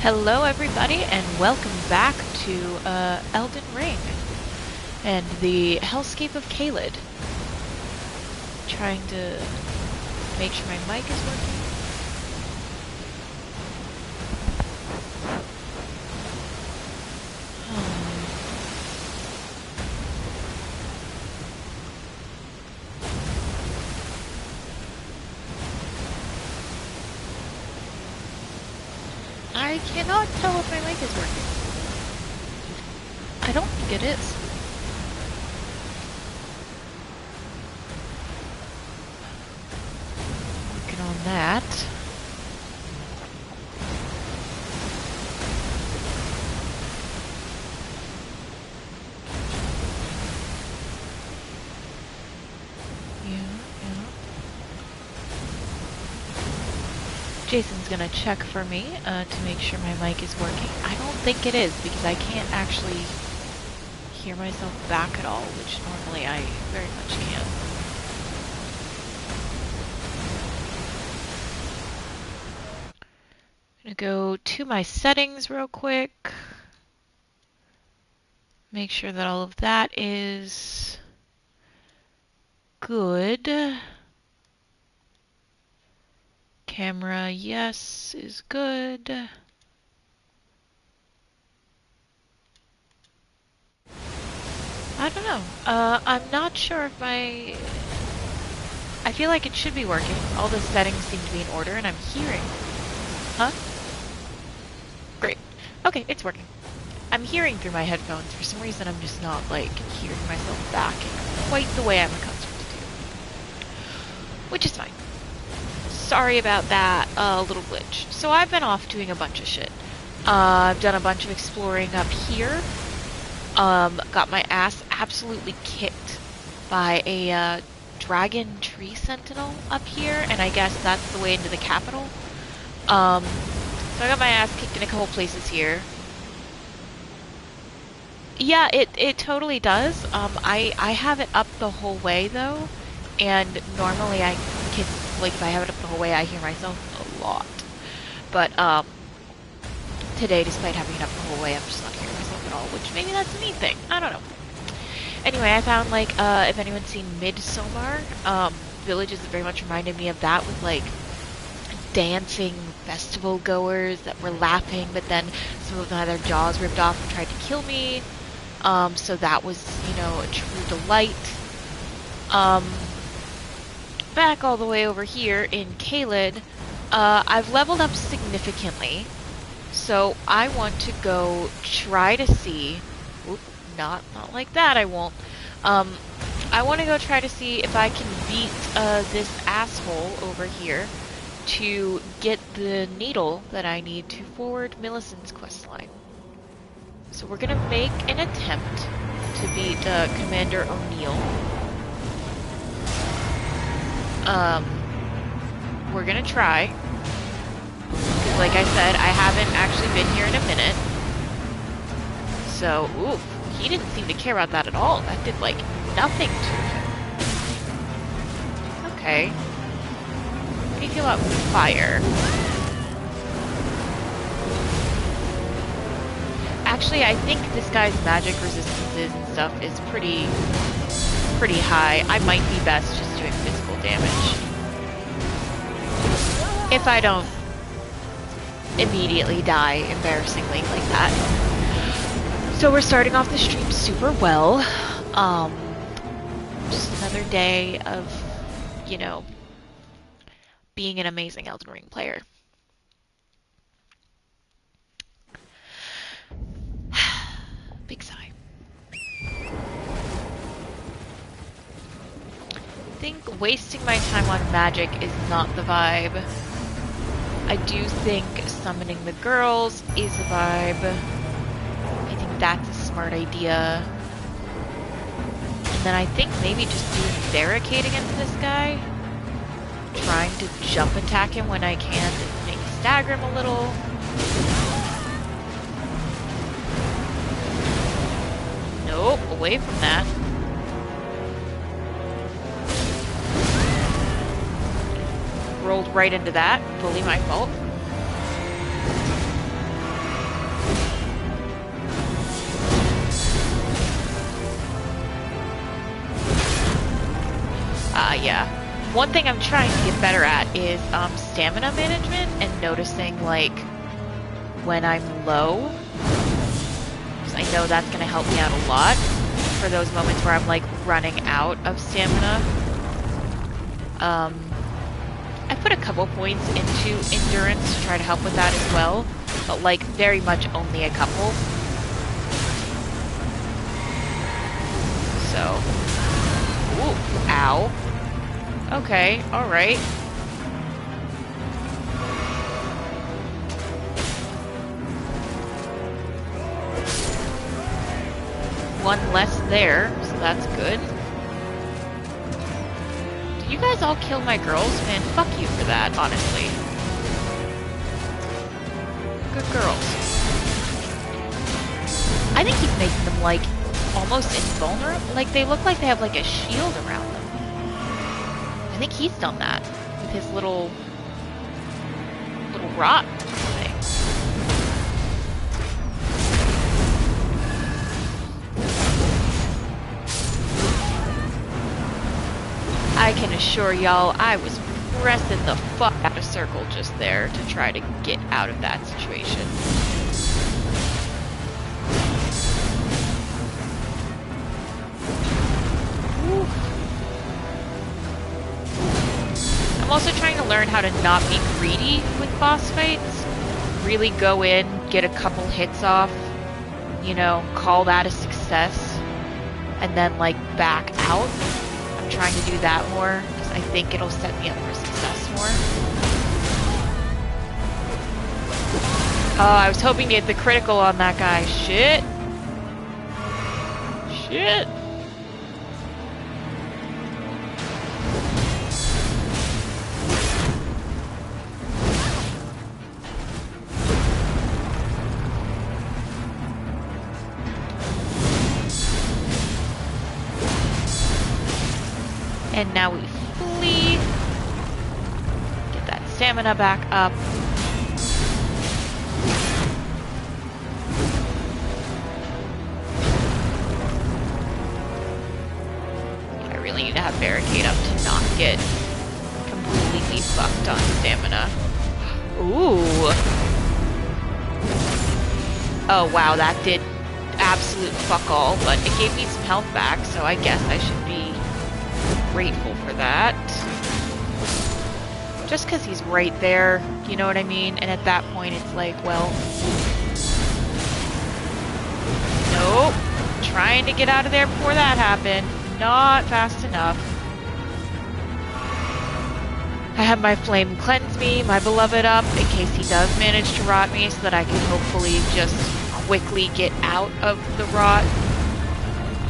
Hello everybody and welcome back to Elden Ring and the hellscape of Caelid. Trying to make sure my mic is working. I cannot tell if my mic is working. I don't think it is. Working on that. Jason's gonna check for me to make sure my mic is working. I don't think it is because I can't actually hear myself back at all, which normally I very much can. I'm gonna go to my settings real quick. Make sure that all of that is good. Camera, yes, is good. I don't know. I'm not sure if my... I feel like it should be working. All the settings seem to be in order, and I'm hearing... Huh? Great. Okay, it's working. I'm hearing through my headphones. For some reason, I'm just not, like, hearing myself back in quite the way I'm accustomed to. Which is fine. Sorry about that little glitch. So I've been off doing a bunch of shit. I've done a bunch of exploring up here. Got my ass absolutely kicked by a dragon tree sentinel up here, and I guess that's the way into the capital. So I got my ass kicked in a couple places here. Yeah, it totally does. I have it up the whole way though, and normally I can, like, if I have it up the whole way, I hear myself a lot. But today, despite having it up the whole way, I'm just not hearing myself at all, which maybe that's a neat thing. I don't know. Anyway, I found, like, if anyone's seen Midsommar, villages that very much reminded me of that, with, like, dancing festival goers that were laughing, but then some of them had their jaws ripped off and tried to kill me. So that was, you know, a true delight. Back all the way over here in Caelid, I've leveled up significantly. So I want to go try to see... Oop, not like that, I won't. I want to go try to see if I can beat this asshole over here to get the needle that I need to forward Millicent's questline. So we're going to make an attempt to beat Commander O'Neill. We're going to try. Because, like I said, I haven't actually been here in a minute. So, oof, he didn't seem to care about that at all. That did, like, nothing to him. Okay. How do you feel about fire? Actually, I think this guy's magic resistances and stuff is pretty high. I might be best just doing physical damage. If I don't immediately die embarrassingly like that. So we're starting off the stream super well. Just another day of, you know, being an amazing Elden Ring player. Big sigh. I think wasting my time on magic is not the vibe. I do think summoning the girls is a vibe. I think that's a smart idea. And then I think maybe just doing barricade against this guy. Trying to jump attack him when I can to maybe stagger him a little. Nope, away from that. Rolled right into that. Fully my fault. One thing I'm trying to get better at is stamina management and noticing, like, when I'm low. Because I know that's going to help me out a lot for those moments where I'm, like, running out of stamina. I put a couple points into endurance to try to help with that as well, but, like, very much only a couple. So, ooh, ow. Okay, alright. One less there, so that's good. Did you guys all kill my girls? Man, fuck you for that, honestly. Good girls. I think he's making them, like, almost invulnerable. Like, they look like they have, like, a shield around them. I think he's done that with his little rot thing. I can assure y'all, I was pressing the fuck out of circle just there to try to get out of that situation. I'm also trying to learn how to not be greedy with boss fights. Really go in, get a couple hits off, you know, call that a success, and then, like, back out. I'm trying to do that more, because I think it'll set me up for success more. Oh, I was hoping to get the critical on that guy. Shit. Shit. And now we flee. Get that stamina back up. I really need to have barricade up to not get completely fucked on stamina. Ooh. Oh wow, that did absolute fuck all, but it gave me some health back, so I guess I should be grateful for that. Just because he's right there, you know what I mean? And at that point it's like, well... Nope. Trying to get out of there before that happened. Not fast enough. I have my flame cleanse me, my beloved up, in case he does manage to rot me, so that I can hopefully just quickly get out of the rot.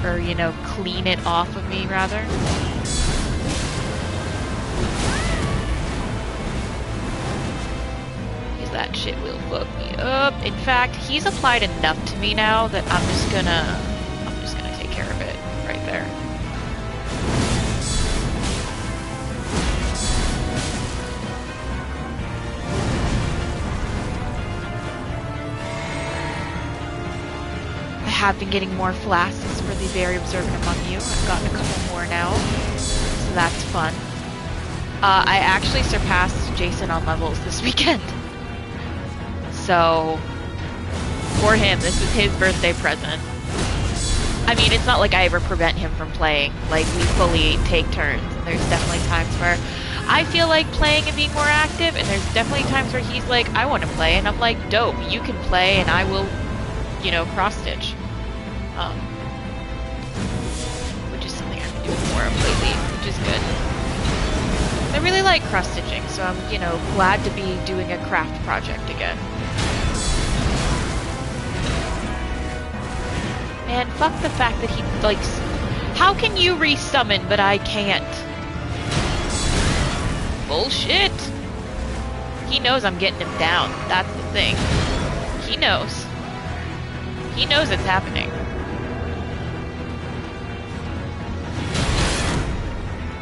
Or, you know, clean it off of me, rather. Because that shit will fuck me up. In fact, he's applied enough to me now that I'm just gonna take care of it right there. I have been getting more flasks for the very observant among you. I've gotten a couple more now, so that's fun. I actually surpassed Jason on levels this weekend. So, for him, this was his birthday present. I mean, it's not like I ever prevent him from playing. Like, we fully take turns, and there's definitely times where I feel like playing and being more active, and there's definitely times where he's like, I want to play, and I'm like, dope, you can play, and I will, you know, cross-stitch. Which is something I've been doing more of lately, which is good. I really like cross-stitching, so I'm, you know, glad to be doing a craft project again. Man, fuck the fact that he, like, how can you resummon, but I can't? Bullshit! He knows I'm getting him down, that's the thing. He knows. He knows it's happening.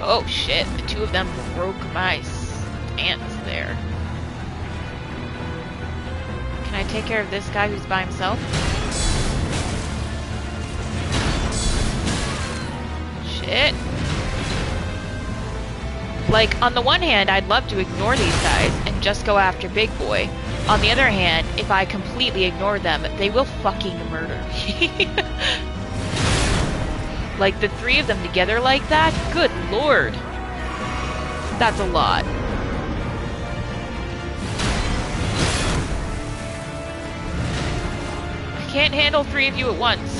Oh shit, the two of them broke my stance there. Can I take care of this guy who's by himself? Shit. Like, on the one hand, I'd love to ignore these guys and just go after Big Boy. On the other hand, if I completely ignore them, they will fucking murder me. Like, the three of them together like that? Good lord. That's a lot. I can't handle three of you at once.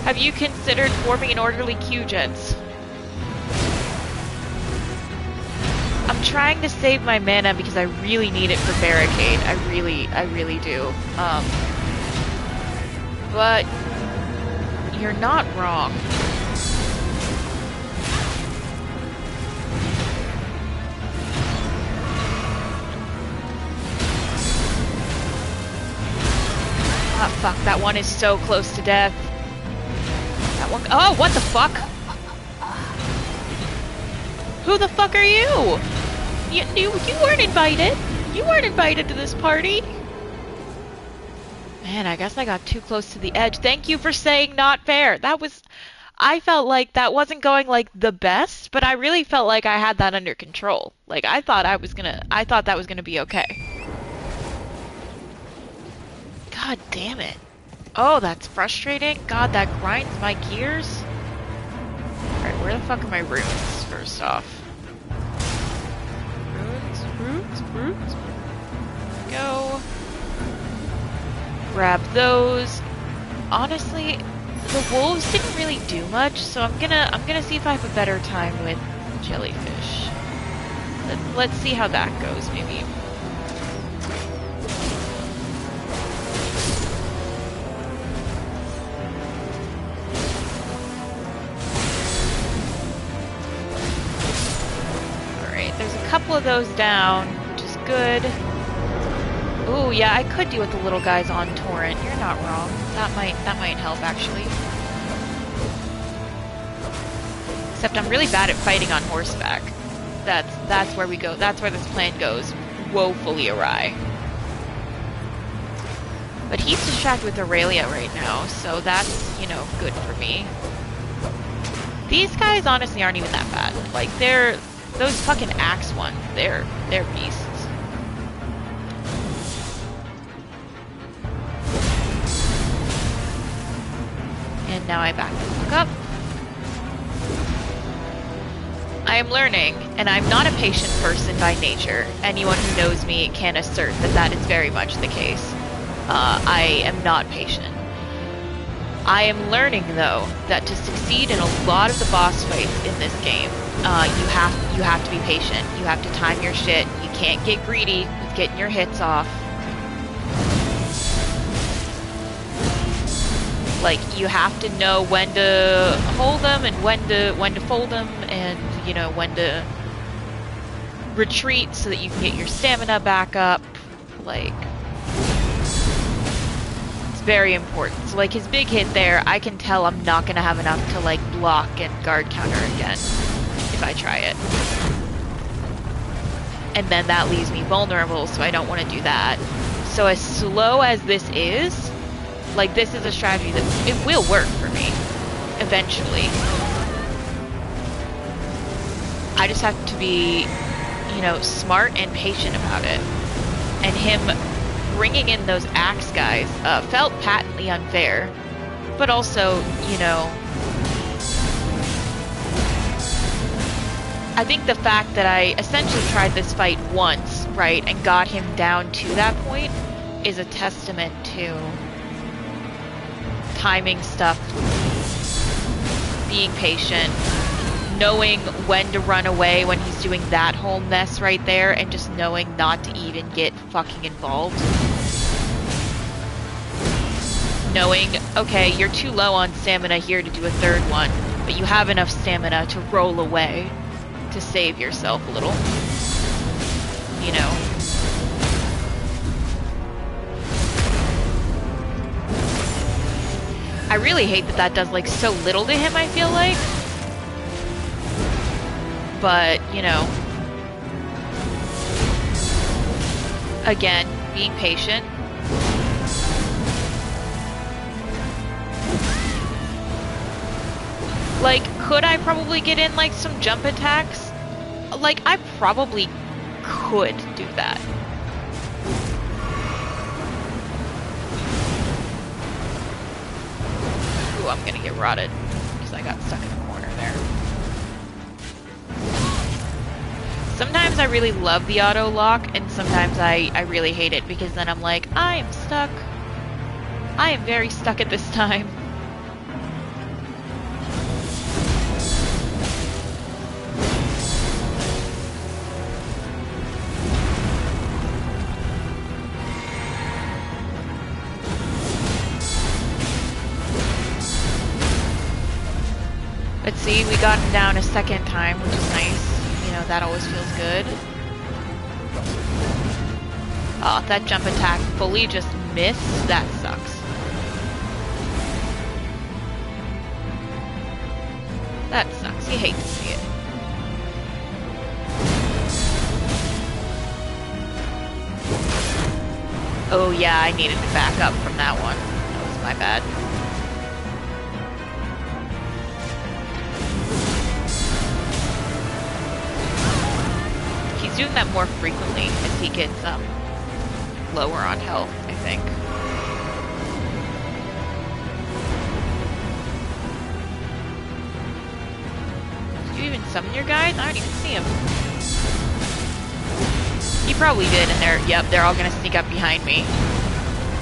Have you considered forming an orderly queue, gents? I'm trying to save my mana because I really need it for Barricade. I really do. But you're not wrong. Ah, fuck, that one is so close to death. That one— oh, what the fuck? Who the fuck are you? You weren't invited. You weren't invited to this party. Man, I guess I got too close to the edge. Thank you for saying not fair. That was— I felt like that wasn't going like the best, but I really felt like I had that under control. Like I thought that was gonna be okay. God damn it. Oh, that's frustrating. God, that grinds my gears. Alright, where the fuck are my runes, first off? Runes. Go. Grab those. Honestly, the wolves didn't really do much, so I'm gonna see if I have a better time with jellyfish. Let's see how that goes, maybe. There's a couple of those down, which is good. Ooh, yeah, I could do with the little guys on Torrent. You're not wrong. That might help, actually. Except I'm really bad at fighting on horseback. That's where we go. That's where this plan goes woefully awry. But he's distracted with Aurelia right now, so that's, you know, good for me. These guys honestly aren't even that bad. Like, those fucking axe ones, they're beasts. And now I back the fuck up. I am learning, and I'm not a patient person by nature. Anyone who knows me can assert that that is very much the case. I am not patient. I am learning, though, that to succeed in a lot of the boss fights in this game, you have to be patient. You have to time your shit. You can't get greedy with getting your hits off. Like, you have to know when to hold them and when to fold them, and you know when to retreat so that you can get your stamina back up. Like, very important. So like his big hit there, I can tell I'm not gonna have enough to like block and guard counter again if I try it. And then that leaves me vulnerable, so I don't want to do that. So as slow as this is, like this is a strategy that it will work for me eventually. I just have to be, you know, smart and patient about it. And him bringing in those axe guys felt patently unfair, but also, you know, I think the fact that I essentially tried this fight once, right, and got him down to that point is a testament to timing stuff, being patient, knowing when to run away when he's doing that whole mess right there, and just knowing not to even get fucking involved. Knowing, okay, you're too low on stamina here to do a third one, but you have enough stamina to roll away to save yourself a little. You know. I really hate that that does like so little to him, I feel like. But, you know, again, being patient. Like, could I probably get in like some jump attacks Like, I probably could do that. Ooh, I'm gonna get rotted because I got stuck in the corner there. Sometimes I really love the auto lock, and sometimes I really hate it because then I'm like, I am stuck. I am very stuck at this time. Let's see, we got him down a second time, which is nice. You know, that always feels good. Oh, that jump attack fully just missed? That sucks. That sucks. You hate to see it. Oh yeah, I needed to back up from that one. That was my bad. He's doing that more frequently as he gets lower on health, I think. Did you even summon your guys? I don't even see him. He probably did, and they're all gonna sneak up behind me.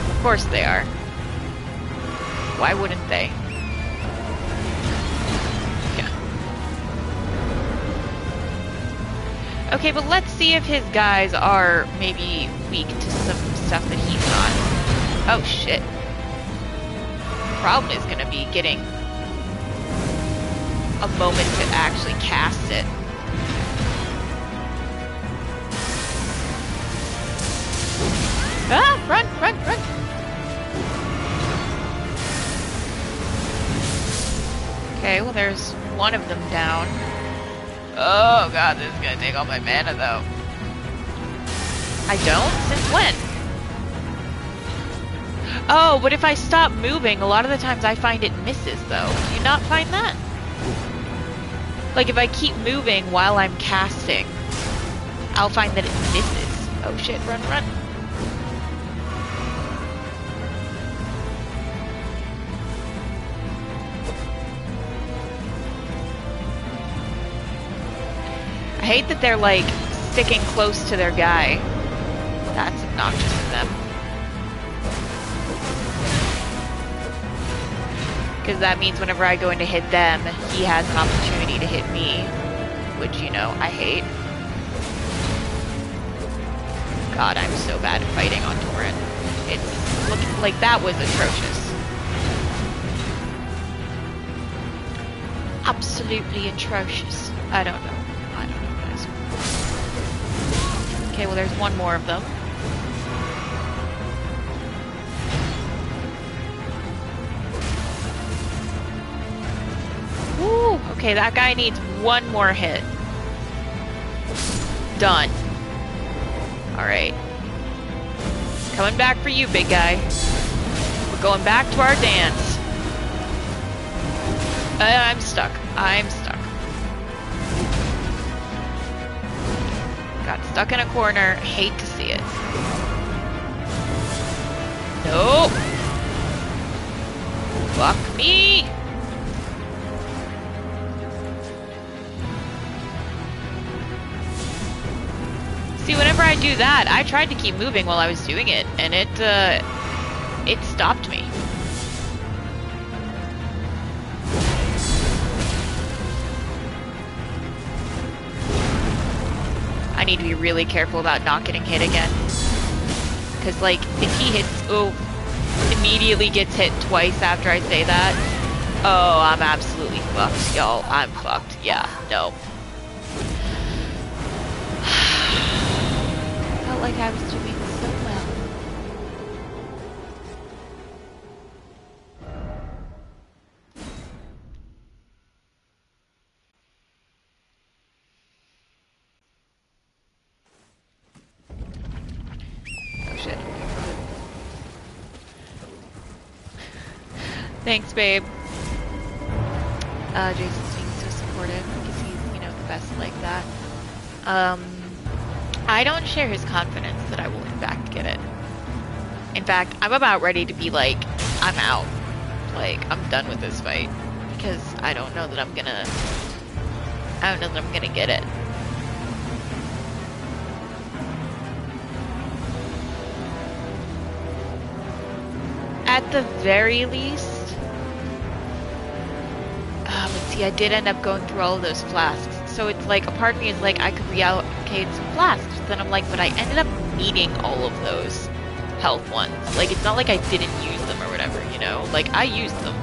Of course they are. Why wouldn't they? Okay, but let's see if his guys are maybe weak to some stuff that he's not. Oh shit. The problem is gonna be getting a moment to actually cast it. Ah! Run! Run! Run! Okay, well there's one of them down. Oh god, this is gonna take all my mana though. I don't? Since when? Oh, but if I stop moving, a lot of the times I find it misses though. Do you not find that? Like if I keep moving while I'm casting, I'll find that it misses. Oh shit, run, run. I hate that they're like sticking close to their guy. That's obnoxious to them. Because that means whenever I go in to hit them, he has an opportunity to hit me. Which, you know, I hate. God, I'm so bad at fighting on Torrent. It's looking like that was atrocious. Absolutely atrocious. I don't know. Okay, well there's one more of them. Woo! Okay, that guy needs one more hit. Done. Alright. Coming back for you, big guy. We're going back to our dance. I'm stuck. I'm stuck. Got stuck in a corner. Hate to see it. Nope. Fuck me. See, whenever I do that, I tried to keep moving while I was doing it, and it stopped me. I need to be really careful about not getting hit again. Because, like, if he immediately gets hit twice after I say that, oh, I'm absolutely fucked, y'all. I'm fucked. Yeah, no. Felt like I was doing so well. Thanks, babe. Jason's being so supportive because he's, you know, the best like that. Um, I don't share his confidence that I will in fact get it. In fact, I'm about ready to be like, I'm out. Like, I'm done with this fight. Because I don't know that I'm gonna get it. At the very least, but see, I did end up going through all of those flasks. So it's like, a part of me is like, I could reallocate some flasks. Then I'm like, but I ended up needing all of those health ones. Like, it's not like I didn't use them or whatever, you know? Like, I used them.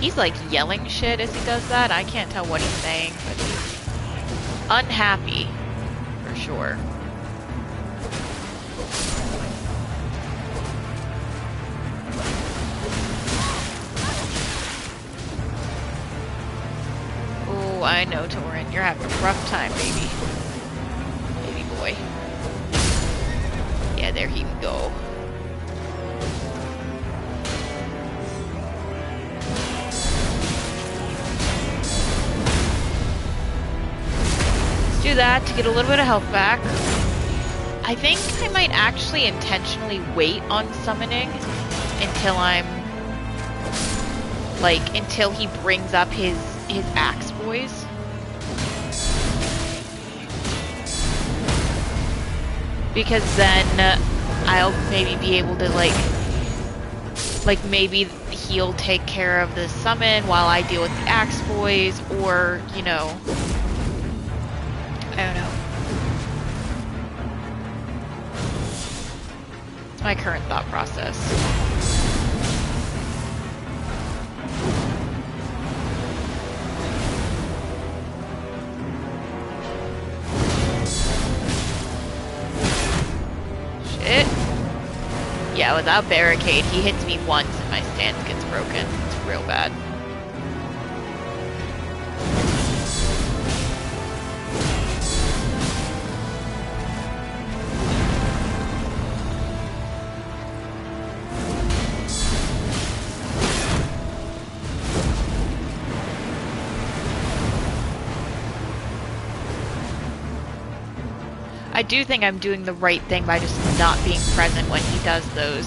He's like yelling shit as he does that. I can't tell what he's saying, but he's unhappy, for sure. Oh, I know, Torin. You're having a rough time, baby. Baby boy. Yeah, there he go. Do that to get a little bit of health back. I think I might actually intentionally wait on summoning until I'm like, until he brings up his axe boys. Because then I'll maybe be able to like maybe he'll take care of the summon while I deal with the axe boys, or, you know, I don't know. It's my current thought process. Shit. Yeah, without barricade, he hits me once and my stance gets broken. It's real bad. I do think I'm doing the right thing by just not being present when he does those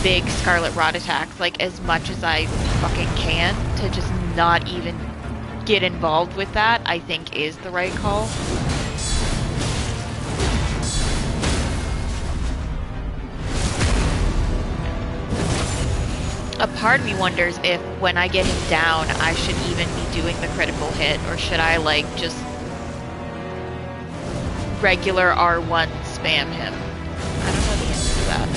big Scarlet Rot attacks, like, as much as I fucking can, to just not even get involved with that, I think is the right call. A part of me wonders if, when I get him down, I should even be doing the critical hit, or should I, like, just regular R1 spam him? I don't know the answer to that.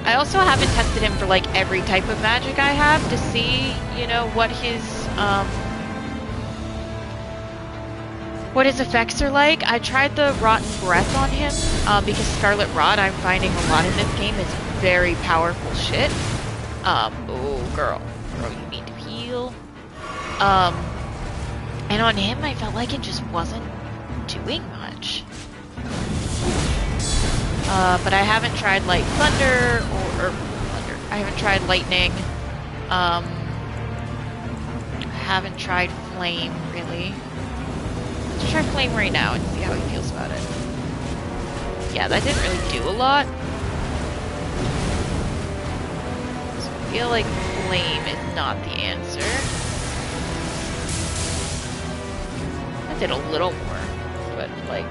I also haven't tested him for like every type of magic I have to see, you know, what his effects are like. I tried the Rotten Breath on him, because Scarlet Rot, I'm finding a lot in this game, is very powerful shit. Oh girl, you need to heal. And on him, I felt like it just wasn't doing much. But I haven't tried like thunder or thunder. I haven't tried lightning. I haven't tried flame really. Let's try flame right now and see how he feels about it. Yeah, that didn't really do a lot. So I feel like flame is not the answer. That did a little more, but like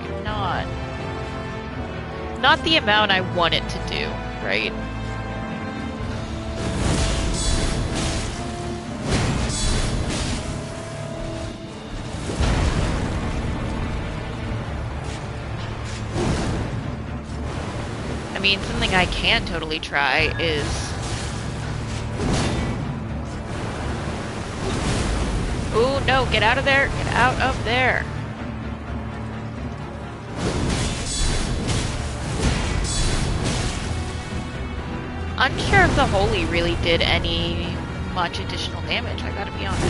not the amount I want it to do, right? I mean, something I can totally try is oh no, get out of there! Get out of there! Unsure if the Holy really did any much additional damage, I gotta be honest.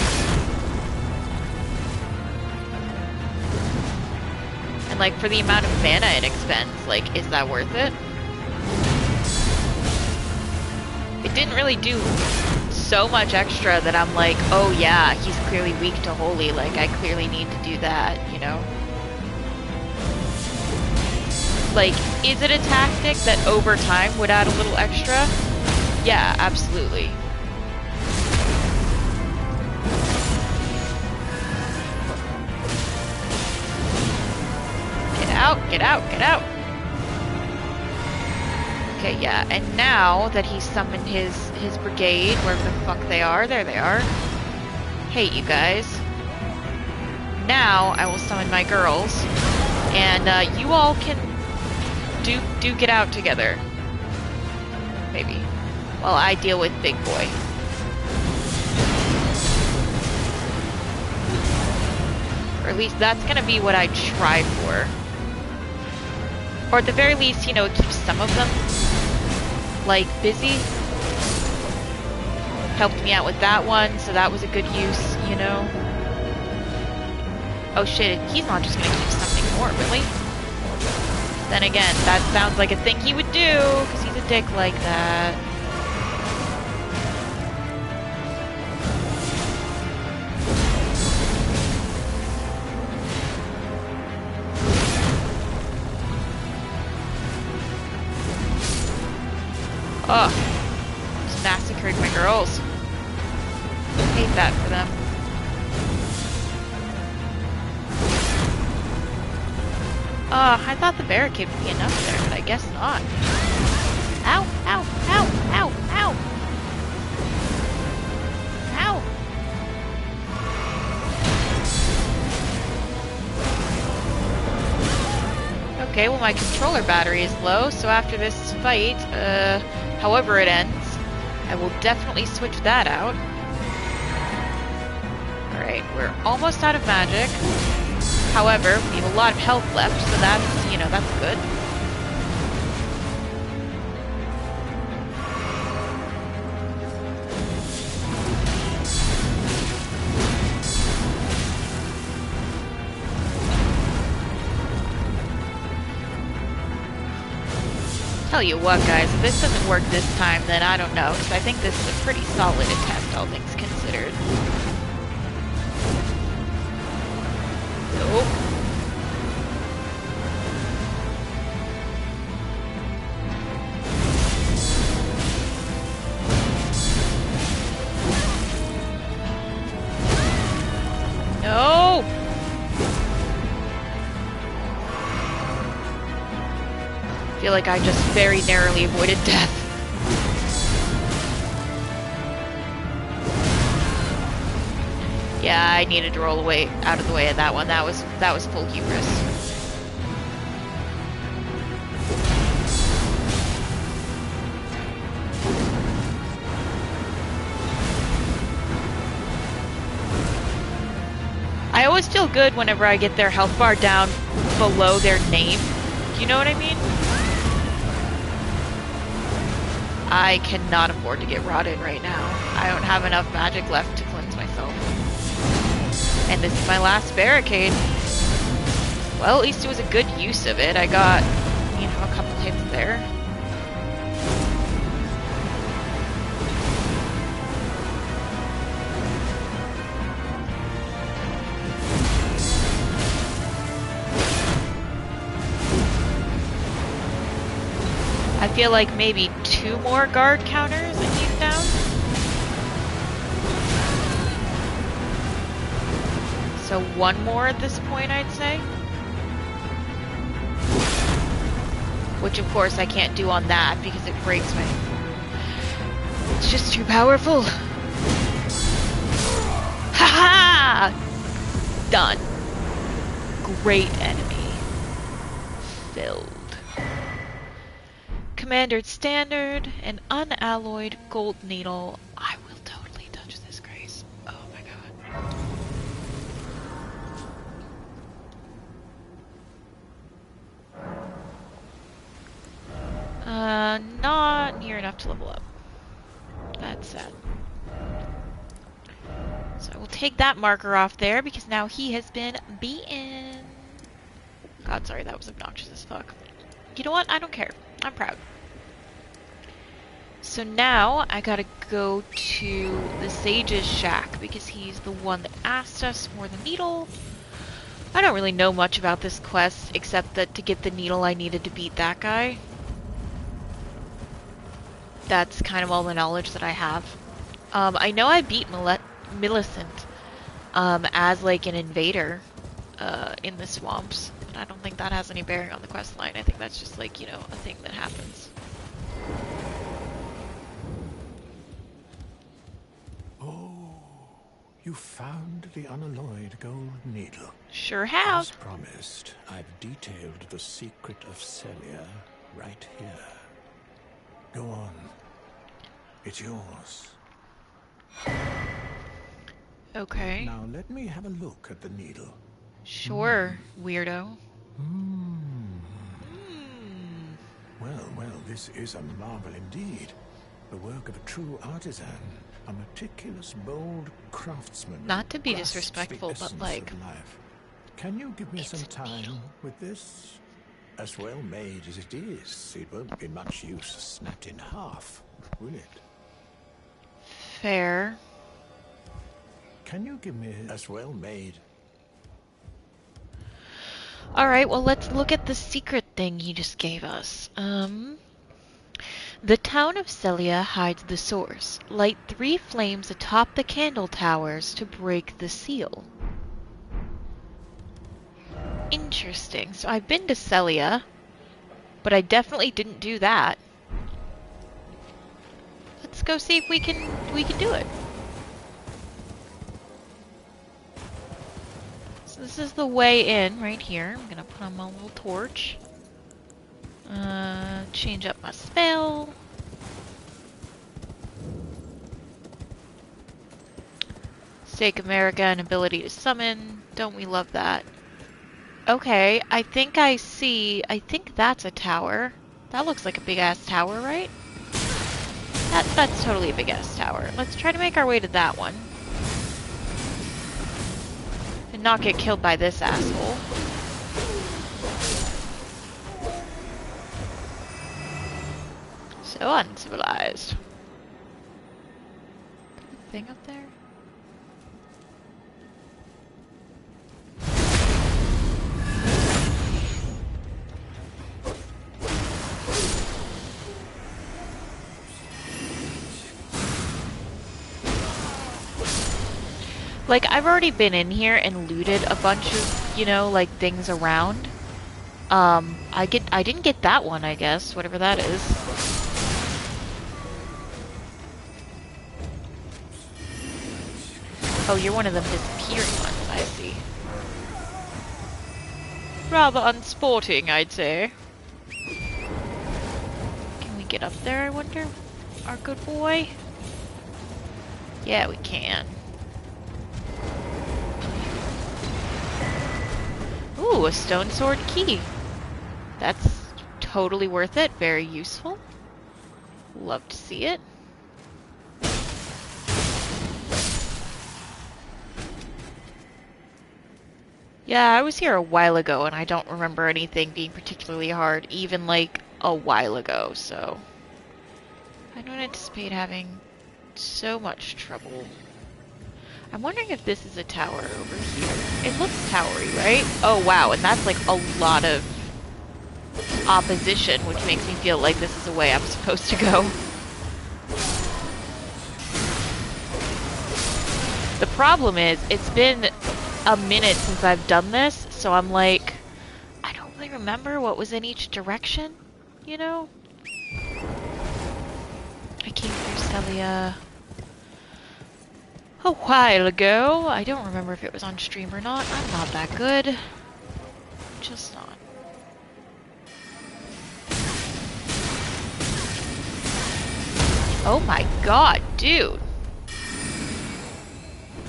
And like, for the amount of mana it expends, like, is that worth it? It didn't really do so much extra that I'm like, oh yeah, he's clearly weak to holy, like, I clearly need to do that, you know? Like, is it a tactic that over time would add a little extra? Yeah, absolutely. Get out, get out, get out! Okay, yeah, and now that he's summoned his brigade, wherever the fuck they are, there they are. Hey, you guys. Now I will summon my girls, and you all can do get out together. Maybe. While I deal with Big Boy. Or at least that's gonna be what I try for. Or at the very least, you know, it keeps some of them, like, busy. Helped me out with that one, so that was a good use, you know? Oh shit, he's not just gonna keep something more, really? Then again, that sounds like a thing he would do, because he's a dick like that. Oh, just massacred my girls. Hate that for them. I thought the barricade would be enough there, but I guess not. Ow, ow, ow, ow, ow! Ow! Okay, well my controller battery is low, so after this fight, however it ends, I will definitely switch that out. Alright, we're almost out of magic. However, we have a lot of health left, so that's, you know, that's good. Tell you what, guys, if this doesn't work this time, then I don't know, because I think this is a pretty solid attempt, all things considered. Nope. No! I feel like I just very narrowly avoided death. Yeah, I needed to roll away out of the way of that one. That was full hubris. I always feel good whenever I get their health bar down below their name. Do you know what I mean? I cannot afford to get rotted right now. I don't have enough magic left to cleanse myself. And this is my last barricade. Well, at least it was a good use of it. I got, you know, a couple hits there. I feel like maybe 2 more guard counters I need down. So 1 more at this point, I'd say. Which, of course, I can't do on that because it breaks my... It's just too powerful. Ha ha! Done. Great enemy. Filled. Commander Standard, an unalloyed gold needle. I will totally touch this, Grace. Oh my god. Not near enough to level up. That's sad. So I will take that marker off there because now he has been beaten. God, sorry, that was obnoxious as fuck. You know what? I don't care. I'm proud. So now I gotta go to the Sage's shack because he's the one that asked us for the needle. I don't really know much about this quest except that to get the needle I needed to beat that guy. That's kind of all the knowledge that I have. I know I beat Millicent as like an invader in the swamps, but I don't think that has any bearing on the quest line. I think that's just like, you know, a thing that happens. You found the unalloyed gold needle. Sure have. As promised, I've detailed the secret of Celia right here. Go on. It's yours. Okay. Now let me have a look at the needle. Sure, weirdo. Well, this is a marvel indeed. The work of a true artisan. A meticulous, bold craftsman. Not to be disrespectful, but like... Can you give me some time with this? As well made as it is, it won't be much use snapped in half, will it? Fair. Can you give me as well made? Alright, well let's look at the secret thing he just gave us. The town of Celia hides the source. Light 3 flames atop the candle towers to break the seal. Interesting. So I've been to Celia, but I definitely didn't do that. Let's go see if we can do it. So this is the way in right here. I'm gonna put on my little torch. Change up my spell. Stake America and ability to summon. Don't we love that? Okay, I think that's a tower. That looks like a big ass tower, right? That's totally a big ass tower. Let's try to make our way to that one. And not get killed by this asshole. So uncivilized. Thing up there? Like, I've already been in here and looted a bunch of, you know, like, things around. I didn't get that one, I guess, whatever that is. Oh, you're one of them disappearing ones, I see. Rather unsporting, I'd say. Can we get up there, I wonder? Our good boy? Yeah, we can. Ooh, a stone sword key. That's totally worth it. Very useful. Love to see it. Yeah, I was here a while ago and I don't remember anything being particularly hard, even like a while ago, so I don't anticipate having so much trouble. I'm wondering if this is a tower over here. It looks towery, right? Oh wow, and that's like a lot of opposition, which makes me feel like this is the way I'm supposed to go. The problem is, it's been a minute since I've done this, so I'm like, I don't really remember what was in each direction, you know? I came through Celia a while ago. I don't remember if it was on stream or not. I'm not that good. Just not. Oh my god, dude.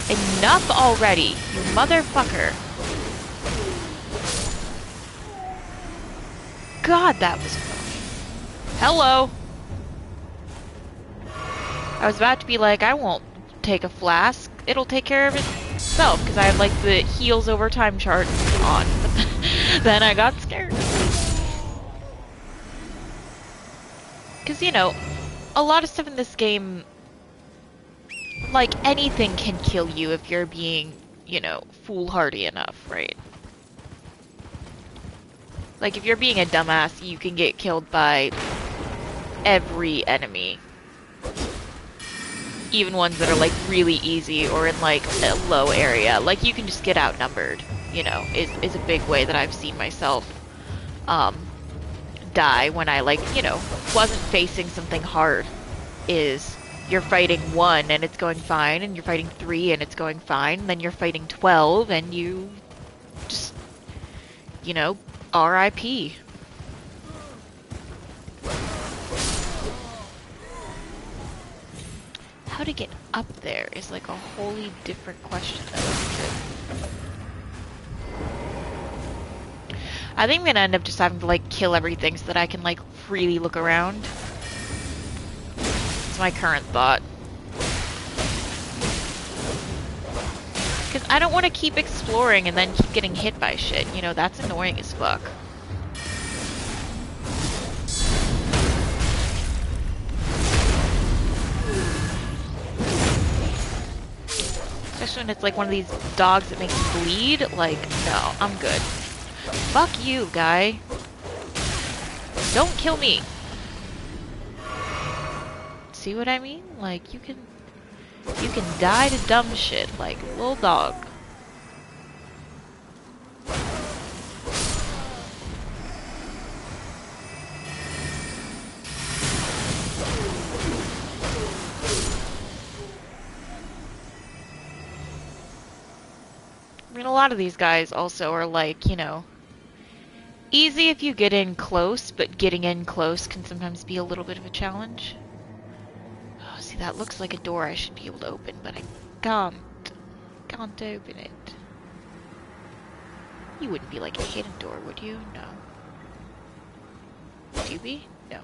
Enough already, you motherfucker. God, that was funny. Hello. I was about to be like, I won't take a flask. It'll take care of itself, because I have like the heals over time chart on. Then I got scared. Because, you know, a lot of stuff in this game, like, anything can kill you if you're being, you know, foolhardy enough, right? Like, if you're being a dumbass, you can get killed by every enemy. Even ones that are, like, really easy or in, like, a low area. Like, you can just get outnumbered, you know, is a big way that I've seen myself, die when I, like, you know, wasn't facing something hard. Is you're fighting 1 and it's going fine, and you're fighting 3 and it's going fine, and then you're fighting 12 and you just, you know, RIP. How to get up there is like a wholly different question. I think I'm gonna end up just having to like kill everything so that I can like freely look around. It's my current thought. Because I don't want to keep exploring and then keep getting hit by shit. You know, that's annoying as fuck. Especially when it's like one of these dogs that makes you bleed. Like, no, I'm good. Fuck you, guy. Don't kill me. See what I mean? Like, you can die to dumb shit, like a little dog. I mean, a lot of these guys also are like, you know, easy if you get in close, but getting in close can sometimes be a little bit of a challenge. Oh, see, that looks like a door I should be able to open, but I can't open it. You wouldn't be like a hidden door, would you? No. Would you be? No.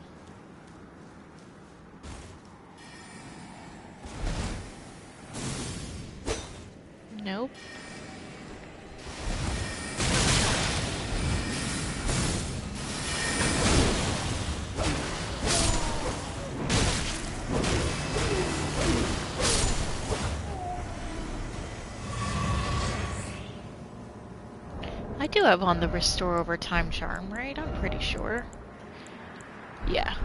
Nope. I do have on the restore over time charm, right? I'm pretty sure. Yeah.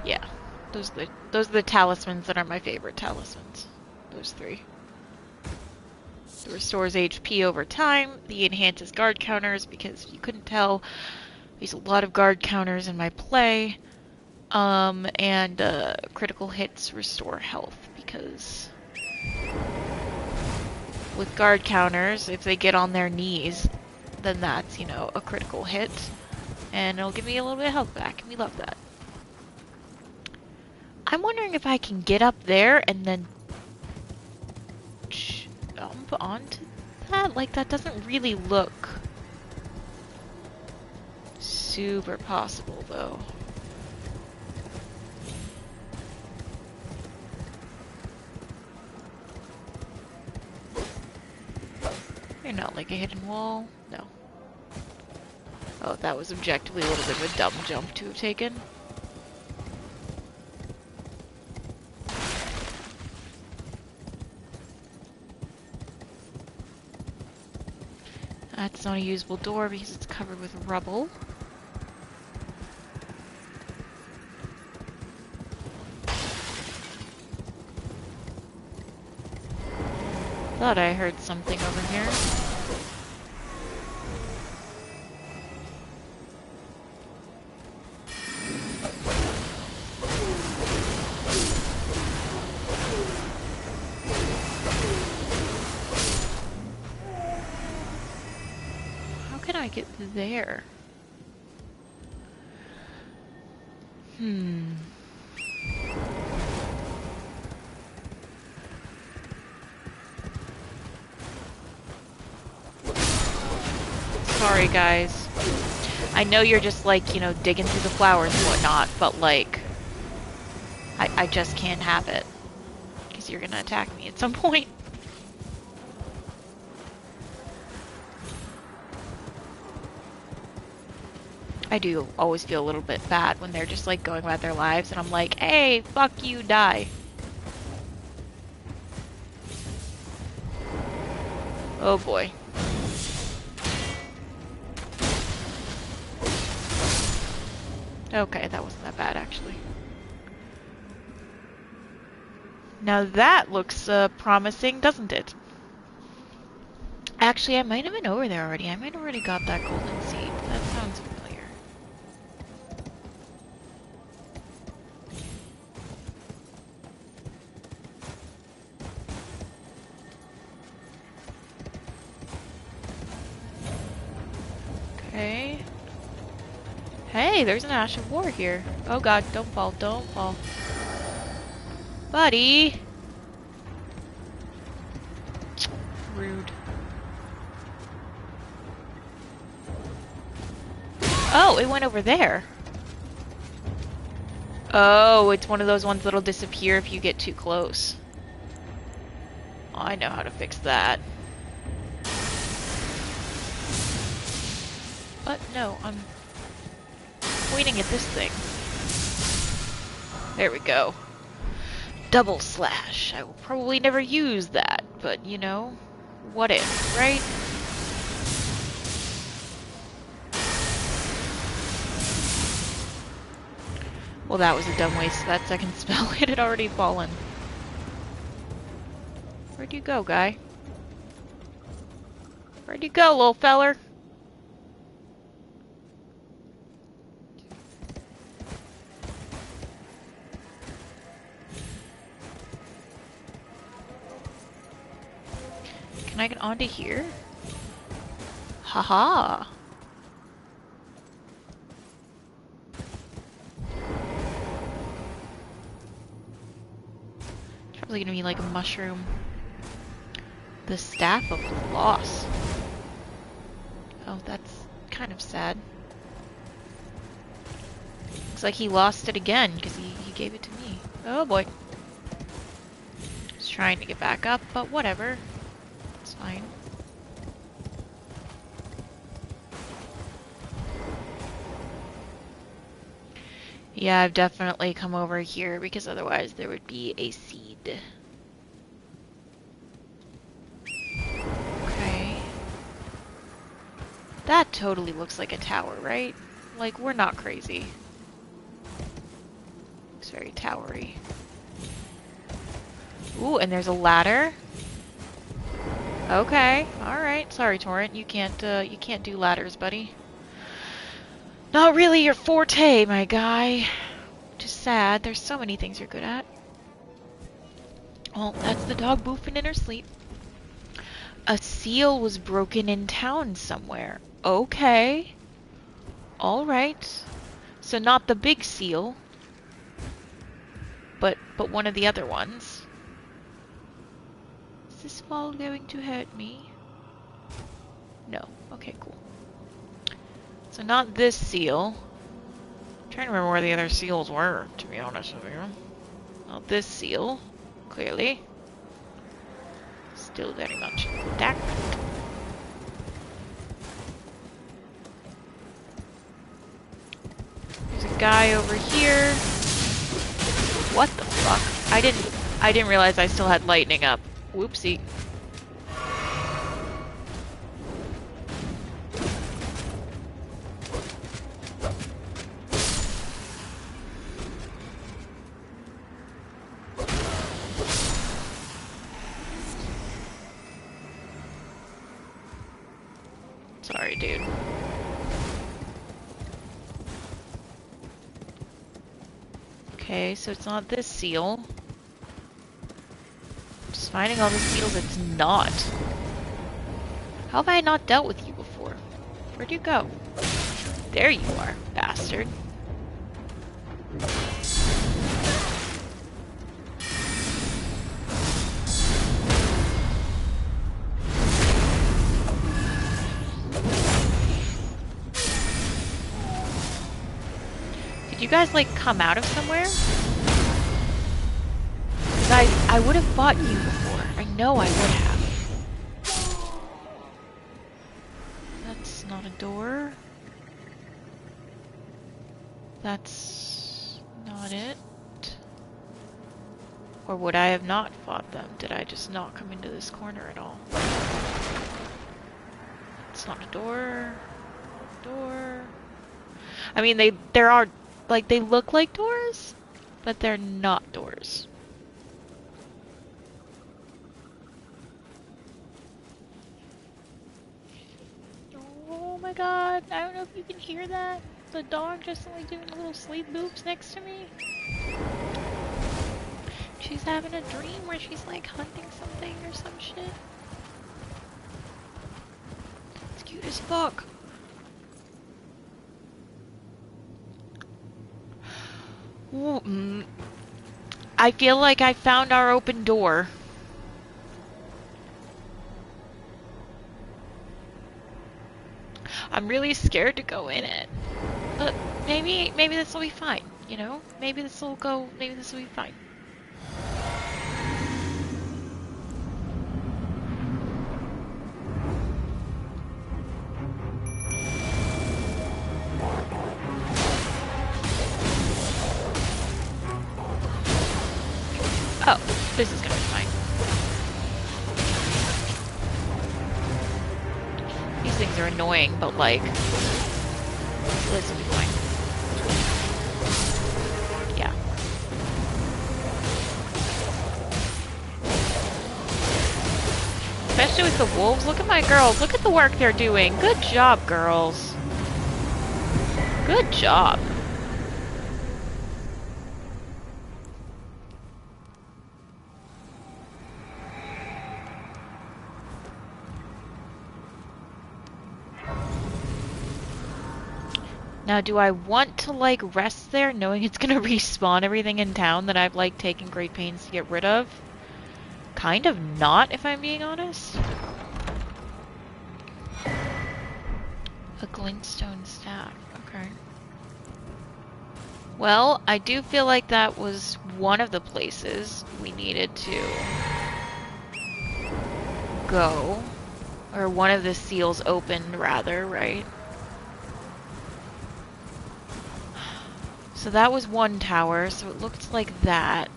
Yeah. Those are the talismans that are my favorite talismans. Those 3. The restores HP over time, the enhances guard counters, because you couldn't tell, I use a lot of guard counters in my play, and critical hits restore health, because with guard counters, if they get on their knees, then that's, you know, a critical hit, and it'll give me a little bit of health back, and we love that. I'm wondering if I can get up there and then jump onto that? Like, that doesn't really look super possible, though. You're not like a hidden wall? No. Oh, that was objectively a little bit of a dumb jump to have taken. That's not a usable door because it's covered with rubble. Thought I heard something over here. How can I get there? Sorry, guys. I know you're just, like, you know, digging through the flowers and whatnot, but, like, I just can't have it. Because you're gonna attack me at some point. I do always feel a little bit bad when they're just like going about their lives and I'm like, hey, fuck you, die. Oh boy. Okay, that wasn't that bad actually. Now that looks promising, doesn't it? Actually, I might have been over there already. I might have already got that golden seed. That sounds familiar. Okay. Hey, there's an Ash of War here. Oh god, don't fall, don't fall. Buddy! Rude. Oh, it went over there. Oh, it's one of those ones that'll disappear if you get too close. I know how to fix that. But no, I'm pointing at this thing. There we go. Double slash. I will probably never use that, but you know, what if, right? Well, that was a dumb waste of that second spell. It had already fallen. Where'd you go, guy? Where'd you go, little feller? Can I get onto here? Haha! It's probably gonna be like a mushroom. The Staff of Loss. Oh, that's kind of sad. Looks like he lost it again because he gave it to me. Oh boy. Just trying to get back up, but whatever. It's fine. Yeah, I've definitely come over here because otherwise there would be a seed. Okay. That totally looks like a tower, right? Like, we're not crazy. Looks very towery. Ooh, and there's a ladder. Okay, alright. Sorry, Torrent. You can't do ladders, buddy. Not really your forte, my guy. Which is sad. There's so many things you're good at. Well, that's the dog boofing in her sleep. A seal was broken in town somewhere. Okay. Alright. So not the big seal. But one of the other ones. Is this fall going to hurt me? No. Okay, cool. So not this seal. I'm trying to remember where the other seals were, to be honest with you. Not this seal, clearly. Still very much intact. There's a guy over here. What the fuck? I didn't realize I still had lightning up. Whoopsie. Sorry, dude. Okay, so it's not this seal. Just finding all the seals it's not. How have I not dealt with you before? Where'd you go? There you are, bastard. Did you guys, like, come out of somewhere? Guys, I would have fought you before. I know I would have. That's not a door. That's not it. Or would I have not fought them? Did I just not come into this corner at all? It's not a door. Door. I mean, there are, like, they look like doors, but they're not doors. Oh my god, I don't know if you can hear that. The dog just like doing little sleep boops next to me. She's having a dream where she's like hunting something or some shit. It's cute as fuck. Ooh, I feel like I found our open door. I'm really scared to go in it. But maybe this will be fine, you know? Maybe this will be fine. Oh, this is gonna be fine. These things are annoying, but like, this will be fine. Yeah. Especially with the wolves. Look at my girls. Look at the work they're doing. Good job, girls. Good job. Now, do I want to, like, rest there knowing it's gonna respawn everything in town that I've, like, taken great pains to get rid of? Kind of not, if I'm being honest. A glintstone staff. Okay. Well, I do feel like that was one of the places we needed to go. Or one of the seals opened, rather, right? So that was one tower, so it looked like that.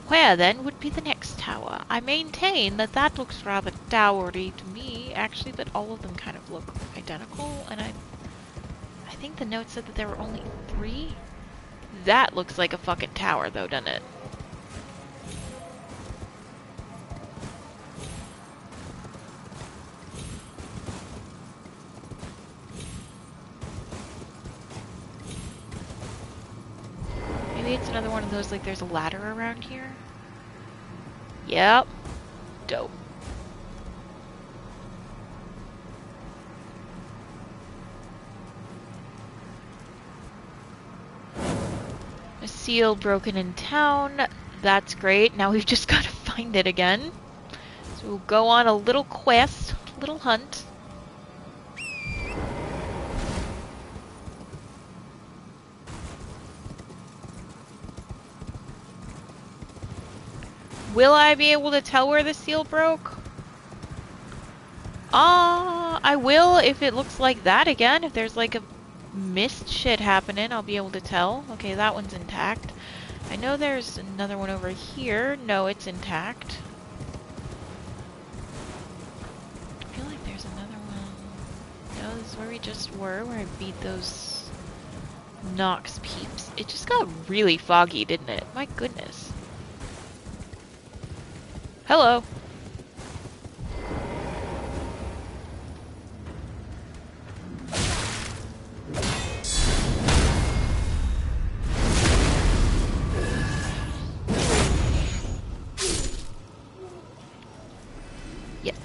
Where then would be the next tower? I maintain that that looks rather towery to me, actually, but all of them kind of look identical, and I think the note said that there were only 3? That looks like a fucking tower, though, doesn't it? Maybe it's another one of those, like, there's a ladder around here? Yep. Dope. A seal broken in town. That's great. Now we've just got to find it again. So we'll go on a little quest, a little hunt. Will I be able to tell where the seal broke? I will if it looks like that again. If there's like a mist shit happening, I'll be able to tell. Okay, that one's intact. I know there's another one over here. No, it's intact. I feel like there's another one. No, this is where we just were, where I beat those Nox peeps. It just got really foggy, didn't it? My goodness. Hello. Yes.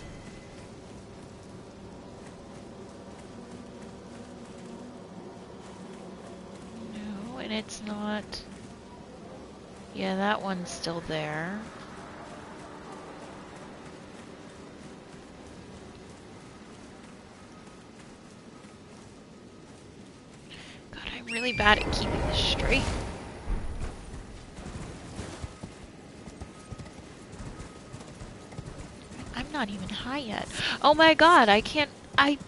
No, and it's not. Yeah, that one's still there. Really bad at keeping this straight. I'm not even high yet. Oh my god, I can't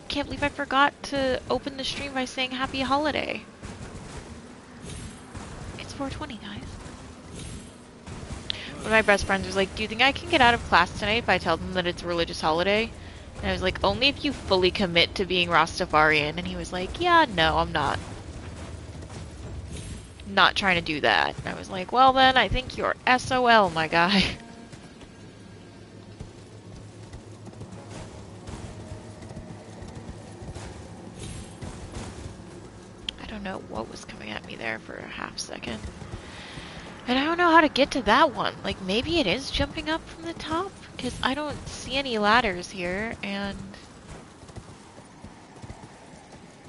believe I forgot to open the stream by saying happy holiday. 4:20, guys. One of my best friends was like, do you think I can get out of class tonight if I tell them that it's a religious holiday? And I was like, only if you fully commit to being Rastafarian. And he was like, yeah, no, I'm not. Not trying to do that. And I was like, well then, I think you're SOL, my guy. I don't know what was coming at me there for a half second. And I don't know how to get to that one. Like, maybe it is jumping up from the top? Because I don't see any ladders here, and...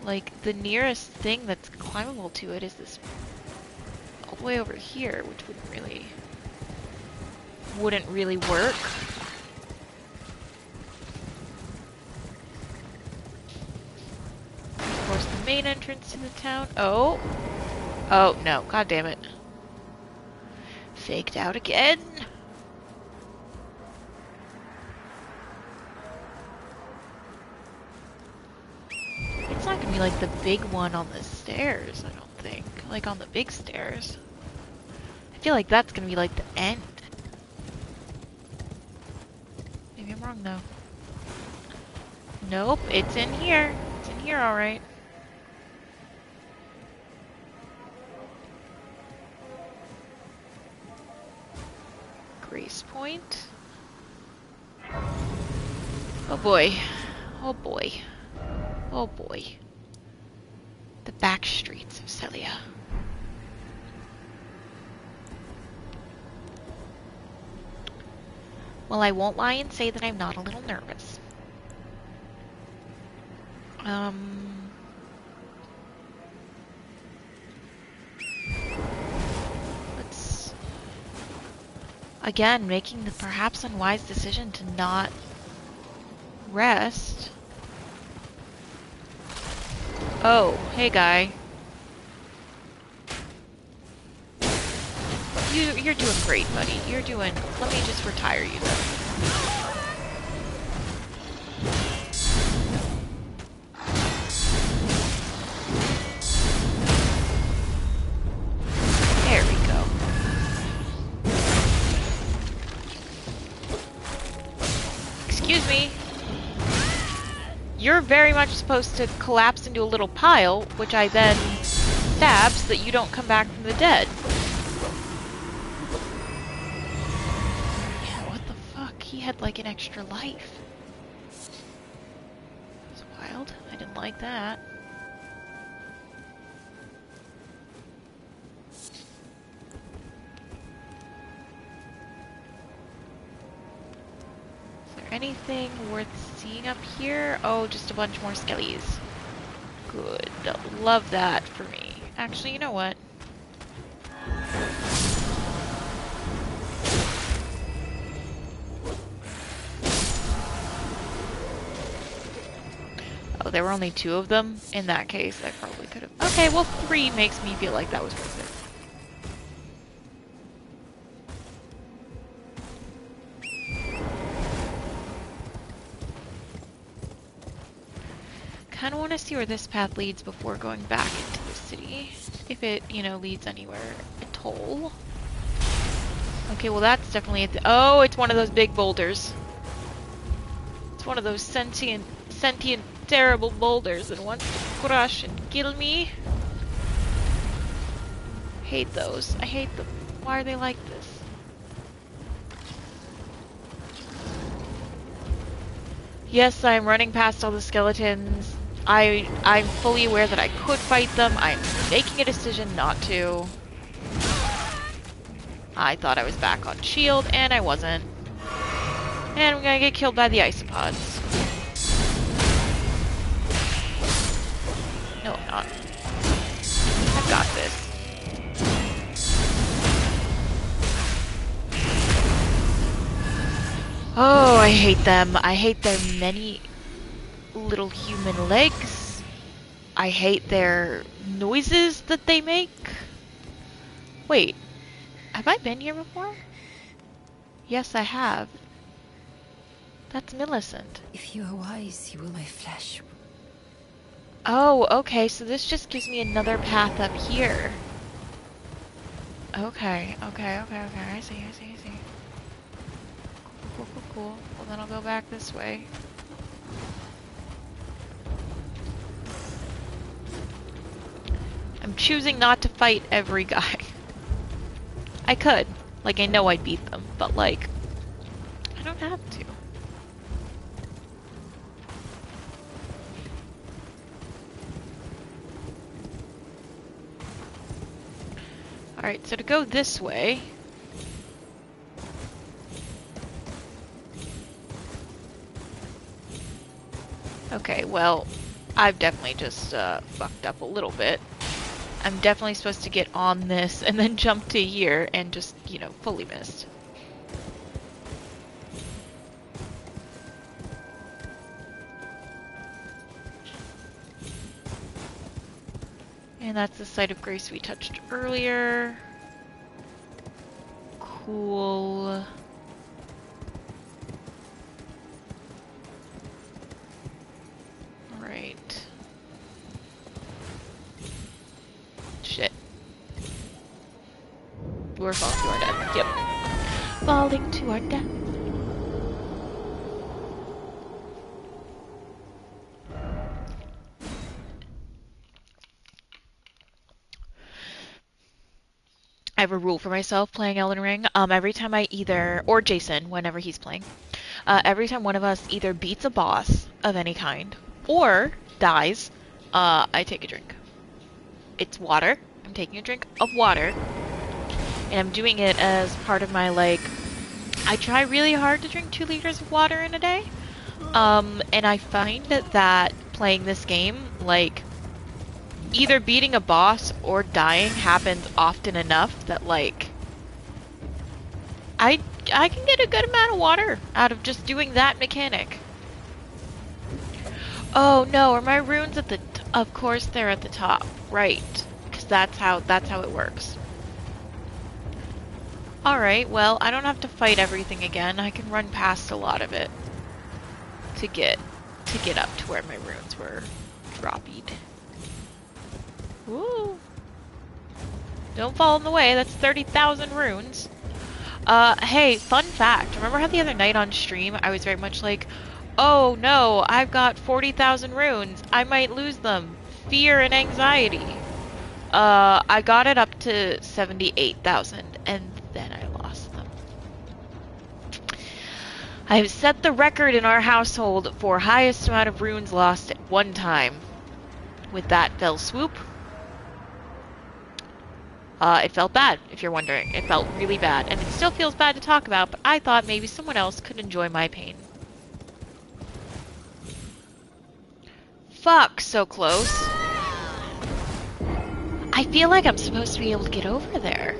like, the nearest thing that's climbable to it is this... all the way over here, which wouldn't really work. Of course, the main entrance to the town... oh! Oh, no. God damn it. Faked out again. It's not gonna be like the big one on the stairs, I don't think. Like on the big stairs. I feel like that's gonna be like the end. Maybe I'm wrong though. Nope, it's in here. It's in here, alright. Grace point. Oh boy. Oh boy. Oh boy. The back streets of Celia. Well, I won't lie and say that I'm not a little nervous. Let's... again, making the perhaps unwise decision to not rest. Oh, hey guy. You're doing great, buddy. You're doing... let me just retire you then. There we go. Excuse me. You're very much supposed to collapse into a little pile, which I then stab so that you don't come back from the dead. Yeah, what the fuck? He had like an extra life. That's wild. I didn't like that. Anything worth seeing up here? Oh, just a bunch more skellies. Good. Love that for me. Actually, you know what? Oh, there were only 2 of them? In that case, I probably could have... okay, well, 3 makes me feel like that was worth it. Kind of want to see where this path leads before going back into the city. If it, you know, leads anywhere at all. Okay, well that's definitely it. Oh, it's one of those big boulders. It's one of those sentient, terrible boulders that wants to crush and kill me. I hate those. I hate them. Why are they like this? Yes, I'm running past all the skeletons. I'm fully aware that I could fight them. I'm making a decision not to. I thought I was back on shield, and I wasn't. And I'm gonna get killed by the isopods. No, I'm not. I've got this. Oh, I hate them. I hate their many little human legs. I hate their noises that they make. Wait, have I been here before? Yes, I have. That's Millicent. If you are wise, you will my flesh. Oh, okay, so this just gives me another path up here. Okay, okay, okay, okay. I see, I see, I see. Cool, cool, cool, cool. Well, then I'll go back this way. I'm choosing not to fight every guy. I could. Like, I know I'd beat them, but, like, I don't have to. Alright, so to go this way... Okay, well, I've definitely just fucked up a little bit. I'm definitely supposed to get on this and then jump to here and just, you know, fully missed. And that's the site of grace we touched earlier. Cool. Right. Shit. We're falling to our death. Yep. Falling to our death. I have a rule for myself playing Elden Ring. Every time I either, or Jason, whenever he's playing, every time one of us either beats a boss of any kind or dies, I take a drink. It's water. I'm taking a drink of water, and I'm doing it as part of my, like, I try really hard to drink 2 liters of water in a day, and I find that playing this game, like, either beating a boss or dying happens often enough that, like, I can get a good amount of water out of just doing that mechanic. Oh no, are my runes at the of course they're at the top, right? Because that's how it works. Alright, well, I don't have to fight everything again. I can run past a lot of it to get up to where my runes were droppied. Woo! Don't fall in the way, that's 30,000 runes. Hey, fun fact. Remember how the other night on stream I was very much like, oh no, I've got 40,000 runes. I might lose them. Fear and anxiety. I got it up to 78,000 and then I lost them. I have set the record in our household for highest amount of runes lost at one time. With that fell swoop. It felt bad, if you're wondering. It felt really bad, and it still feels bad to talk about, but I thought maybe someone else could enjoy my pain. Fuck, so close. I feel like I'm supposed to be able to get over there.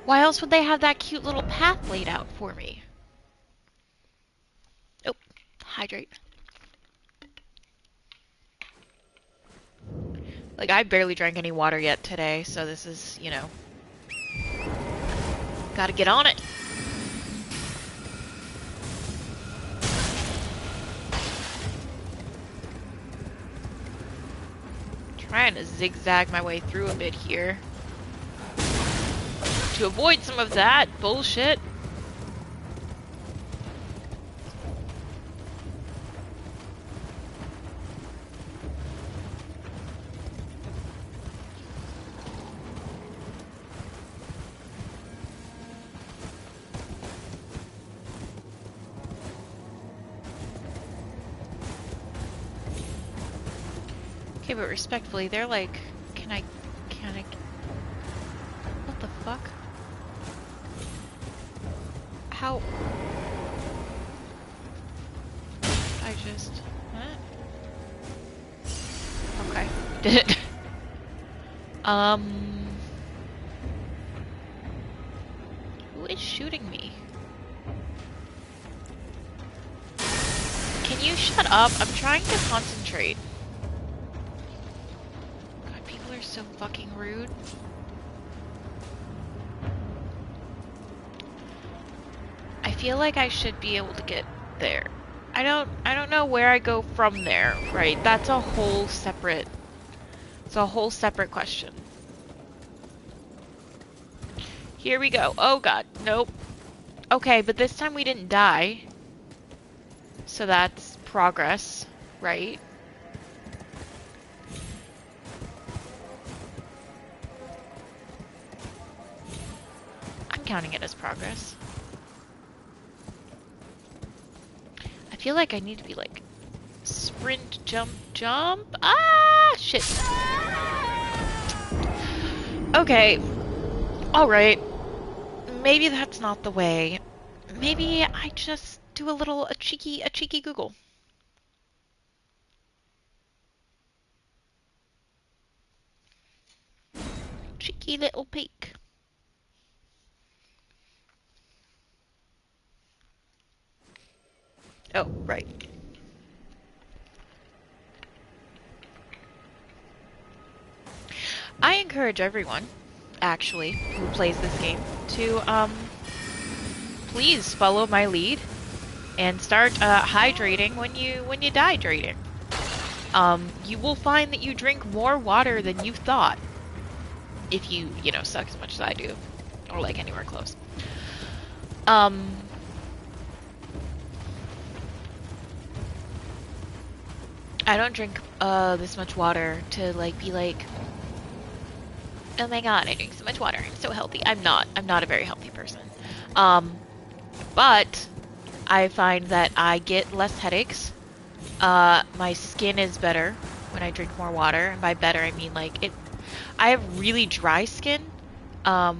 Why else would they have that cute little path laid out for me? Oh, hydrate. Like, I barely drank any water yet today, so this is, you know... Gotta get on it! Trying to zigzag my way through a bit here. To avoid some of that bullshit. Okay, but respectfully, they're like, can I, what the fuck? How? I just, huh? Okay, did it. Who is shooting me? Can you shut up? I'm trying to concentrate. So fucking rude. I feel like I should be able to get there. I don't know where I go from there, right? That's a whole separate... It's a whole separate question. Here we go. Oh god, nope. Okay, but this time we didn't die. So that's progress, right? I'm counting it as progress. I feel like I need to be like sprint, jump, jump. Ah, shit. Okay. Alright. Maybe that's not the way. Maybe I just do a cheeky Google. Cheeky little peek. Oh, right. I encourage everyone, actually, who plays this game to, please follow my lead and start, hydrating when you dehydrating. You will find that you drink more water than you thought. If you know, suck as much as I do. Or, like, anywhere close. I don't drink, this much water to, like, be like, oh my god, I drink so much water, I'm so healthy. I'm not a very healthy person. But I find that I get less headaches. My skin is better when I drink more water, and by better I mean like I have really dry skin. Oh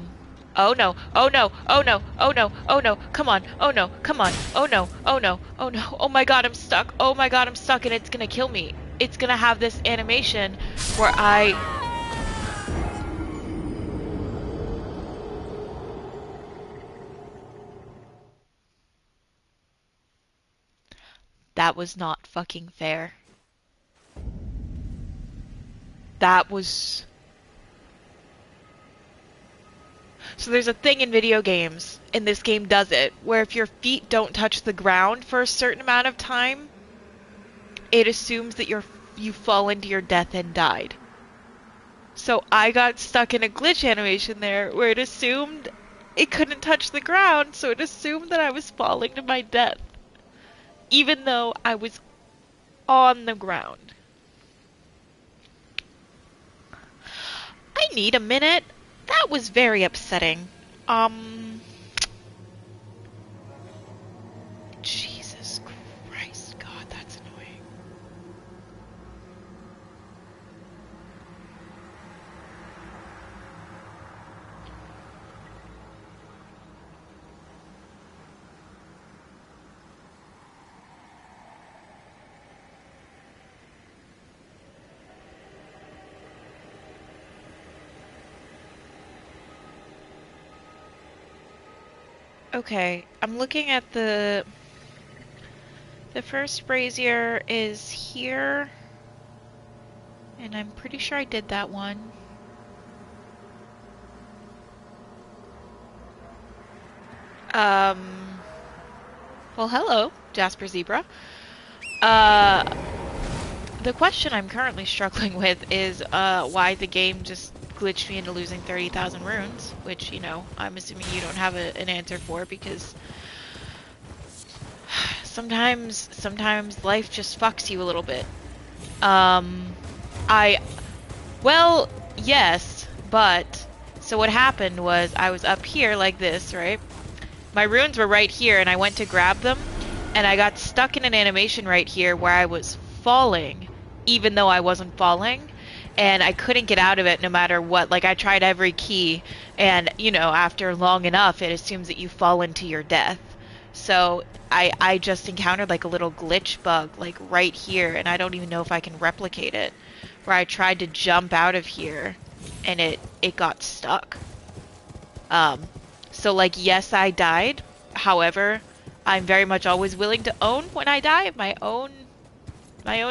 no, oh no, oh no, oh no, oh no, come on, oh no, come on, oh no, oh no, oh no, oh my god, I'm stuck, oh my god, I'm stuck, and it's gonna kill me. It's gonna have this animation where That was not fucking fair. That was... So there's a thing in video games, and this game does it, where if your feet don't touch the ground for a certain amount of time, it assumes that you fall into your death and died. So I got stuck in a glitch animation there, where it assumed it couldn't touch the ground, so it assumed that I was falling to my death. Even though I was on the ground. I need a minute. That was very upsetting. Jesus Christ, God, that's annoying. Okay, I'm looking at the first brazier is here, and I'm pretty sure I did that one. Well, hello, Jasper Zebra. The question I'm currently struggling with is, why the game just glitched me into losing 30,000 runes, which, you know, I'm assuming you don't have an answer for, because sometimes life just fucks you a little bit. Well, yes, but, so what happened was, I was up here like this, right? My runes were right here, and I went to grab them, and I got stuck in an animation right here where I was falling, even though I wasn't falling. And I couldn't get out of it no matter what. Like, I tried every key, and, you know, after long enough, it assumes that you fall into your death. So, I just encountered, like, a little glitch bug, like, right here, and I don't even know if I can replicate it. Where I tried to jump out of here, and it got stuck. So, like, yes, I died. However, I'm very much always willing to own when I die, my own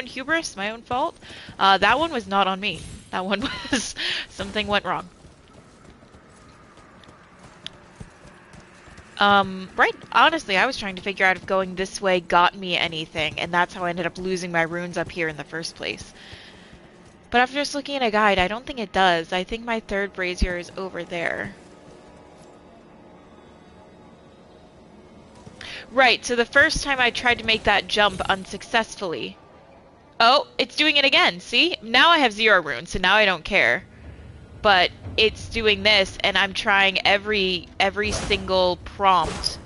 hubris, my own fault. That one was not on me. That one was... something went wrong. Right, honestly, I was trying to figure out if going this way got me anything, and that's how I ended up losing my runes up here in the first place. But after just looking at a guide, I don't think it does. I think my third brazier is over there. Right, so the first time I tried to make that jump unsuccessfully. Oh, it's doing it again, see? Now I have 0 runes, so now I don't care. But it's doing this, and I'm trying every single prompt.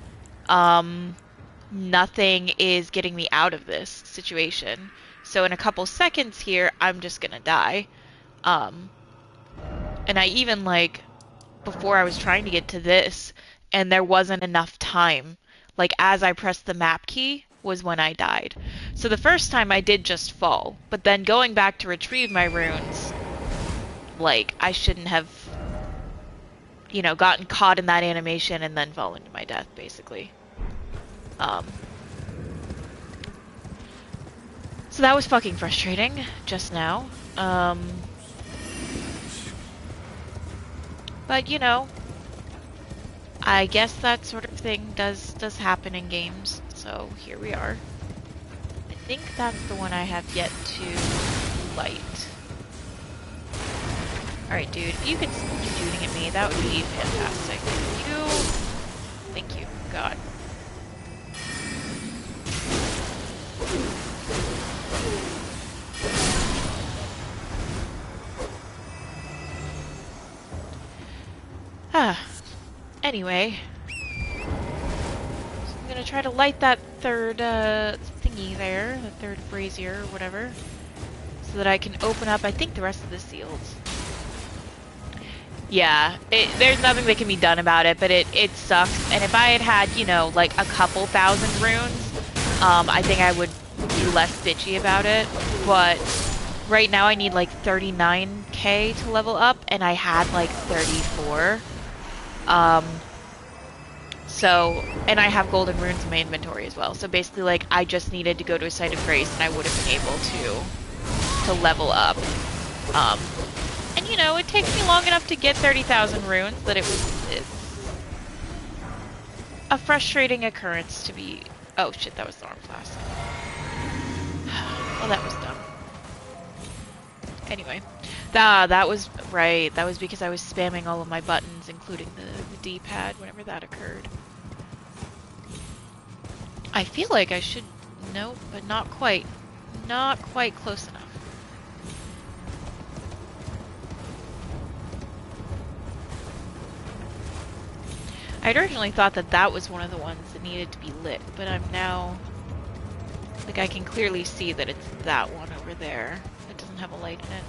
Nothing is getting me out of this situation. So in a couple seconds here, I'm just gonna die. And I even, like, before I was trying to get to this, and there wasn't enough time. Like, as I pressed the map key was when I died. So the first time I did just fall, but then going back to retrieve my runes, like, I shouldn't have, you know, gotten caught in that animation and then fallen to my death, basically. So that was fucking frustrating just now. But, you know, I guess that sort of thing does happen in games, so here we are. I think that's the one I have yet to light. Alright, dude, if you could keep shooting at me, that would be fantastic. Thank you. God. Anyway, so I'm gonna try to light that third thingy there, the third brazier or whatever, so that I can open up, I think, the rest of the seals. Yeah, there's nothing that can be done about it, but it sucks. And if I had had, you know, like a couple thousand runes, I think I would be less bitchy about it. But right now I need like 39k to level up, and I had like 34. So, and I have golden runes in my inventory as well. So basically, like, I just needed to go to a site of grace, and I would have been able to level up. And you know, it takes me long enough to get 30,000 runes that it's a frustrating occurrence to be. Oh shit, that was the wrong class. Well, that was dumb. Anyway, that was right. That was because I was spamming all of my buttons, including the D-pad, whenever that occurred. I feel like I should know, but not quite. Not quite close enough. I'd originally thought that that was one of the ones that needed to be lit, but I'm now... Like, I can clearly see that it's that one over there. It doesn't have a light in it.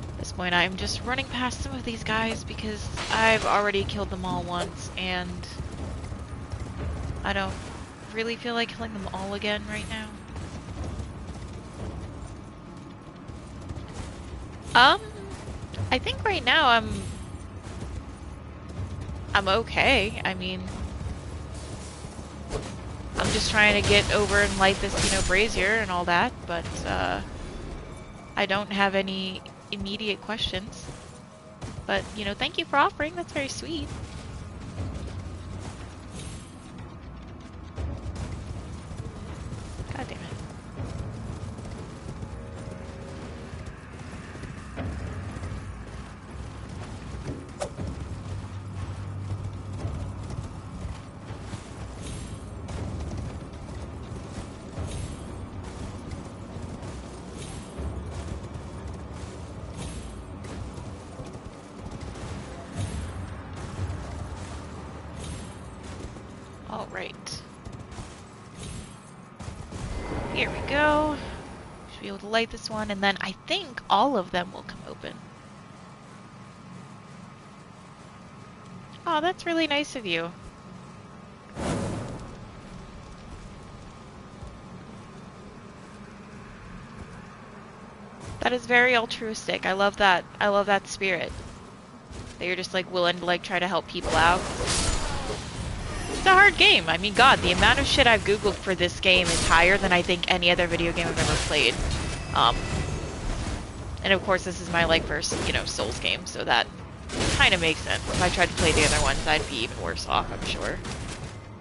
At this point, I'm just running past some of these guys because I've already killed them all once, and I don't really feel like killing them all again right now. I think right now I'm okay. I mean, I'm just trying to get over and light this, you know, brazier and all that, but I don't have any immediate questions. But, you know, thank you for offering. That's very sweet. God damn it. Alright. Here we go. Should be able to light this one, and then I think all of them will come open. Oh, that's really nice of you. That is very altruistic. I love that. I love that spirit. That you're just like willing to like try to help people out. It's a hard game. I mean, God, the amount of shit I've Googled for this game is higher than I think any other video game I've ever played. And of course, this is my like first, you know, Souls game, so that kind of makes sense. If I tried to play the other ones, I'd be even worse off, I'm sure.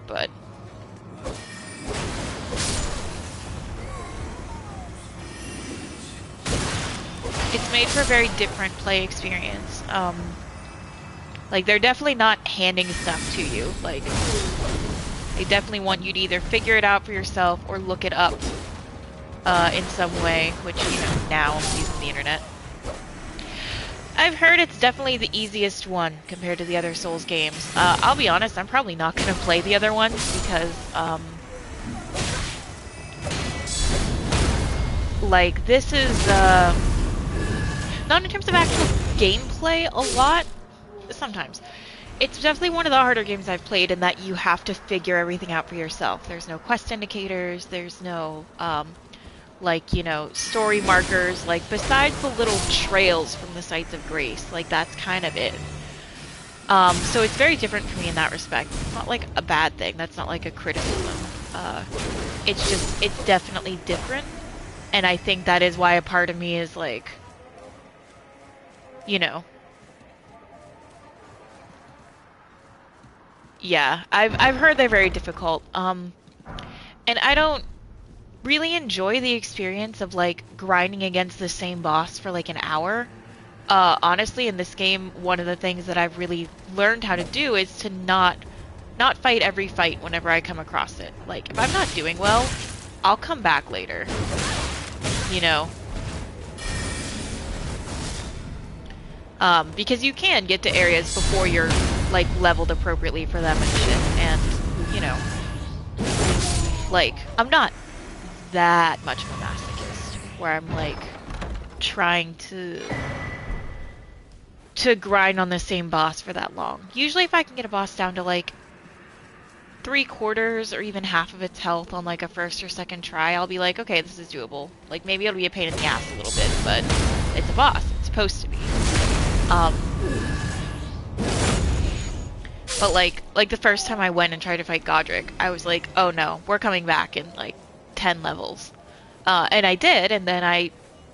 But it's made for a very different play experience. Like, they're definitely not handing stuff to you. Like, they definitely want you to either figure it out for yourself or look it up in some way, which, you know, now I'm using the internet. I've heard it's definitely the easiest one compared to the other Souls games. I'll be honest, I'm probably not going to play the other ones because, like, this is, not in terms of actual gameplay a lot, sometimes. It's definitely one of the harder games I've played in that you have to figure everything out for yourself. There's no quest indicators, there's no, like, you know, story markers, like, besides the little trails from the Sites of Grace, like, that's kind of it. So it's very different for me in that respect. It's not, like, a bad thing. That's not, like, a criticism. It's just, it's definitely different, and I think that is why a part of me is, like, you know... Yeah, I've heard they're very difficult, and I don't really enjoy the experience of, like, grinding against the same boss for, like, an hour. Honestly, in this game, one of the things that I've really learned how to do is to not fight every fight whenever I come across it. Like, if I'm not doing well, I'll come back later. You know? Because you can get to areas before you're, like, leveled appropriately for them and shit, and, you know, like, I'm not that much of a masochist, where I'm, like, trying to grind on the same boss for that long. Usually if I can get a boss down to, like, 3/4 or even half of its health on, like, a first or second try, I'll be like, okay, this is doable. Like, maybe it'll be a pain in the ass a little bit, but it's a boss. It's supposed to be. But like the first time I went and tried to fight Godric, I was like, oh no, we're coming back in like 10 levels. And I did, and then I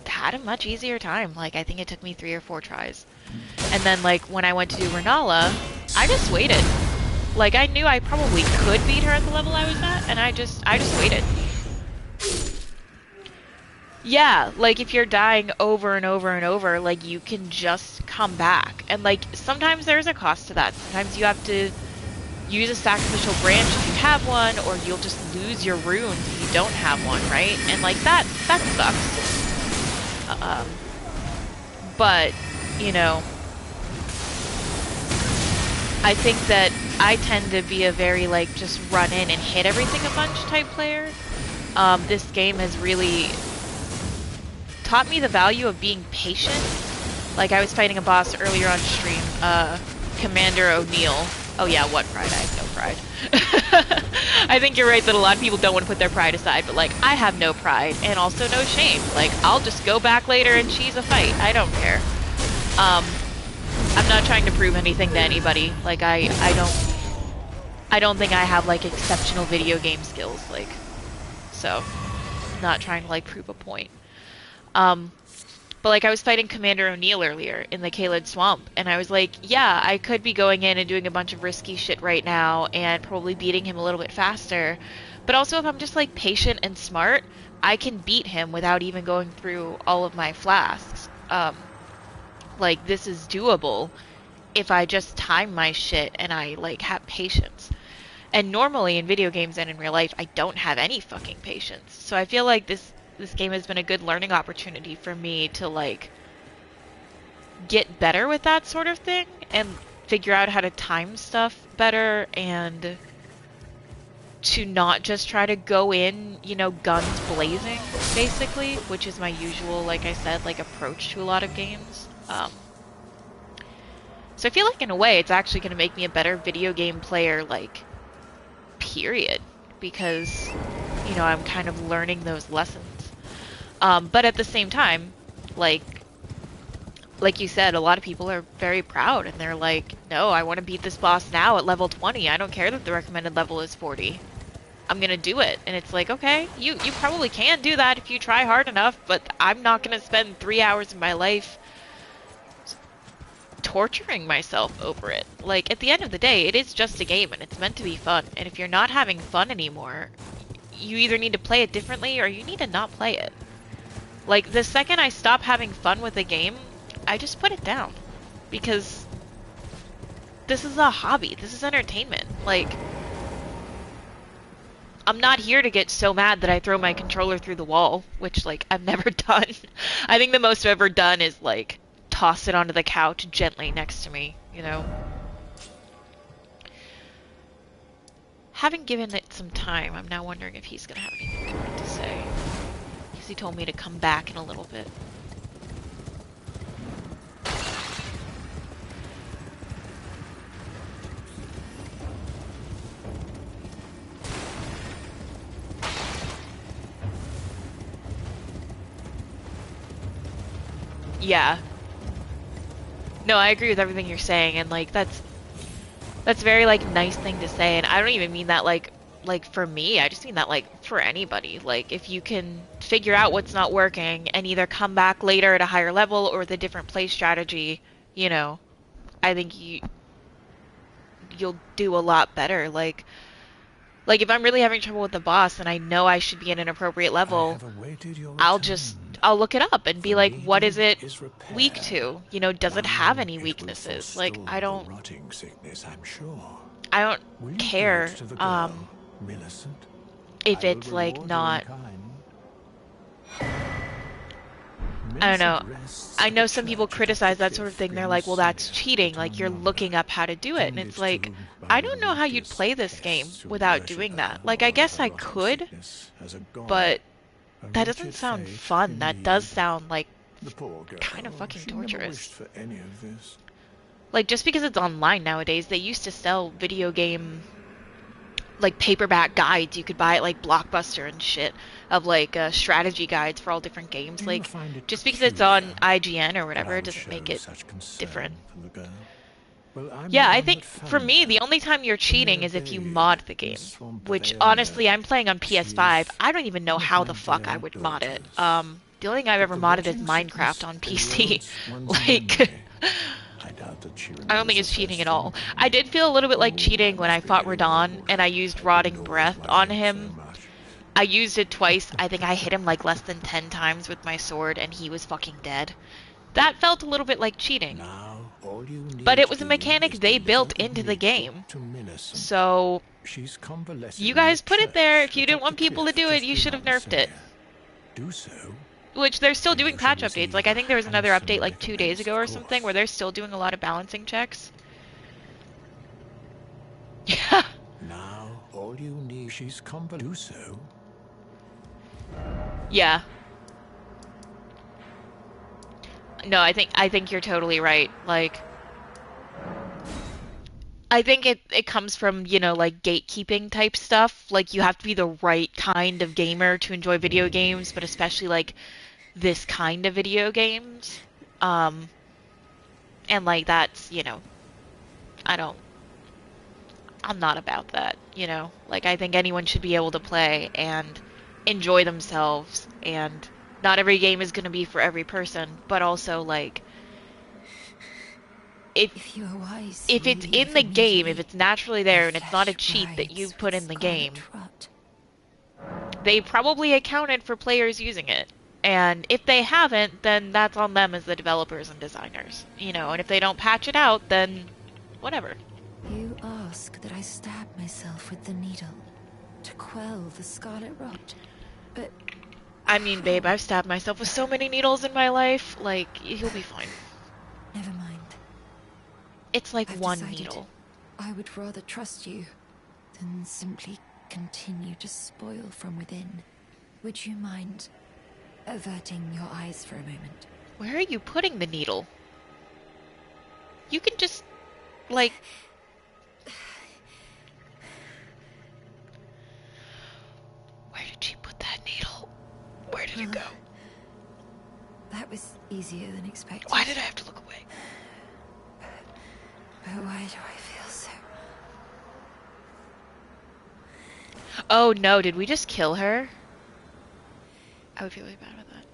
had a much easier time. Like, I think it took me 3 or 4 tries. And then, like, when I went to do Renala, I just waited. Like, I knew I probably could beat her at the level I was at, and I just waited. Yeah, like, if you're dying over and over and over, like, you can just come back. And, like, sometimes there's a cost to that. Sometimes you have to use a sacrificial branch if you have one, or you'll just lose your runes if you don't have one, right? And, like, that sucks. But, you know, I think that I tend to be a very, like, just run in and hit everything a bunch type player. This game has really taught me the value of being patient. Like, I was fighting a boss earlier on stream, Commander O'Neill. Oh yeah, what pride? I have no pride. I think you're right that a lot of people don't want to put their pride aside, but, like, I have no pride, and also no shame. Like, I'll just go back later and cheese a fight. I don't care. I'm not trying to prove anything to anybody. Like, I don't think I have, like, exceptional video game skills, like, so, not trying to, like, prove a point. But, like, I was fighting Commander O'Neill earlier in the Caelid Swamp, and I was like, yeah, I could be going in and doing a bunch of risky shit right now, and probably beating him a little bit faster, but also if I'm just, like, patient and smart, I can beat him without even going through all of my flasks. Like, this is doable if I just time my shit and I, like, have patience. And normally in video games and in real life, I don't have any fucking patience. So I feel like this game has been a good learning opportunity for me to, like, get better with that sort of thing and figure out how to time stuff better and to not just try to go in, you know, guns blazing, basically, which is my usual, like I said, like, approach to a lot of games. So I feel like, in a way, it's actually going to make me a better video game player, like, period, because, you know, I'm kind of learning those lessons. But at the same time, like you said, a lot of people are very proud, and they're like, no, I want to beat this boss now at level 20. I don't care that the recommended level is 40. I'm gonna do it. And it's like, okay, you probably can do that if you try hard enough, but I'm not gonna spend 3 hours of my life torturing myself over it. Like, at the end of the day, it is just a game, and it's meant to be fun. And if you're not having fun anymore, you either need to play it differently, or you need to not play it. Like, the second I stop having fun with a game, I just put it down. Because this is a hobby. This is entertainment. Like, I'm not here to get so mad that I throw my controller through the wall, which, like, I've never done. I think the most I've ever done is, like, toss it onto the couch gently next to me, you know? Having given it some time, I'm now wondering if he's gonna have anything different to say. Because he told me to come back in a little bit. Yeah. No, I agree with everything you're saying, and like that's very like nice thing to say, and I don't even mean that like for me. I just mean that like for anybody. Like if you can figure out what's not working and either come back later at a higher level or with a different play strategy, you know, I think you'll do a lot better. Like if I'm really having trouble with the boss and I know I should be at an appropriate level, I'll look it up and be like, what is it weak to? You know, does it have any weaknesses? Like, I don't care, if it's like not, I don't know. I know some people criticize that sort of thing. They're like, well, that's cheating. Like, you're looking up how to do it. And it's like, I don't know how you'd play this game without doing that. Like, I guess I could, but that doesn't sound fun. That does sound like kind of fucking torturous. Like, just because it's online nowadays, they used to sell video game, like, paperback guides you could buy at, like, Blockbuster and shit, of, like, strategy guides for all different games. Like, just because it's on IGN or whatever doesn't make it different. Yeah, I think, for me, the only time you're cheating is if you mod the game. Which, honestly, I'm playing on PS5. I don't even know how the fuck I would mod it. The only thing I've ever modded is Minecraft on PC. Like, I don't think it's cheating at all. I did feel a little bit like cheating when I fought Radon, and I used Rotting Breath on him. I used it twice. I think I hit him like less than 10 times with my sword, and he was fucking dead. That felt a little bit like cheating. But it was a mechanic they built into the game. So, you guys put it there. If you didn't want people to do it, you should have nerfed it. Which they're still doing patch updates. Like, I think there was another update like 2 days ago or something where they're still doing a lot of balancing checks. Yeah. Now, all you need, she's do so. Yeah. No, I think you're totally right. Like, I think it comes from, you know, like gatekeeping type stuff. Like you have to be the right kind of gamer to enjoy video games, but especially like this kind of video games. And like that's, you know, I'm not about that, you know? Like I think anyone should be able to play and enjoy themselves, and not every game is going to be for every person, but also like if you are wise, if it's in the game, if it's naturally there and it's not a cheat that you put in the game, they probably accounted for players using it. And if they haven't, then that's on them as the developers and designers, you know, and if they don't patch it out, then whatever. You ask that I stab myself with the needle to quell the scarlet rot, but I mean, babe, I've stabbed myself with so many needles in my life, like, you'll be fine. Never mind. It's like I've one decided needle. I would rather trust you than simply continue to spoil from within. Would you mind averting your eyes for a moment? Where are you putting the needle? You can just, like... Where did she put that needle? Where did it go? That was easier than expected. Why did I have to look away? But why do I feel so... Oh no, did we just kill her? I would feel really bad about that.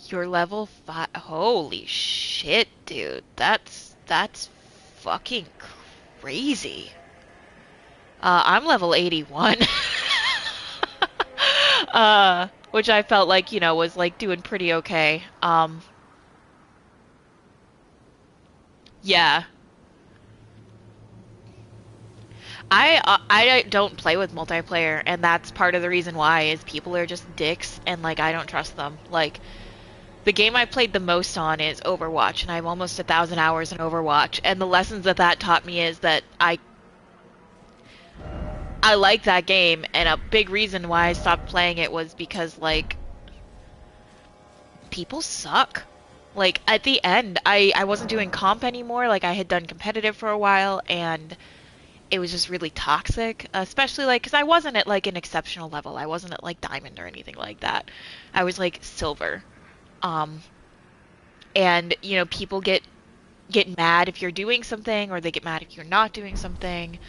You're level 5. Holy shit, dude. That's fucking crazy. I'm level 81. which I felt like, you know, was like doing pretty okay. Yeah. I don't play with multiplayer, and that's part of the reason why is people are just dicks, and like I don't trust them. Like the game I played the most on is Overwatch, and I have almost 1,000 hours in Overwatch, and the lessons that that taught me is that I like that game, and a big reason why I stopped playing it was because like people suck. Like at the end, I wasn't doing comp anymore. Like I had done competitive for a while, and it was just really toxic, especially like because I wasn't at like an exceptional level. I wasn't at like diamond or anything like that. I was like silver. Um, and you know, people get mad if you're doing something, or they get mad if you're not doing something.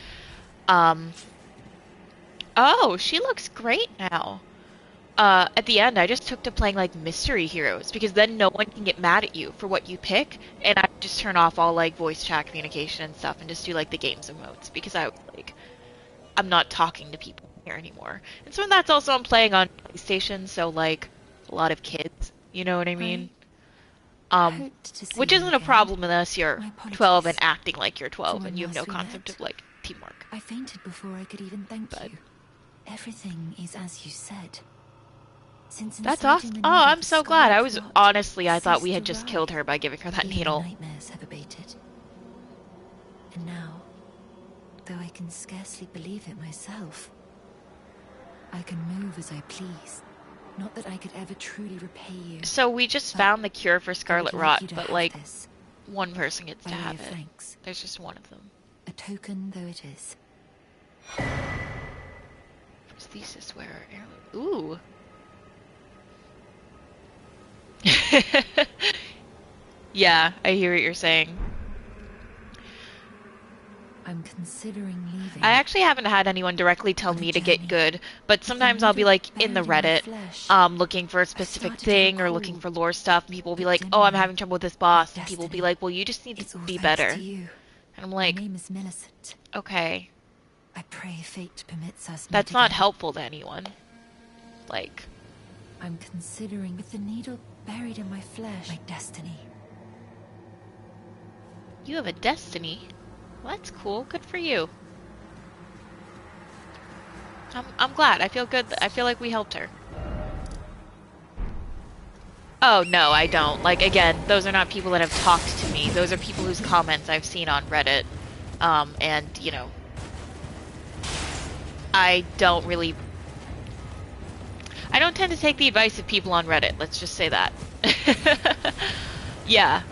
Um, oh, she looks great now. At the end, I just took to playing like mystery heroes because then no one can get mad at you for what you pick, and I just turn off all like voice chat communication and stuff and just do like the games emotes because I was like, I'm not talking to people here anymore. And so that's also I'm playing on PlayStation, so like a lot of kids, you know what I mean? Hoped to see Which you isn't a again. problem unless you're My 12 and apologies acting like you're for 12 when and you have no last we concept met. of like teamwork. I fainted before I could even thank But you. Everything is as you said. Since that's inserting awesome. the Oh, needle I'm for so glad. I Scarlet was Rot, honestly, I thought we ceased had to just killed writhe. her by giving her that Even needle. nightmares have abated. And now, though I can scarcely believe it myself, I can move as I please. Not that I could ever truly repay you. So we just But found the cure for I would Scarlet like Rot, you to but have like this, one person gets by to way have of it. thanks. There's just one of them. A token though it is. Prosthesis wearer heirloom. Ooh. Yeah, I hear what you're saying. I'm considering leaving. I actually haven't had anyone directly tell On a me to get journey. good, but With the sometimes I'll be needle like in the buried in my Reddit, flesh, looking for a specific started to thing or recall looking for lore stuff, and people will be but like, "Oh, I'm dimly, having trouble with this my boss," and people will be destiny. like, "Well, you just need It's to all be thanks better." to you. And I'm My like, name is Millicent. "Okay, I pray fate permits us that's meet not again. helpful to anyone." Like, I'm considering with the needle buried in my flesh, my destiny. you have a destiny. Well, that's cool. Good for you. I'm glad. I feel good. I feel like we helped her. Oh, no, I don't. Like, again, those are not people that have talked to me. Those are people whose comments I've seen on Reddit. And, you know, I don't tend to take the advice of people on Reddit. Let's just say that. Yeah,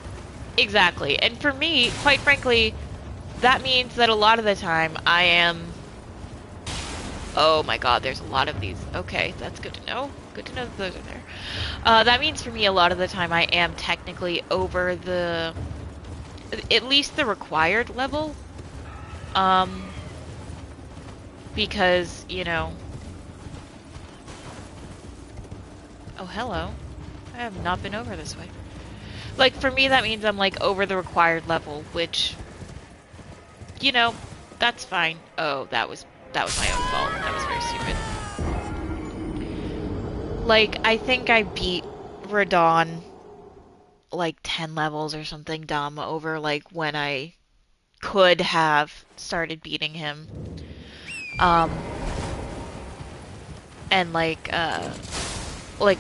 exactly. And for me, quite frankly, that means that a lot of the time I am... Oh my god, there's a lot of these. Okay, that's good to know. Good to know that those are there. That means for me a lot of the time I am technically over the... at least the required level. Because, you know... Oh, hello. I have not been over this way. Like, for me that means I'm, like, over the required level, which... You know, that's fine. Oh, that was my own fault. That was very stupid. Like, I think I beat Radon like 10 levels or something dumb over like when I could have started beating him. And like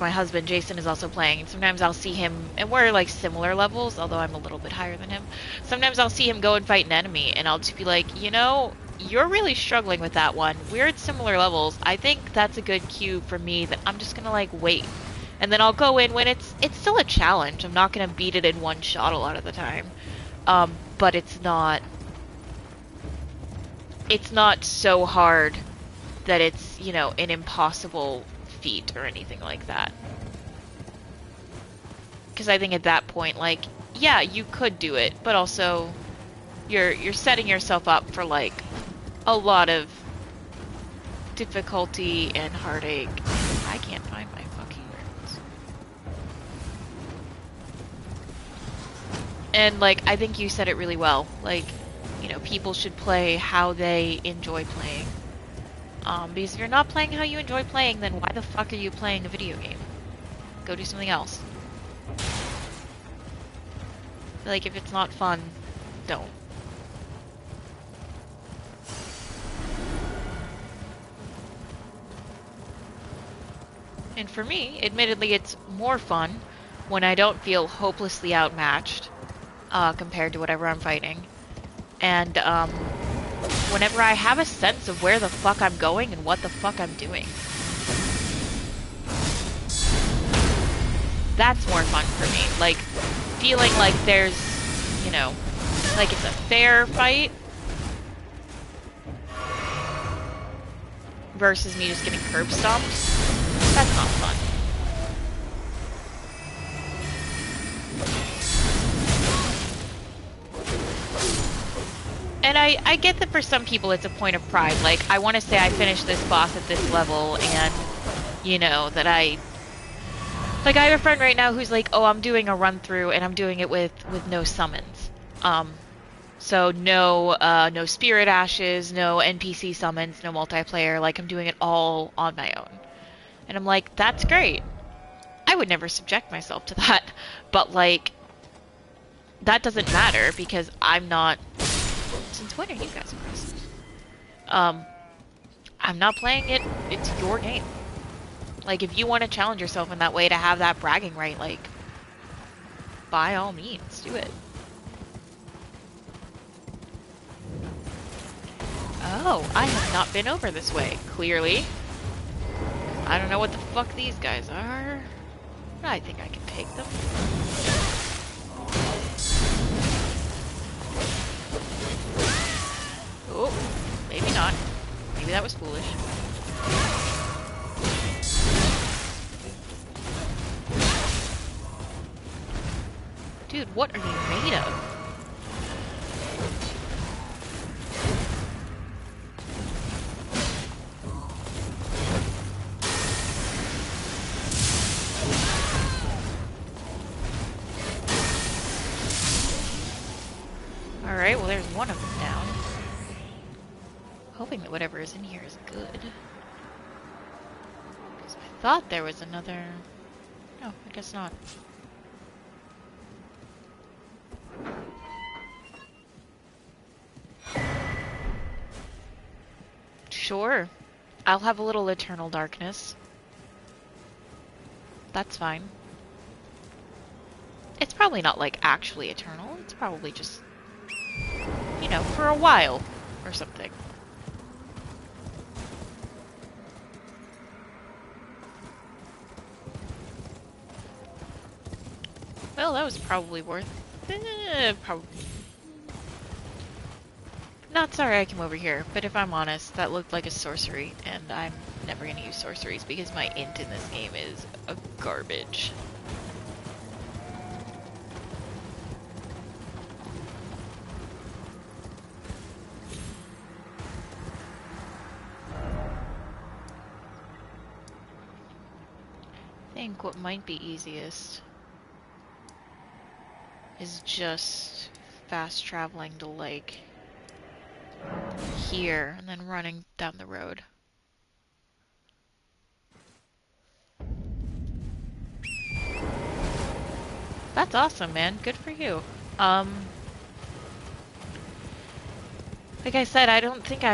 my husband Jason is also playing, and sometimes I'll see him, and we're like similar levels, although I'm a little bit higher than him. Sometimes I'll see him go and fight an enemy, and I'll just be like, you know, you're really struggling with that one. We're at similar levels. I think that's a good cue for me that I'm just gonna like wait, and then I'll go in when it's still a challenge. I'm not gonna beat it in one shot a lot of the time, but it's not so hard that it's, you know, an impossible feat or anything like that. Because I think at that point, like, yeah, you could do it, but also you're setting yourself up for like a lot of difficulty and heartache. I can't find my fucking words. And like, I think you said it really well. Like, you know, people should play how they enjoy playing. Because if you're not playing how you enjoy playing, then why the fuck are you playing a video game? Go do something else. Like, if it's not fun, don't. And for me, admittedly, it's more fun when I don't feel hopelessly outmatched compared to whatever I'm fighting. And whenever I have a sense of where the fuck I'm going and what the fuck I'm doing. That's more fun for me. Like, feeling like there's, you know, like it's a fair fight versus me just getting curb stomped. That's not fun. And I get that for some people it's a point of pride. Like, I want to say I finished this boss at this level and, you know, that I... Like, I have a friend right now who's like, oh, I'm doing a run-through and I'm doing it with no summons. So no spirit ashes, no NPC summons, no multiplayer. Like, I'm doing it all on my own. And I'm like, that's great. I would never subject myself to that. But, like, that doesn't matter because I'm not... Since when are you guys aggressive? I'm not playing it. It's your game. Like, if you want to challenge yourself in that way to have that bragging right, like, by all means, do it. Oh, I have not been over this way, clearly. I don't know what the fuck these guys are. I think I can take them. Oh, maybe not. Maybe that was foolish. Dude, what are you made of? Alright, well there's one of them down. Hoping that whatever is in here is good. Because I thought there was another... No, I guess not. Sure. I'll have a little eternal darkness. That's fine. It's probably not, like, actually eternal. It's probably just, you know, for a while or something. Well, that was probably worth... probably... Not sorry I came over here, but if I'm honest, that looked like a sorcery, and I'm never gonna use sorceries because my int in this game is a garbage. I think what might be easiest is just fast traveling to, like, here and then running down the road. That's awesome, man. Good for you. Like I said, I don't think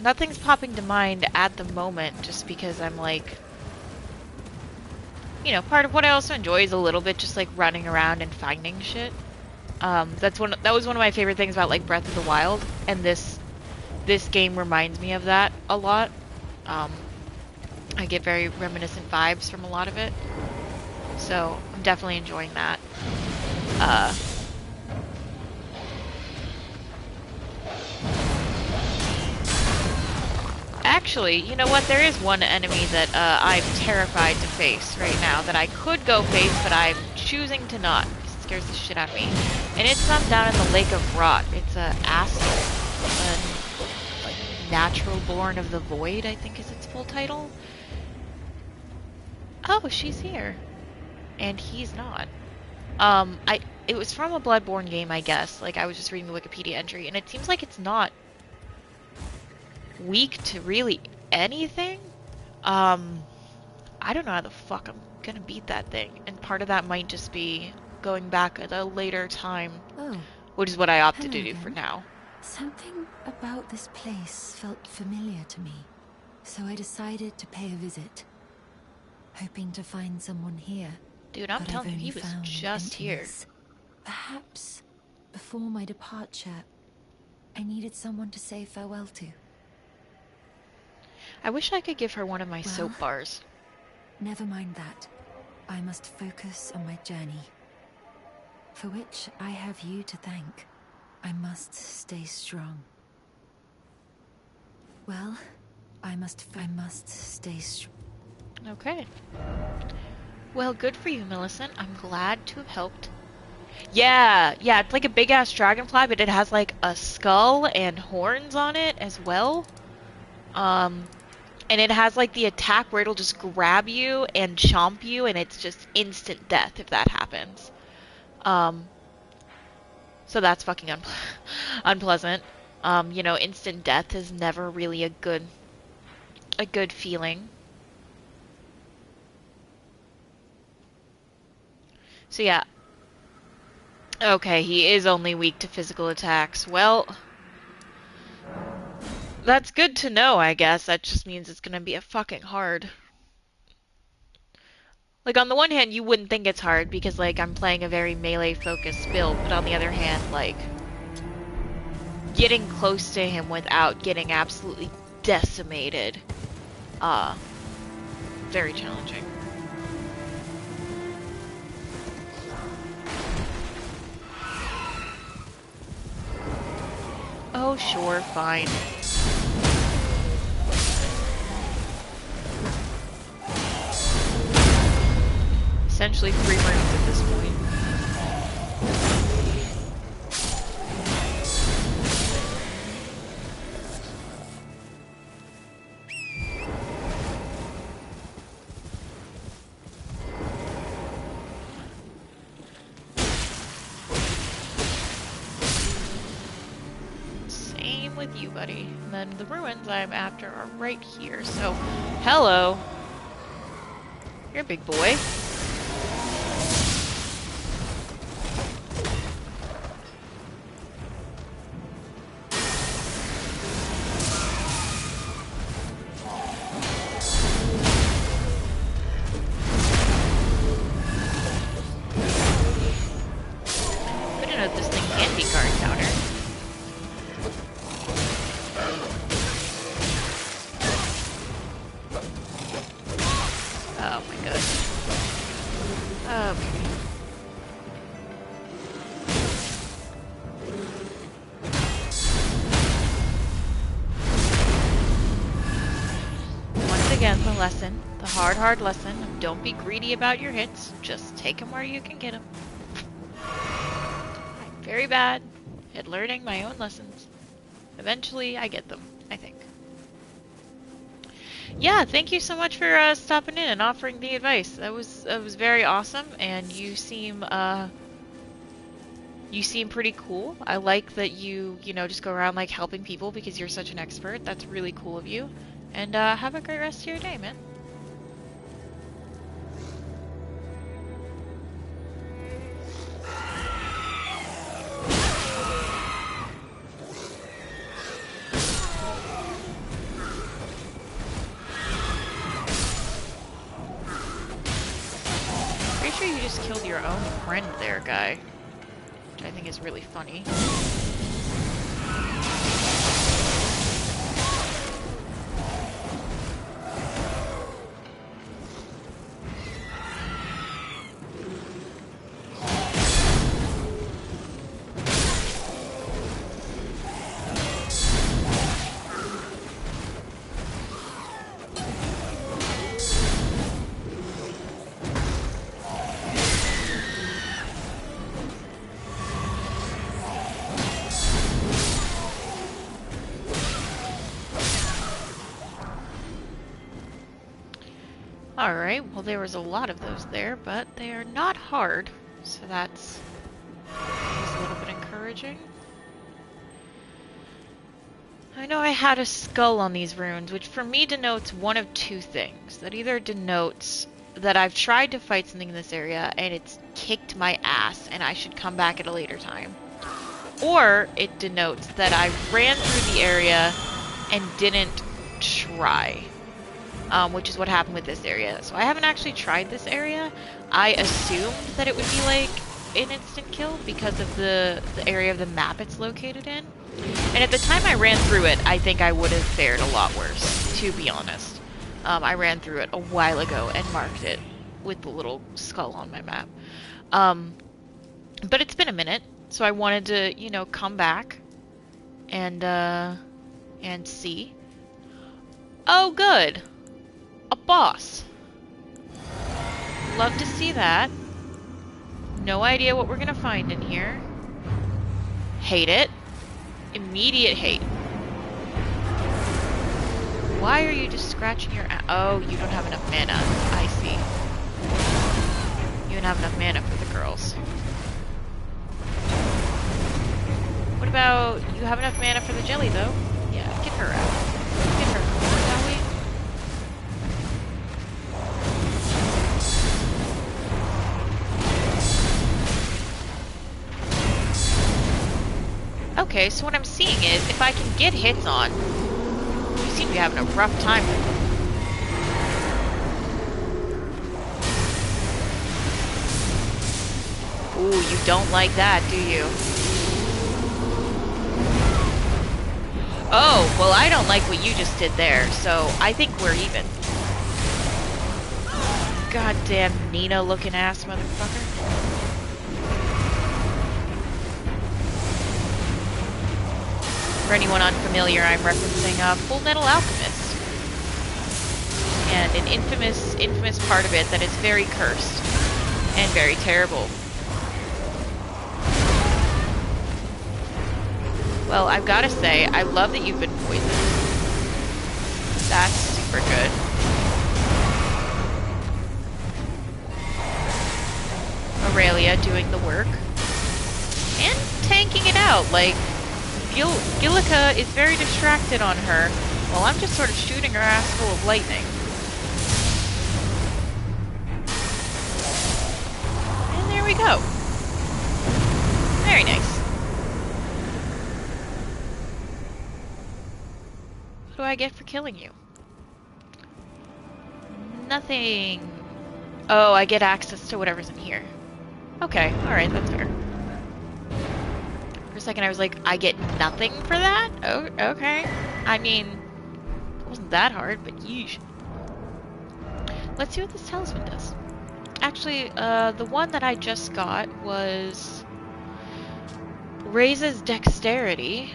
nothing's popping to mind at the moment just because I'm like, you know, part of what I also enjoy is a little bit just like running around and finding shit. That was one of my favorite things about like Breath of the Wild, and this game reminds me of that a lot. I get very reminiscent vibes from a lot of it, so I'm definitely enjoying that. Actually, you know what? There is one enemy that I'm terrified to face right now that I could go face, but I'm choosing to not. It scares the shit out of me. And it's down in the Lake of Rot. It's a Astle, like Natural Born of the Void, I think is its full title. Oh, she's here. And he's not. It was from a Bloodborne game, I guess. Like, I was just reading the Wikipedia entry, and it seems like it's not weak to really anything. I don't know how the fuck I'm gonna beat that thing, and part of that might just be going back at a later time, Oh, which is what I opted hello to do for again. now. Something about this place felt familiar to me, so I decided to pay a visit, hoping to find someone here. Dude, I'm But telling I've you, he only was found just here. emptiness. Perhaps before my departure, I needed someone to say farewell to. I wish I could give her one of my Well, soap bars. Never mind that. I must focus on my journey, for which I have you to thank. I must stay strong. Well, I must stay strong. Okay. Well, good for you, Millicent. I'm glad to have helped. Yeah, it's like a big-ass dragonfly, but it has, like, a skull and horns on it as well. And it has, like, the attack where it'll just grab you and chomp you, and it's just instant death if that happens. So that's fucking unpleasant. You know, instant death is never really a good feeling. So yeah. Okay, he is only weak to physical attacks. Well, that's good to know, I guess. That just means it's gonna be a fucking hard. Like, on the one hand, you wouldn't think it's hard because, like, I'm playing a very melee-focused build, but on the other hand, like, getting close to him without getting absolutely decimated, very challenging. Oh, sure, fine. Essentially 3 rooms at this point. Same with you, buddy. And then the ruins I'm after are right here, so hello. You're a big boy. I didn't know this thing can be guard counter. Oh my god. Okay. Once again, the lesson. The hard lesson. Don't be greedy about your hits. Just take them where you can get them. I'm very bad at learning my own lessons. Eventually, I get them, I think. Yeah, thank you so much for stopping in and offering the advice. That was very awesome, and you seem pretty cool. I like that you know, just go around like helping people because you're such an expert. That's really cool of you. And have a great rest of your day, man. Pretty sure you just killed your own friend there, guy. Which I think is really funny. Alright, well there was a lot of those there, but they are not hard, so that's a little bit encouraging. I know I had a skull on these runes, which for me denotes one of two things. That either denotes that I've tried to fight something in this area and it's kicked my ass and I should come back at a later time. Or it denotes that I ran through the area and didn't try. Which is what happened with this area. So I haven't actually tried this area. I assumed that it would be like an instant kill because of the area of the map it's located in. And at the time I ran through it, I think I would have fared a lot worse, to be honest. I ran through it a while ago and marked it with the little skull on my map. But it's been a minute, so I wanted to, you know, come back and see. Oh, good! A boss. Love to see that. No idea what we're gonna find in here. Hate it. Immediate hate. Why are you just scratching your ass? Oh, you don't have enough mana. I see. You don't have enough mana for the girls. What about... You have enough mana for the jelly, though? Yeah, get her out. Get her, shall we? Okay, so what I'm seeing is, if I can get hits on, you seem to be having a rough time with them. Ooh, you don't like that, do you? Oh, well I don't like what you just did there, so I think we're even. Goddamn Nina-looking ass motherfucker. For anyone unfamiliar, I'm referencing Full Metal Alchemist. And an infamous part of it that is very cursed and very terrible. Well, I've got to say, I love that you've been poisoned. That's super good. Aurelia doing the work. And tanking it out, like... Gillica is very distracted on her, while I'm just sort of shooting her ass full of lightning. And there we go. Very nice. What do I get for killing you? Nothing. Oh, I get access to whatever's in here. Okay, alright, that's fair. For a second I was like, I get nothing for that? Oh, okay. I mean, it wasn't that hard, but yeesh. Let's see what this talisman does. Actually, the one that I just got was... raises dexterity.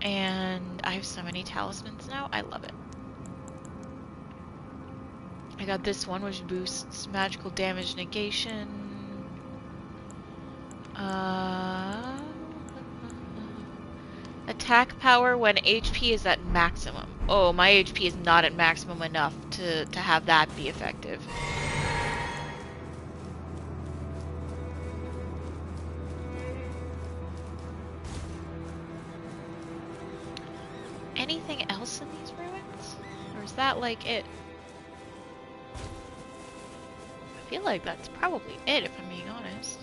And I have so many talismans now, I love it. I got this one, which boosts magical damage negation. Attack power when HP is at maximum. Oh, my HP is not at maximum enough to have that be effective. Anything else in these ruins? Or is that like it? I feel like that's probably it, if I'm being honest.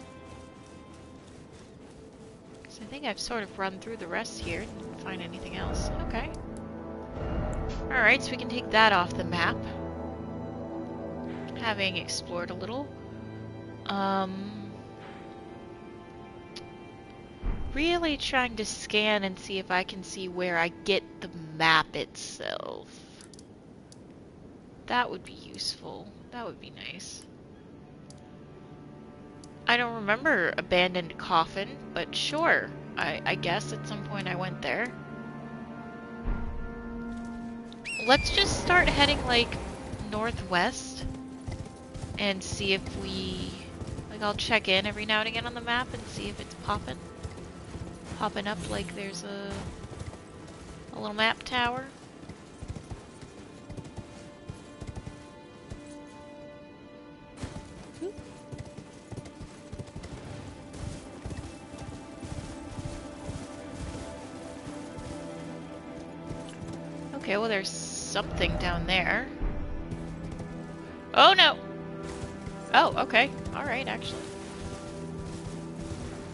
I think I've sort of run through the rest here. Didn't find anything else. Okay. Alright, so we can take that off the map. Having explored a little. Really trying to scan and see if I can see where I get the map itself. That would be useful. That would be nice. I don't remember Abandoned Coffin, but sure. I guess at some point I went there. Let's just start heading, like, northwest. And see if we... Like, I'll check in every now and again on the map and see if it's popping. Popping up like there's a little map tower. Okay, well there's something down there. Oh no! Oh, okay. Alright, actually.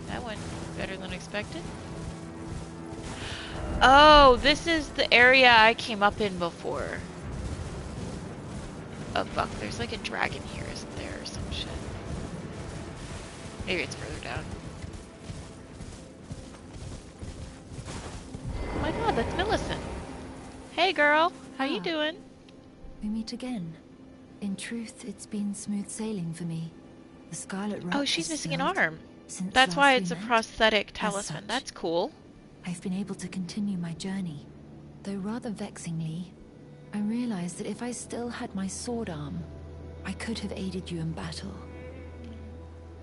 That went better than expected. Oh, this is the area I came up in before. Oh fuck, there's like a dragon here, isn't there, or some shit? Maybe it's further down. Oh my god, that's Millicent. Hey girl, how you doing? We meet again. In truth, it's been smooth sailing for me. The Scarlet Rot Oh, she's has missing an swelled arm. since That's why last it's a we met. prosthetic As talisman. such, That's cool. I've been able to continue my journey. Though rather vexingly, I realized that if I still had my sword arm, I could have aided you in battle.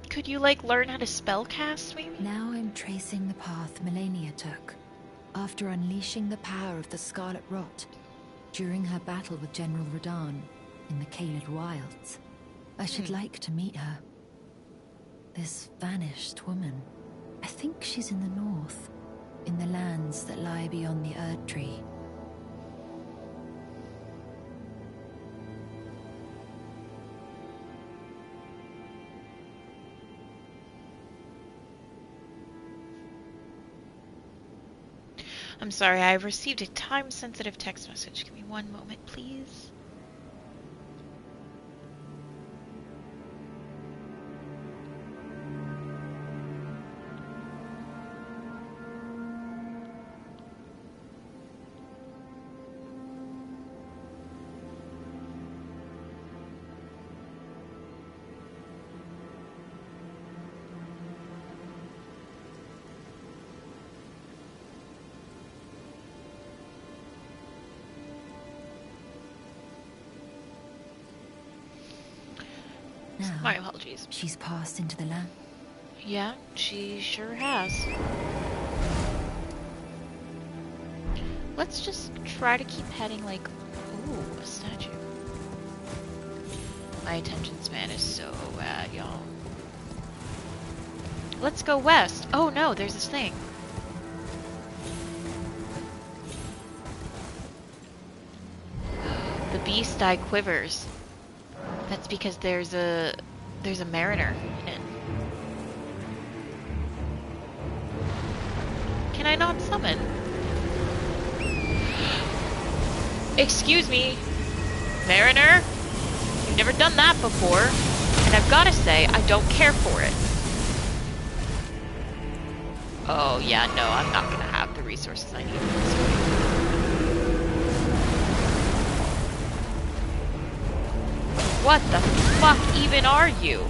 Could you, like, learn how to spellcast, maybe? Now I'm tracing the path Melania took, after unleashing the power of the Scarlet Rot during her battle with General Radahn in the Caelid Wilds. I should like to meet her. This vanished woman. I think she's in the north, in the lands that lie beyond the Erd Tree. I'm sorry, I've received a time-sensitive text message. Give me one moment, please. Now, My apologies. she's passed into the land. Yeah, she sure has. Let's just try to keep heading like... Ooh, a statue. My attention span is so bad, y'all. Let's go west. Oh no, there's this thing. The beast eye quivers. That's because there's a mariner in it. Can I not summon? Excuse me, Mariner? You've never done that before, and I've gotta say, I don't care for it. Oh yeah, no, I'm not gonna have the resources I need for this fight. What the fuck even are you?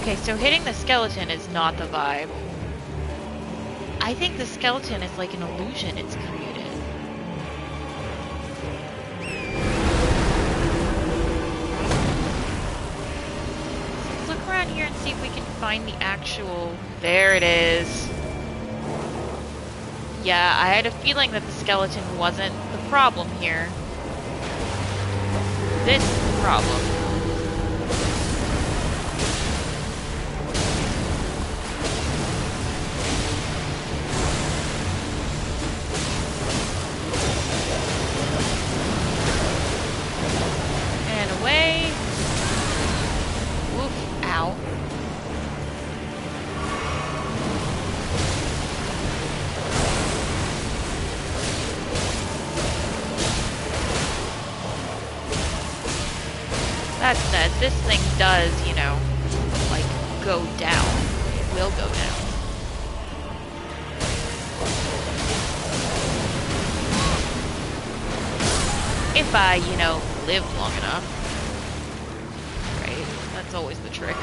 Okay, so hitting the skeleton is not the vibe. I think the skeleton is like an illusion it's created. Let's look around here and see if we can find the actual... There it is. Yeah, I had a feeling that the skeleton wasn't the problem here. This is the problem. And away. Woof. Ow. That said, this thing does, you know, like, go down. It will go down. If I, you know, live long enough. Right? That's always the trick.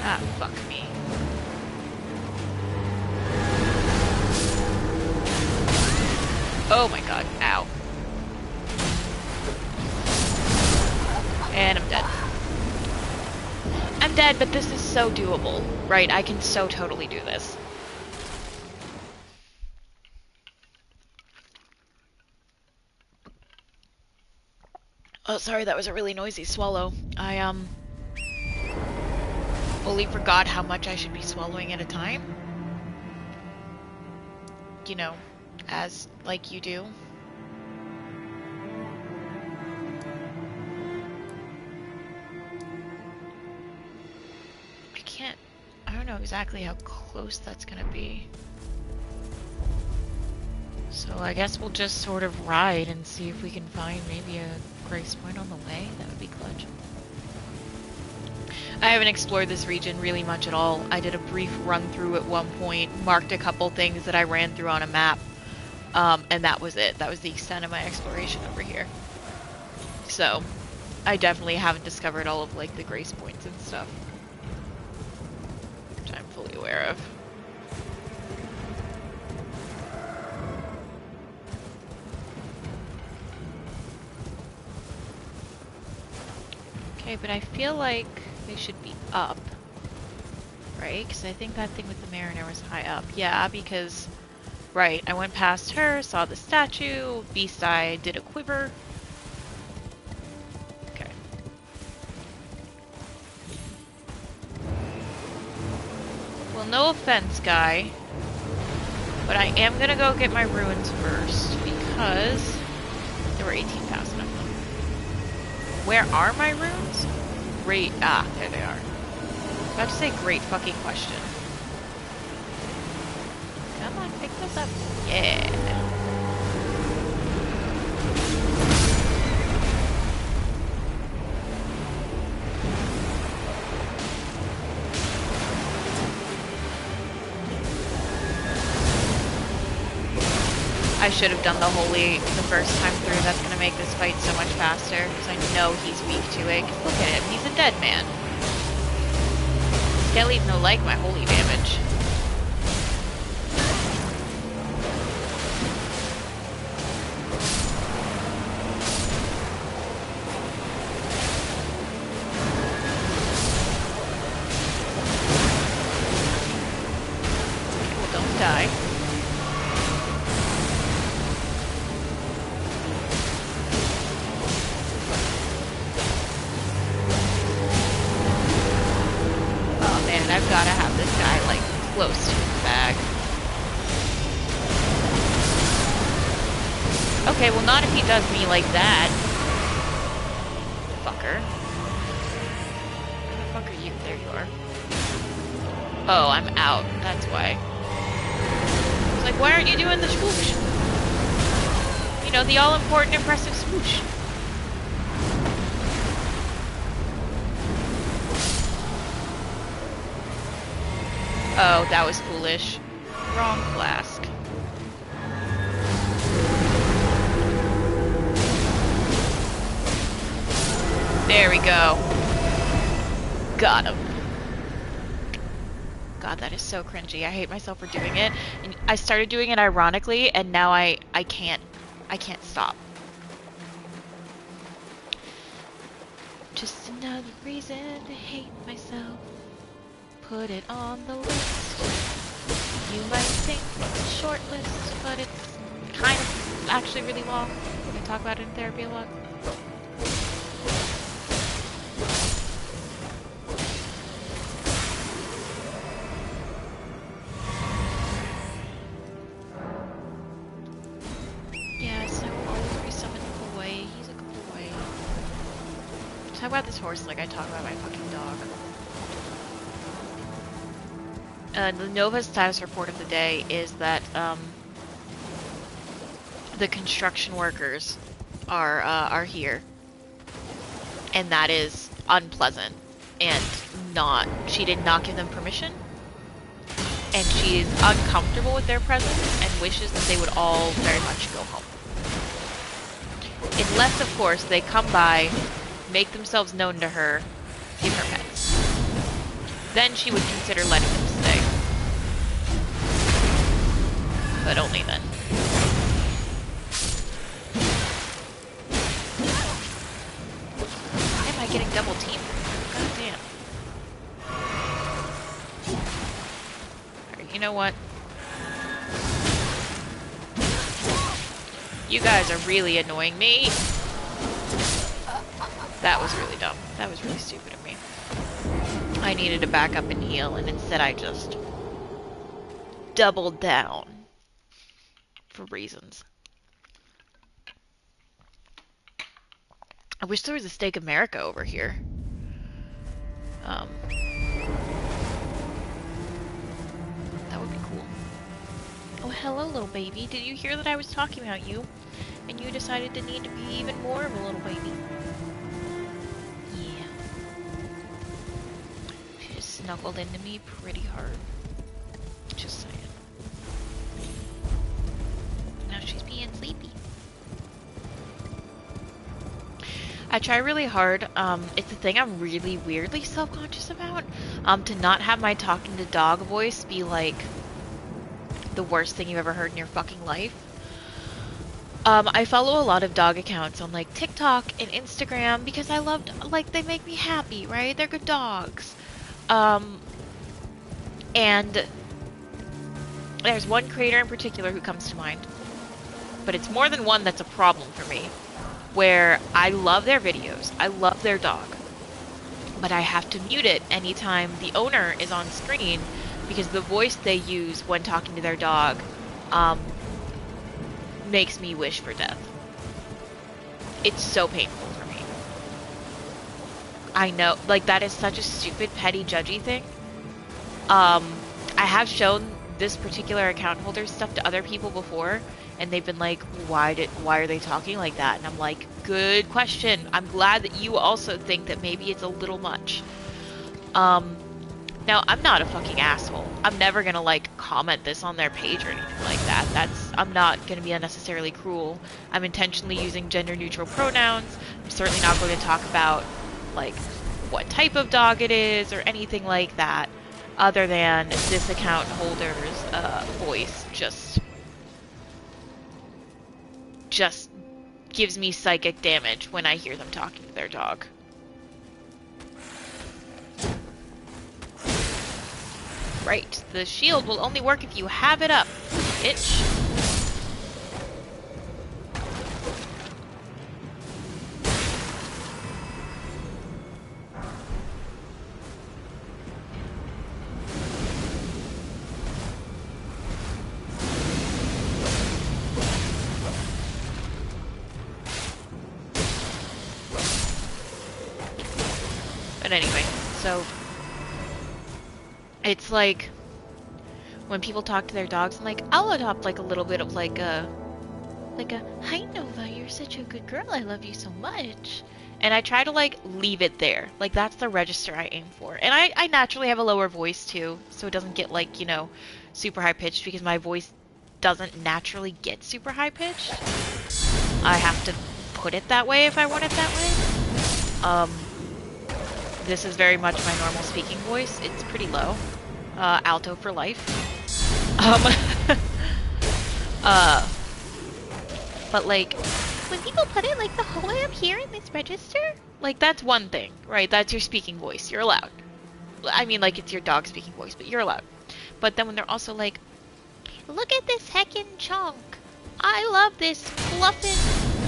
Ah, fuck me. Oh my god, ow. And I'm dead. I'm dead, but this is so doable, right? I can so totally do this. Oh, sorry, that was a really noisy swallow. I, fully forgot how much I should be swallowing at a time. You know, as, like you do. I don't know exactly how close that's gonna be. So I guess we'll just sort of ride and see if we can find maybe a grace point on the way. That would be clutch. I haven't explored this region really much at all. I did a brief run through at one point, marked a couple things that I ran through on a map, and that was it. That was the extent of my exploration over here. So I definitely haven't discovered all of like the grace points and stuff, which I'm fully aware of. Okay, but I feel like they should be up, right? Because I think that thing with the Mariner was high up. Yeah, because, right, I went past her, saw the statue, Beast Eye did a quiver. Okay. Well, no offense, guy, but I am gonna go get my ruins first, because there were 18,000 of them. Where are my runes? Great. Ah, there they are. About to say great fucking question. Come on, pick this up. Yeah. I should have done the holy the first time through. That's going to make this fight so much faster, because I know he's weak to it. 'Cause look at him, he's a dead man. Skelly's no like my holy damage. Okay, well, don't die. I've got to have this guy, like, close to his bag. Okay, well, not if he does me like that. Fucker. Where the fuck are you? There you are. Oh, I'm out. That's why. It's like, why aren't you doing the swoosh? You know, the all-important impressive swoosh. Oh, that was foolish. Wrong flask. There we go. Got him. God, that is so cringy. I hate myself for doing it. And I started doing it ironically, and now I can't stop. Just another reason to hate myself. Put it on the list. You might think it's a short list, but it's kind of actually really long. We're gonna talk about it in therapy a lot. Yes, I will always be summoned away. He's a good boy. Talk about this horse like I talk about my fucking dog. The Nova status report of the day is that the construction workers are here, and that is unpleasant and not. She did not give them permission, and she is uncomfortable with their presence and wishes that they would all very much go home. Unless, of course, they come by, make themselves known to her, give her pets. Then she would consider letting them stay. But only then. Why am I getting double teamed? God damn. Alright, you know what? You guys are really annoying me. That was really dumb. That was really stupid of me. I needed to back up and heal, and instead I just doubled down for reasons. I wish there was a Steak America over here. That would be cool. Oh, hello, little baby. Did you hear that I was talking about you? And you decided to need to be even more of a little baby? Yeah. She just snuggled into me pretty hard. Just saying. Now she's being sleepy. I try really hard. It's a thing I'm really weirdly self-conscious about. To not have my talking to dog voice be like the worst thing you've ever heard in your fucking life. I follow a lot of dog accounts on like TikTok and Instagram because I loved, like, they make me happy, right? They're good dogs. And there's one creator in particular who comes to mind, but it's more than one that's a problem for me, where I love their videos, I love their dog, but I have to mute it anytime the owner is on screen because the voice they use when talking to their dog makes me wish for death. It's so painful for me. I know, like, that is such a stupid, petty, judgy thing. I have shown this particular account holder stuff to other people before, and they've been like, why are they talking like that? And I'm like, good question. I'm glad that you also think that maybe it's a little much. Now, I'm not a fucking asshole. I'm never gonna, like, comment this on their page or anything like that. I'm not gonna be unnecessarily cruel. I'm intentionally using gender-neutral pronouns. I'm certainly not going to talk about, like, what type of dog it is or anything like that, other than this account holder's voice just gives me psychic damage when I hear them talking to their dog. Right, the shield will only work if you have it up, bitch. But anyway, so it's like when people talk to their dogs, I'm like, I'll adopt like a little bit of like a hi Nova, you're such a good girl, I love you so much. And I try to like leave it there. Like that's the register I aim for. And I naturally have a lower voice too, so it doesn't get like, you know, super high pitched because my voice doesn't naturally get super high pitched. I have to put it that way if I want it that way. This is very much my normal speaking voice. It's pretty low. Alto for life. But like, when people put it like the whole way up here in this register, like that's one thing, right? That's your speaking voice. You're allowed. I mean, like it's your dog speaking voice, but you're allowed. But then when they're also like, look at this heckin' chunk. I love this fluffin'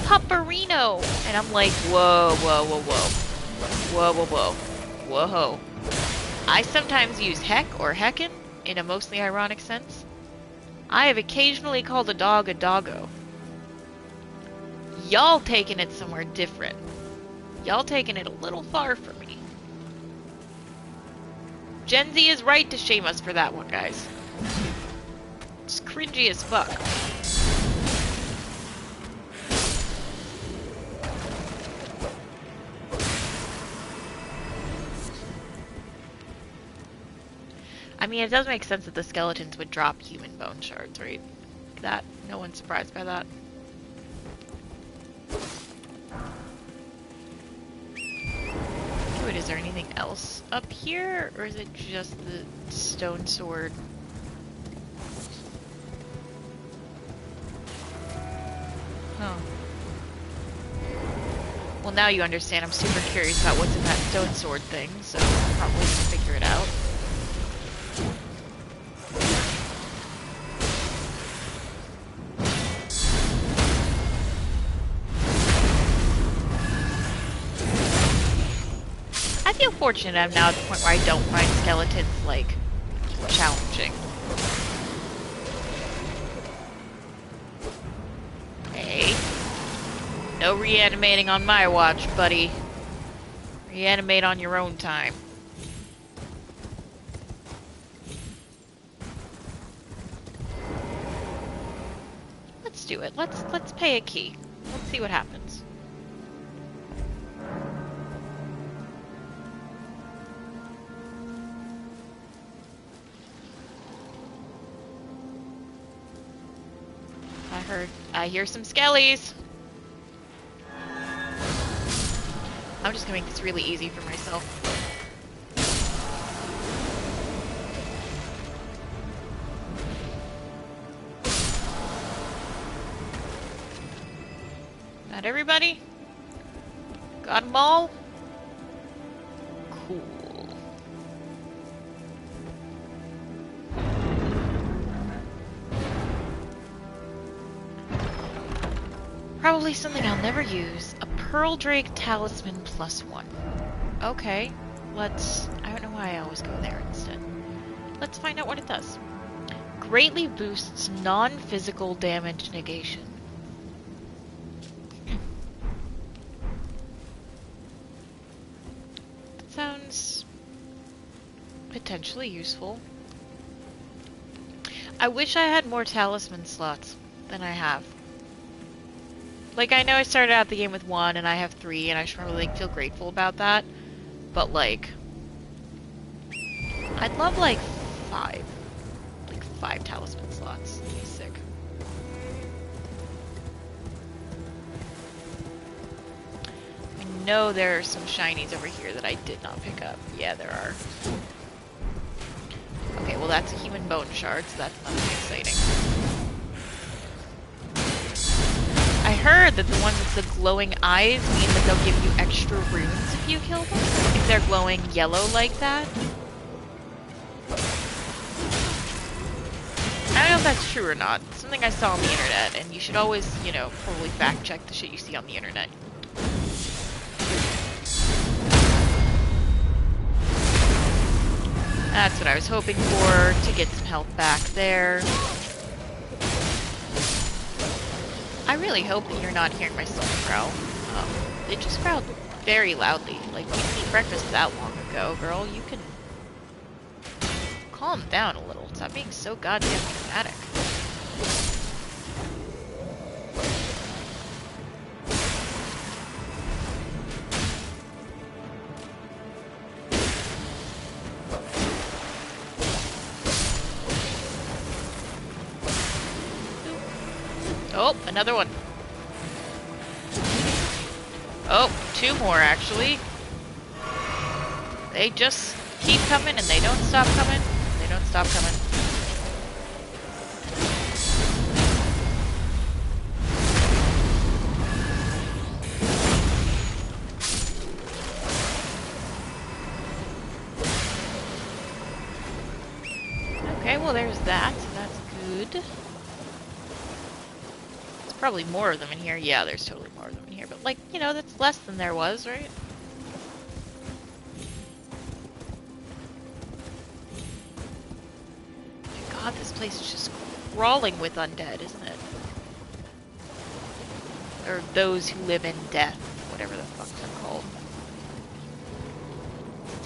pupperino. And I'm like, whoa, whoa, whoa, whoa. Whoa, whoa, whoa. Whoa. I sometimes use heck or heckin' in a mostly ironic sense. I have occasionally called a dog a doggo. Y'all taking it somewhere different. Y'all taking it a little far for me. Gen Z is right to shame us for that one, guys. It's cringy as fuck. I mean, it does make sense that the skeletons would drop human bone shards, right? That, no one's surprised by that. Wait, is there anything else up here? Or is it just the stone sword? Huh. Well, now you understand. I'm super curious about what's in that stone sword thing, so I'll probably figure it out. I feel fortunate I'm now at the point where I don't find skeletons, like, challenging. Hey. No reanimating on my watch, buddy. Reanimate on your own time. Let's do it. Let's pay a key. Let's see what happens. I hear some skellies. I'm just gonna make this really easy for myself. Not everybody? Got them all? Cool. Probably something I'll never use. A Pearl Drake Talisman +1. Okay, let's... I don't know why I always go there instead. Let's find out what it does. Greatly boosts non-physical damage negation. That sounds potentially useful. I wish I had more talisman slots than I have. Like, I know I started out the game with 1, and I have 3, and I should probably, like, feel grateful about that. But, like... I'd love, like, 5. Like, 5 talisman slots. That'd be sick. I know there are some shinies over here that I did not pick up. Yeah, there are. Okay, well, that's a human bone shard, so that's nothing exciting. I heard that the ones with the glowing eyes mean that they'll give you extra runes if you kill them. If they're glowing yellow like that. I don't know if that's true or not. It's something I saw on the internet, and you should always, you know, probably fact check the shit you see on the internet. That's what I was hoping for, to get some health back there. I really hope that you're not hearing my stomach growl. It just growled very loudly. Like, you didn't eat breakfast that long ago, girl. You can calm down a little. Stop being so goddamn dramatic. Oh, another one. Oh, 2 more actually. They just keep coming and they don't stop coming. They don't stop coming. Okay, well there's that. So that's good. Probably more of them in here. Yeah, there's totally more of them in here. But, like, you know, that's less than there was, right? My god, this place is just crawling with undead, isn't it? Or those who live in death. Whatever the fuck they're called.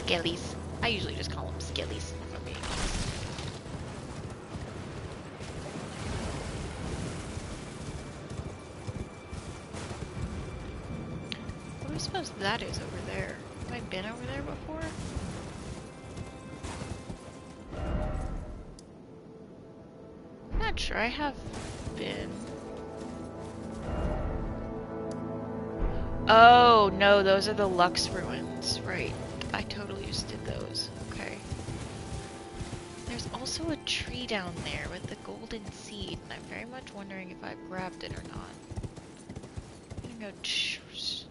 Skellies. I usually just call them skellies. If I'm being honest. I suppose that is over there. Have I been over there before? I'm not sure I have been. Oh, no, those are the Lux ruins. Right. I totally just did those. Okay. There's also a tree down there with the golden seed, and I'm very much wondering if I've grabbed it or not. I'm gonna go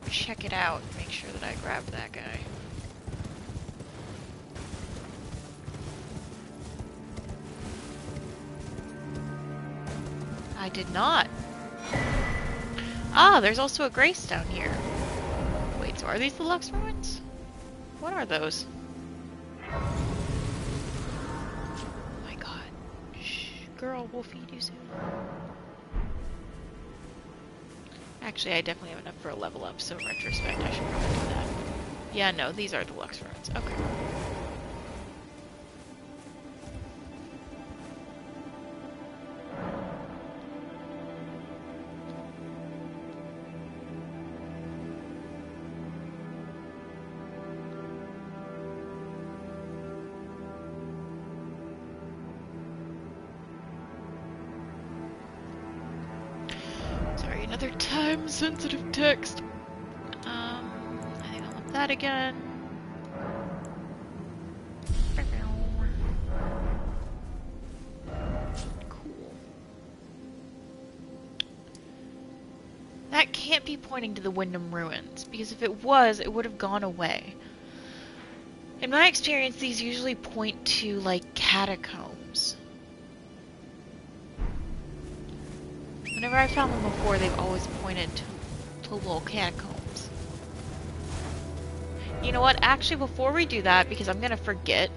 check it out and make sure that I grabbed that guy. I did not. Ah, there's also a grace down here. Wait, so are these the Lux ruins? What are those? Oh my god. Shh, girl, we'll feed you soon. Actually, I definitely have enough for a level up, so in retrospect, I should probably do that. Yeah, no, these are deluxe runes. Okay. Sorry, another time-sensitive text. I think I'll want that again. Cool. That can't be pointing to the Wyndham Ruins, because if it was, it would have gone away. In my experience, these usually point to, like, catacombs. Whenever I found them before, they've always pointed to little catacombs. You know what? Actually, before we do that, because I'm gonna forget,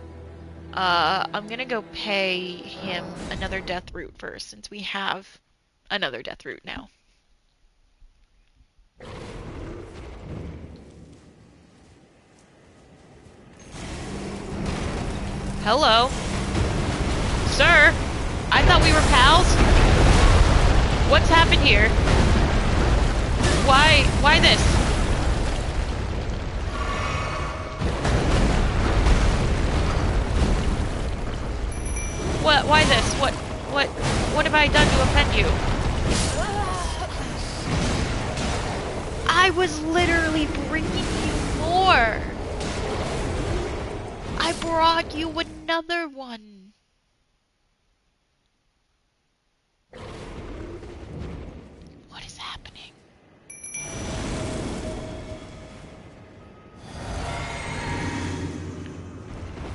I'm gonna go pay him another death root first, since we have another death root now. Hello? Sir? I thought we were pals? What's happened here? Why this? Why this? What have I done to offend you? I was literally bringing you more. I brought you another one. What is happening?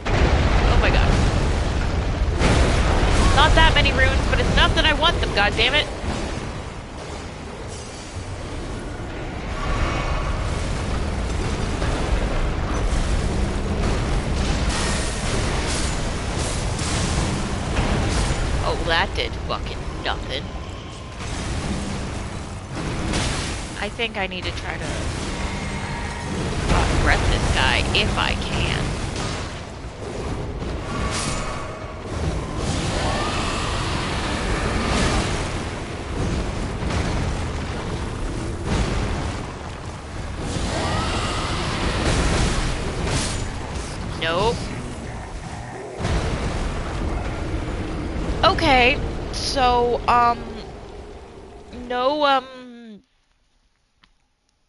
Oh my god. Not that many runes, but it's enough that I want them, goddammit. Oh, that did fucking nothing. I think I need to try to breath this guy if I can. Nope. Okay, so,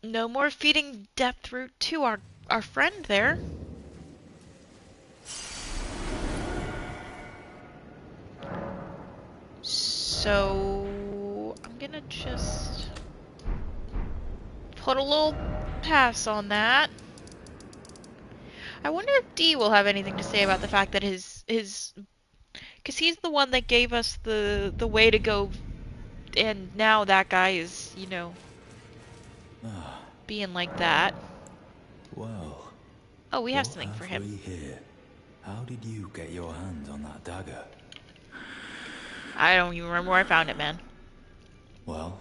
no more feeding depth root to our friend there. So, I'm gonna just put a little pass on that. I wonder if D will have anything to say about the fact that his because he's the one that gave us the way to go, and now that guy is, you know, being like that. Well, Oh, we have something what for have him. we here? How did you get your hands on that dagger? I don't even remember where I found it, man. Well,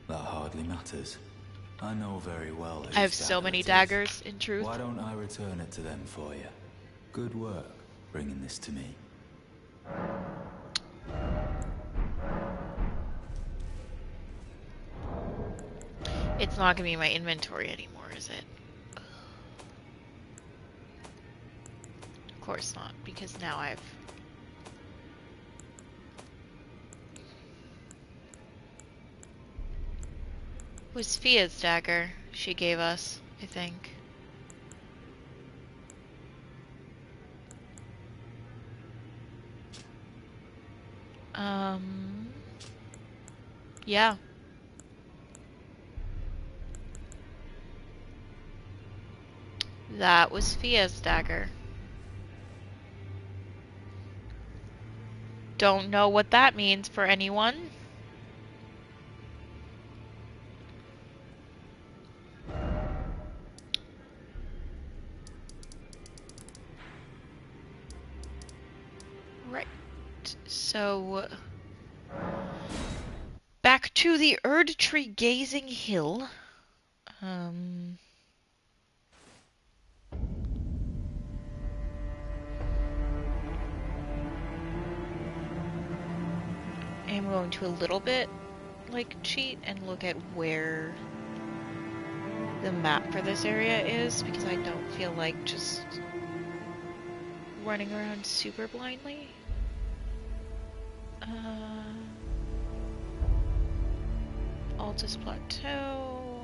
that hardly matters. I know very well whose I have so dagger many it is. daggers, in truth. Why don't I return it to them for you? Good work bringing this to me. It's not gonna be in my inventory anymore, is it? Of course not, because now I've... It was Fia's dagger she gave us, I think. Yeah. That was Fia's dagger. Don't know what that means for anyone. Alright, so... back to the Erd Tree Gazing Hill. I'm going to a little bit, like, cheat and look at where the map for this area is, because I don't feel like just running around super blindly. Altus Plateau.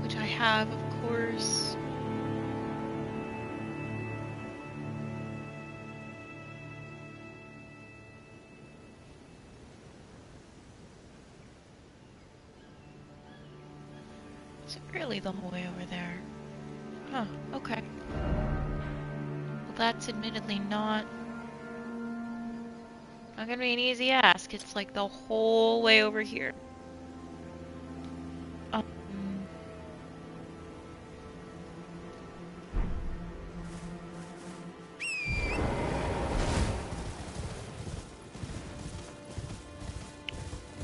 Which I have, of course. Is it really the whole way over there? Huh, okay. Well, that's admittedly not gonna be an easy ask. It's like the whole way over here.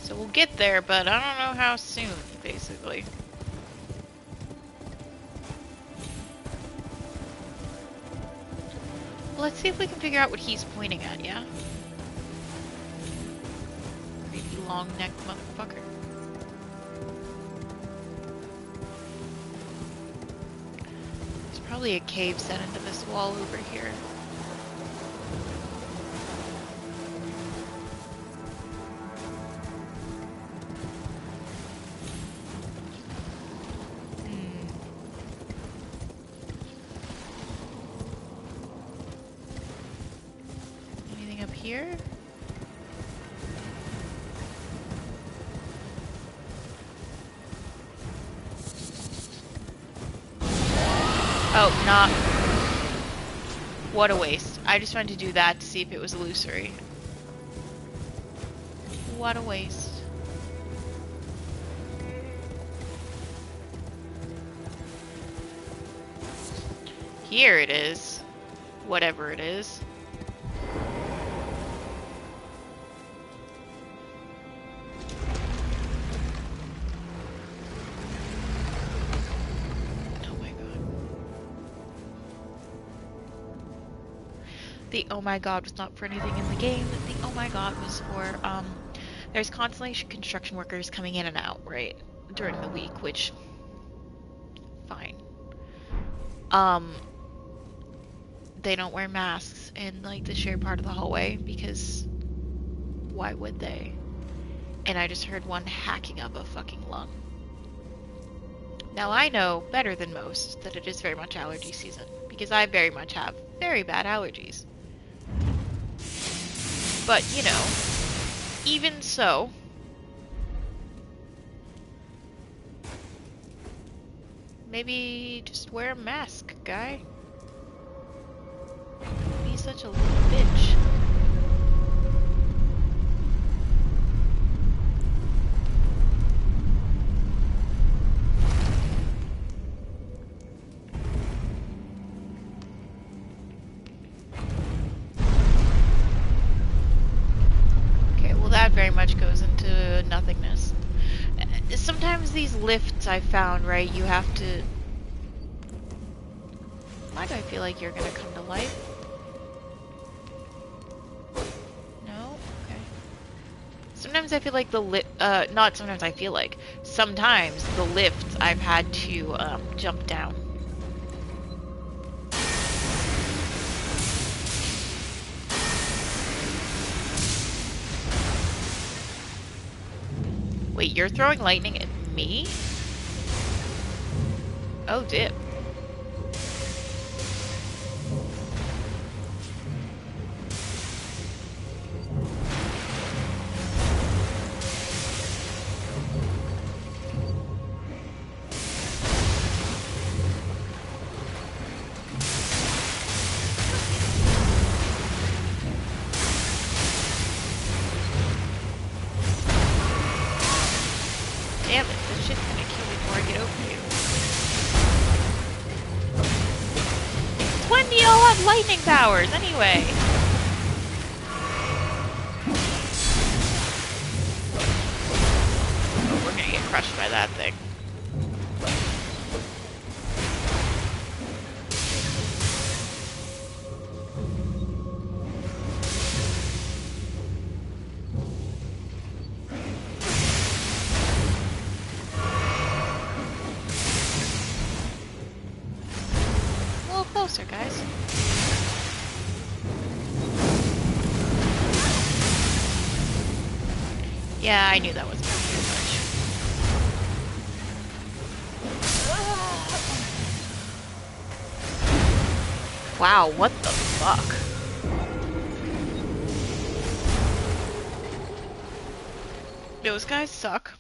So we'll get there, but I don't know how soon, basically. Let's see if we can figure out what he's pointing at, yeah? Creepy long-necked motherfucker. There's probably a cave set into this wall over here. Here? Oh, not. What a waste. I just wanted to do that to see if it was illusory. What a waste. Here it is. Whatever it is. The oh my god was not for anything in the game. The oh my god was for, there's constantly construction workers coming in and out, right? During the week, which, fine. They don't wear masks in, like, the shared part of the hallway, because why would they? And I just heard one hacking up a fucking lung. Now I know better than most that it is very much allergy season, because I very much have very bad allergies. But, you know, even so, maybe just wear a mask, guy. Don't be such a little bitch. Very much goes into nothingness. Sometimes these lifts I found, right, you have to... Why do I feel like you're gonna come to life? No? Okay. Sometimes I feel like the not sometimes I feel like. Sometimes the lifts I've had to, jump down. Wait, you're throwing lightning at me? Oh, dip. Damn it, this shit's gonna kill me before I get over you. have lightning powers anyway? Oh, we're gonna get crushed by that thing. Closer, guys. Yeah, I knew that wasn't gonna be too much. Wow, what the fuck? Those guys suck.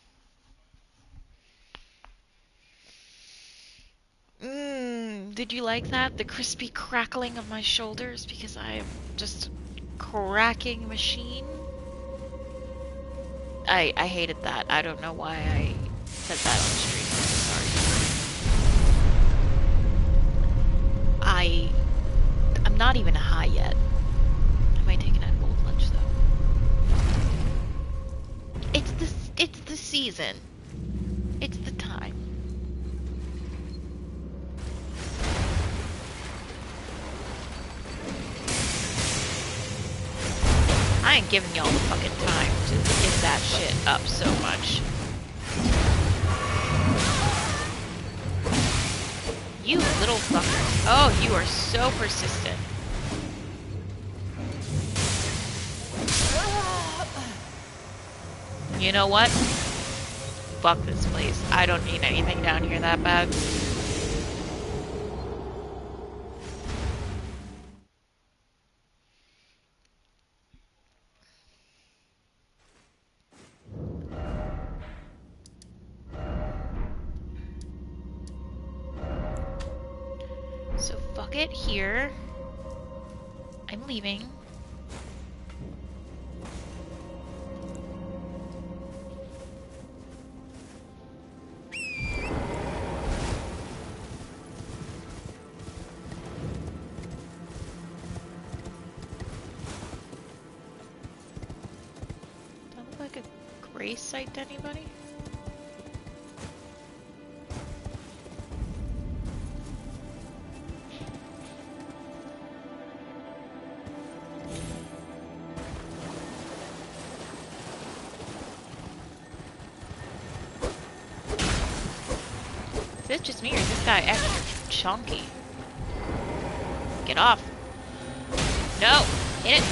Did you like that? The crispy crackling of my shoulders because I'm just cracking machine? I hated that. I don't know why I said that on stream. I'm sorry. I'm not even high yet. I might take an edible with lunch though. It's the season. It's the time. I ain't giving y'all the fucking time to get that shit up so much. You little fucker. Oh, you are so persistent. You know what? Fuck this place. I don't need anything down here that bad. It here. I'm leaving. That look like a grace site to anybody? Is it just me or is this guy extra chunky? Get off. No! Hit it!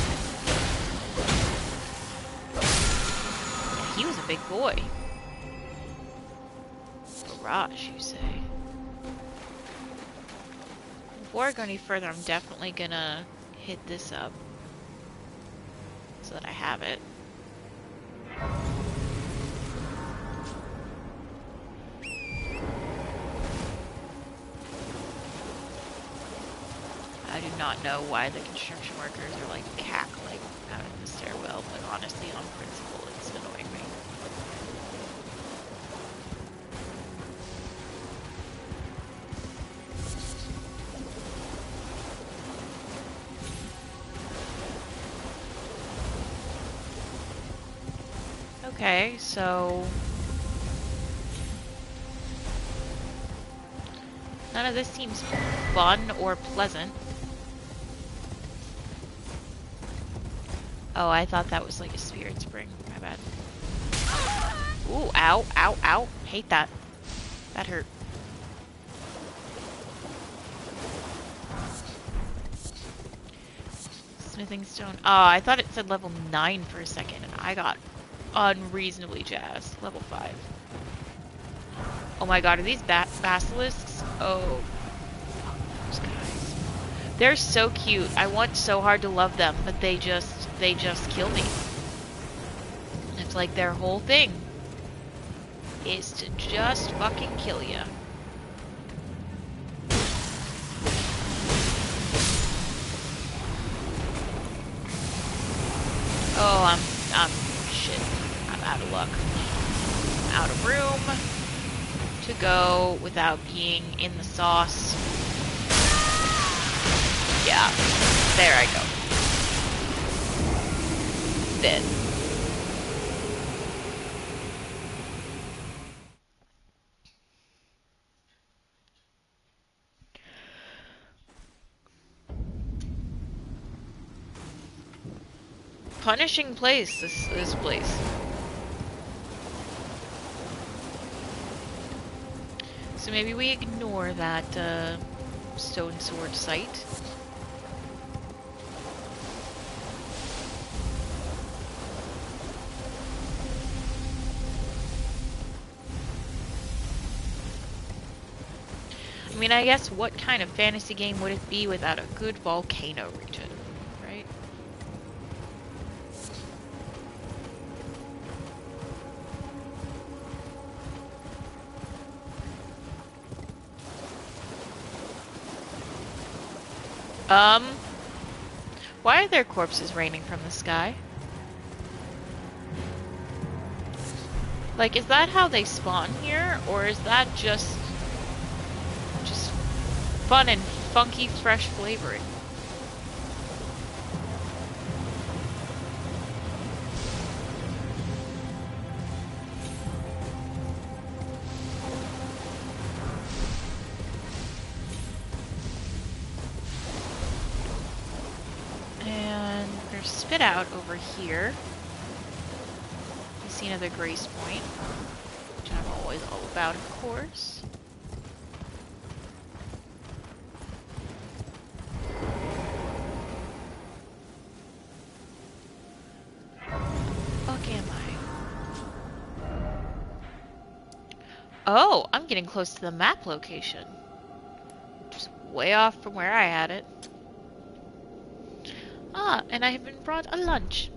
Yeah, he was a big boy. Garage, you say? Before I go any further, I'm definitely gonna hit this up. So that I have it. I do not know why the construction workers are like cackling out of the stairwell, but honestly, on principle, it's annoying me. Okay, so none of this seems fun or pleasant. Oh, I thought that was like a spirit spring. My bad. Ooh, ow, ow, ow. Hate that. That hurt. Smithing stone. Oh, I thought it said level 9 for a second, and I got unreasonably jazzed. Level 5. Oh my god, are these basilisks? Oh. Those guys. They're so cute. I want so hard to love them, but they just kill me. It's like their whole thing is to just fucking kill you. Oh, I'm shit. I'm out of luck. I'm out of room to go without being in the sauce. Yeah. There I go. Dead. Punishing place, this place. So maybe we ignore that stone sword site. I mean, I guess what kind of fantasy game would it be without a good volcano region, right? Why are there corpses raining from the sky? Like, is that how they spawn here, or is that just fun and funky fresh flavoring? And there's spit out over here. You see another grace point, which I'm always all about, of course. Fuck am I? Oh, I'm getting close to the map location. Just way off from where I had it. Ah, and I have been brought a lunch.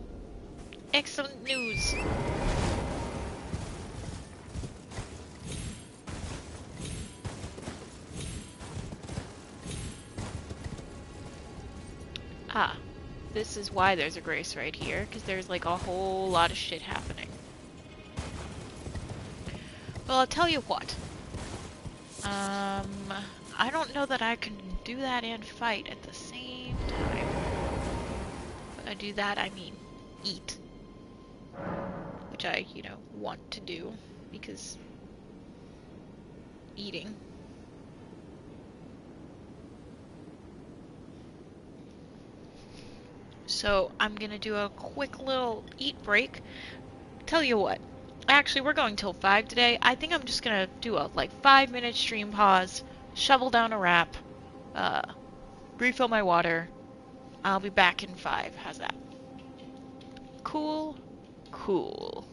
Excellent news. Ah, this is why there's a grace right here, because there's like a whole lot of shit happening. Well, I'll tell you what. I don't know that I can do that and fight at the same time. By do that, I mean eat. Which I, want to do, because eating. So I'm gonna do a quick little eat break. Tell you what, actually we're going till 5 today. I think I'm just gonna do a 5-minute stream pause, shovel down a wrap, uh, refill my water. I'll be back in 5. How's that? Cool? Cool.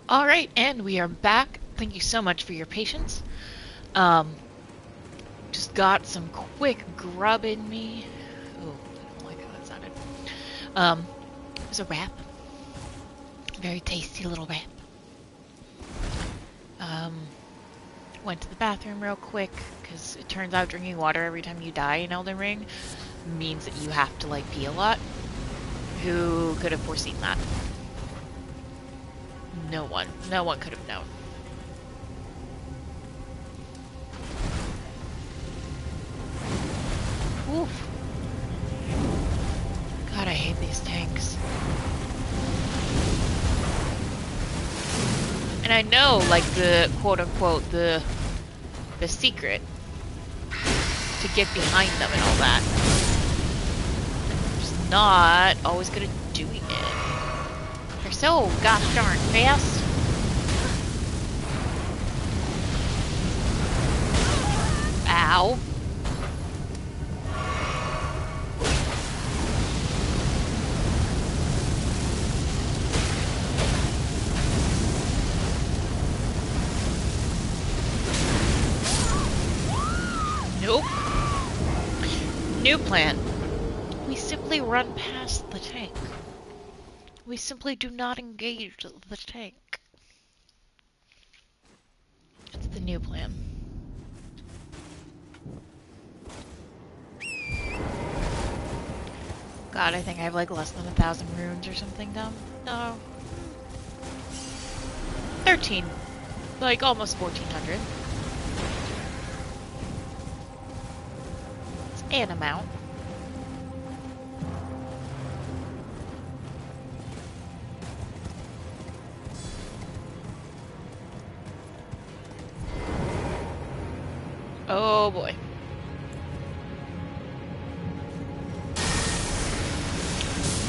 Alright, and we are back. Thank you so much for your patience. Just got some quick grub in me. Oh, I don't like how that sounded. It was a wrap. Very tasty little wrap. Went to the bathroom real quick, because it turns out drinking water every time you die in Elden Ring means that you have to, like, pee a lot. Who could have foreseen that? No one. No one could have known. Oof. God, I hate these tanks. And I know, like, the quote-unquote, the secret to get behind them and all that. I'm just not always good at doing it. They're so gosh darn fast. Ow. Nope. New plan. We simply run past the tank. We simply do not engage the tank. It's the new plan. God, I think I have like less than 1,000 runes or something down. No. 13. Like almost 1,400. It's an amount. Oh boy.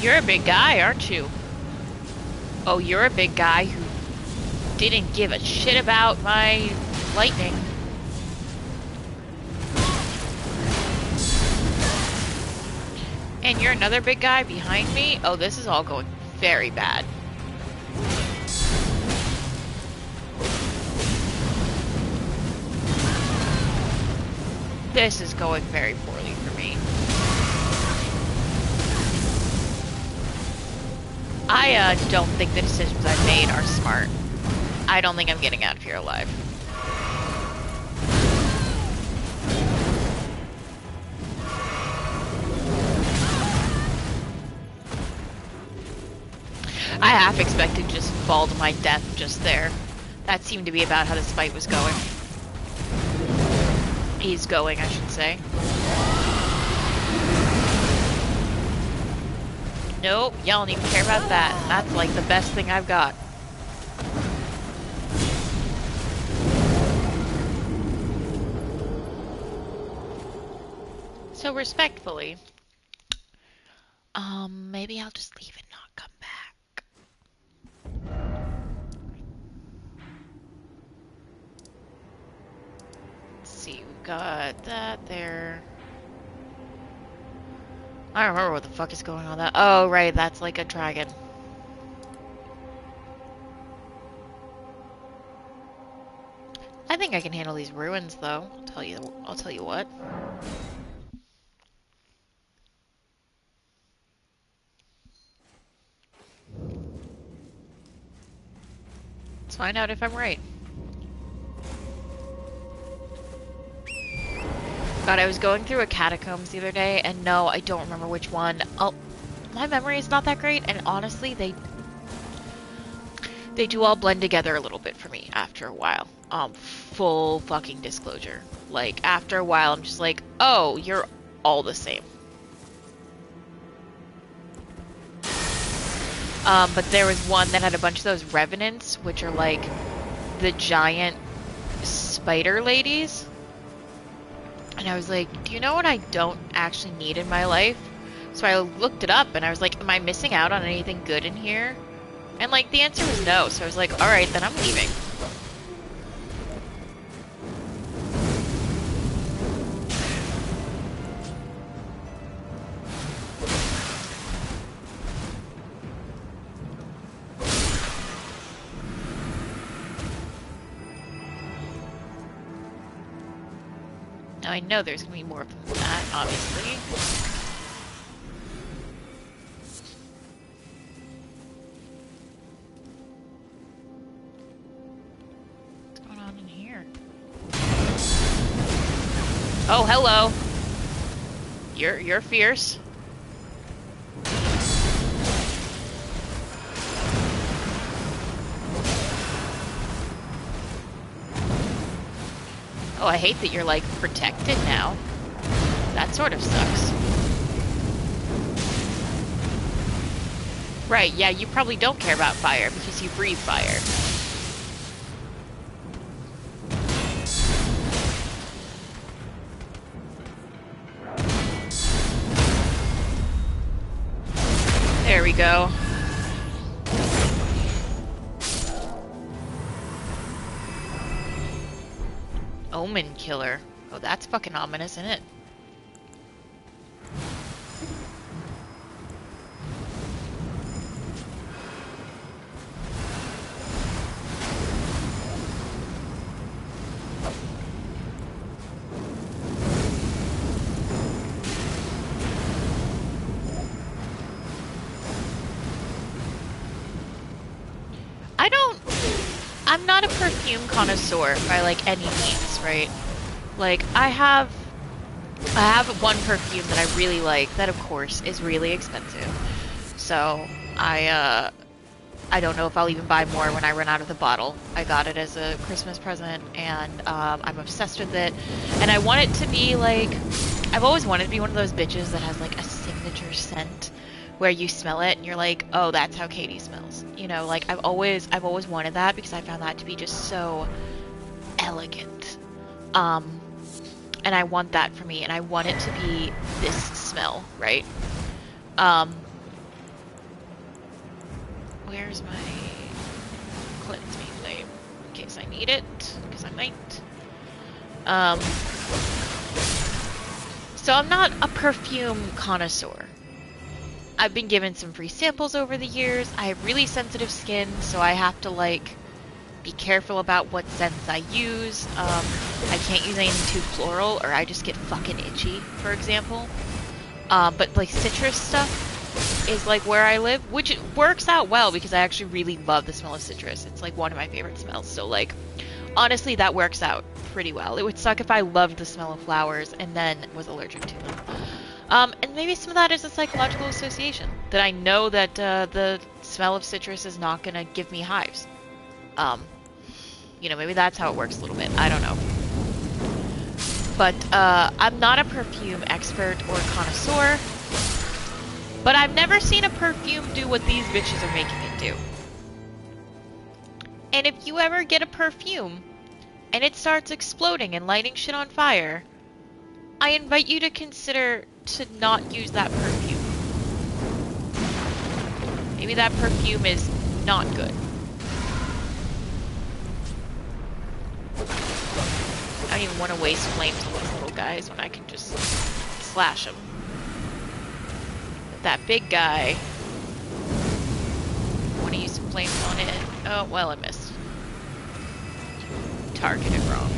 You're a big guy, aren't you? Oh, you're a big guy who didn't give a shit about my lightning. And you're another big guy behind me? Oh, this is all going very bad. This is going very poorly for me. I don't think the decisions I've made are smart. I don't think I'm getting out of here alive. I half expected to just fall to my death just there. That seemed to be about how this fight was going. He's going, I should say. Nope, y'all don't even care about that. That's like the best thing I've got. So respectfully, maybe I'll just leave and not come back. Let's see, we've got that there. I don't remember what the fuck is going on that. Oh, right, that's like a dragon. I think I can handle these ruins, though. I'll tell you what. Let's find out if I'm right. God, I was going through a catacombs the other day, and no, I don't remember which one. Oh, my memory is not that great, and honestly, they do all blend together a little bit for me after a while. Full fucking disclosure. Like, after a while, I'm just like, oh, you're all the same. But there was one that had a bunch of those revenants, which are like the giant spider ladies. And I was like, do you know what I don't actually need in my life? So I looked it up and I was like, am I missing out on anything good in here? And like, the answer was no. So I was like, alright, then I'm leaving. Now I know there's gonna be more of them than that, obviously. What's going on in here? Oh, hello. You're fierce. Oh, I hate that you're, like, protected now. That sort of sucks. Right, yeah, you probably don't care about fire because you breathe fire. There we go. Omen killer. Oh, that's fucking ominous, isn't it? I'm not a perfume connoisseur by like any means, right? Like I have one perfume that I really like that of course is really expensive. So I don't know if I'll even buy more when I run out of the bottle. I got it as a Christmas present and I'm obsessed with it. And I want it to be like, I've always wanted to be one of those bitches that has like a signature scent where you smell it and you're like, oh, that's how Katie smells. You know, like I've always wanted that because I found that to be just so elegant. And I want that for me, and I want it to be this smell, right? Where's my cleanse me flame? In case I need it, because I might. So I'm not a perfume connoisseur. I've been given some free samples over the years. I have really sensitive skin, so I have to like be careful about what scents I use. I can't use anything too floral or I just get fucking itchy, for example. But like citrus stuff is like where I live, which works out well because I actually really love the smell of citrus. It's like one of my favorite smells. So like honestly that works out pretty well. It would suck if I loved the smell of flowers and then was allergic to them. And maybe some of that is a psychological association. That I know that the smell of citrus is not going to give me hives. You know, maybe that's how it works a little bit. I don't know. But I'm not a perfume expert or connoisseur. But I've never seen a perfume do what these bitches are making it do. And if you ever get a perfume and it starts exploding and lighting shit on fire, I invite you to consider to not use that perfume. Maybe that perfume is not good. I don't even want to waste flames on these little guys when I can just slash them. But that big guy, I want to use some flames on it. Oh, well, I missed. Targeted wrong.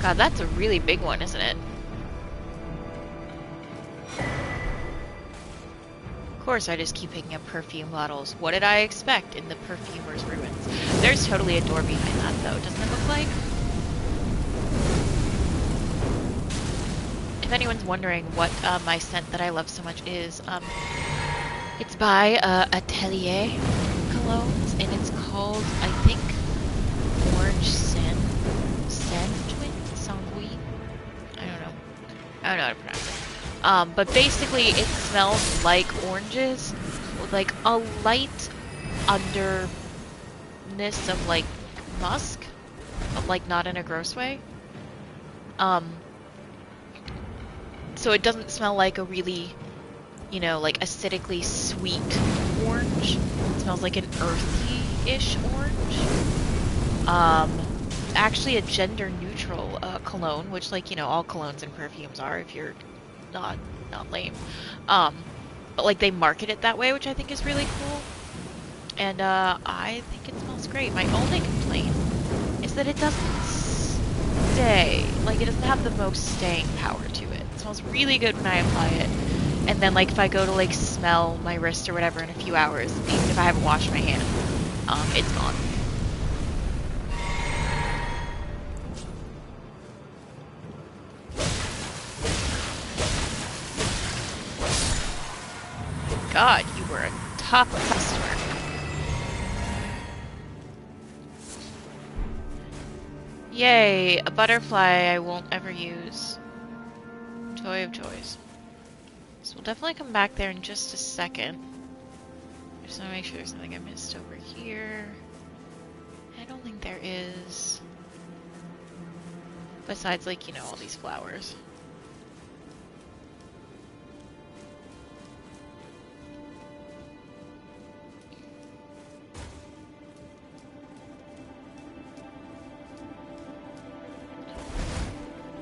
God, that's a really big one, isn't it? Of course, I just keep picking up perfume bottles. What did I expect in the Perfumer's ruins? There's totally a door behind that, though, doesn't it look like? If anyone's wondering what my scent that I love so much is, it's by Atelier Colognes, and it's called, I think, Orange Sandwich? I don't know how to pronounce it. But basically it smells like oranges with like a light underness of like musk, but like not in a gross way. So it doesn't smell like a really, you know, like acidically sweet orange. It smells like an earthy-ish orange. Actually a gender neutral cologne, which like, you know, all colognes and perfumes are if you're not not lame. Um, but like they market it that way, which I think is really cool. And I think it smells great. My only complaint is that it doesn't stay. Like, it doesn't have the most staying power to it. It smells really good when I apply it. And then, like, if I go to, like, smell my wrist or whatever in a few hours, even if I haven't washed my hand, it's gone. God, you were a top customer. Yay, a butterfly I won't ever use. Toy of toys. So we'll definitely come back there in just a second. Just want to make sure there's nothing I missed over here. I don't think there is. Besides, like, you know, all these flowers.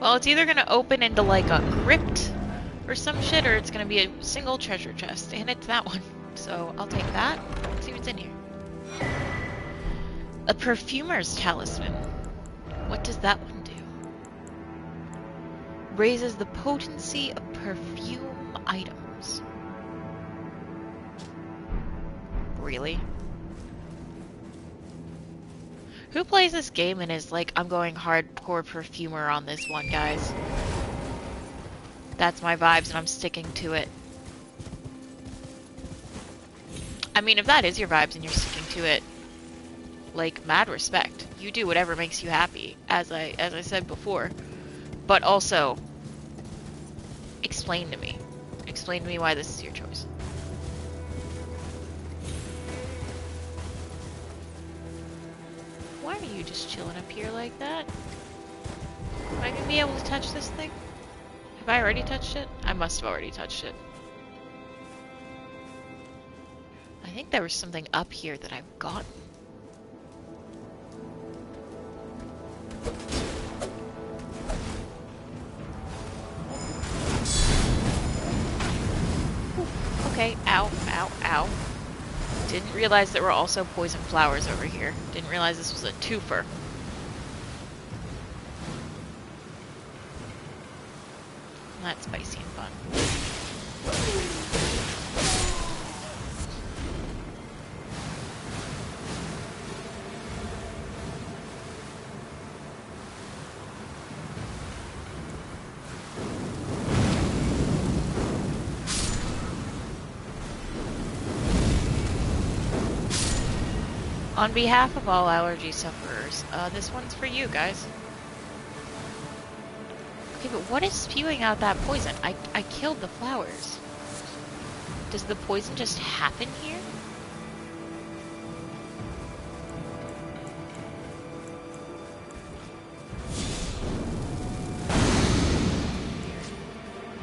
Well, it's either gonna open into like a crypt or some shit, or it's gonna be a single treasure chest, and it's that one. So I'll take that. Let's see what's in here. A Perfumer's Talisman. What does that one do? Raises the potency of perfume items. Really? Who plays this game and is like, I'm going hardcore perfumer on this one, guys? That's my vibes and I'm sticking to it. I mean, if that is your vibes and you're sticking to it, like, mad respect. You do whatever makes you happy, as I said before. But also, explain to me. Explain to me why this is your choice. Why are you just chilling up here like that? Am I gonna be able to touch this thing? Have I already touched it? I must have already touched it. I think there was something up here that I've gotten. Ooh, okay, ow, ow, ow. Didn't realize there were also poison flowers over here. Didn't realize this was a twofer. That's spicy and fun. On behalf of all allergy sufferers, this one's for you guys. Okay, but what is spewing out that poison? I killed the flowers. Does the poison just happen here?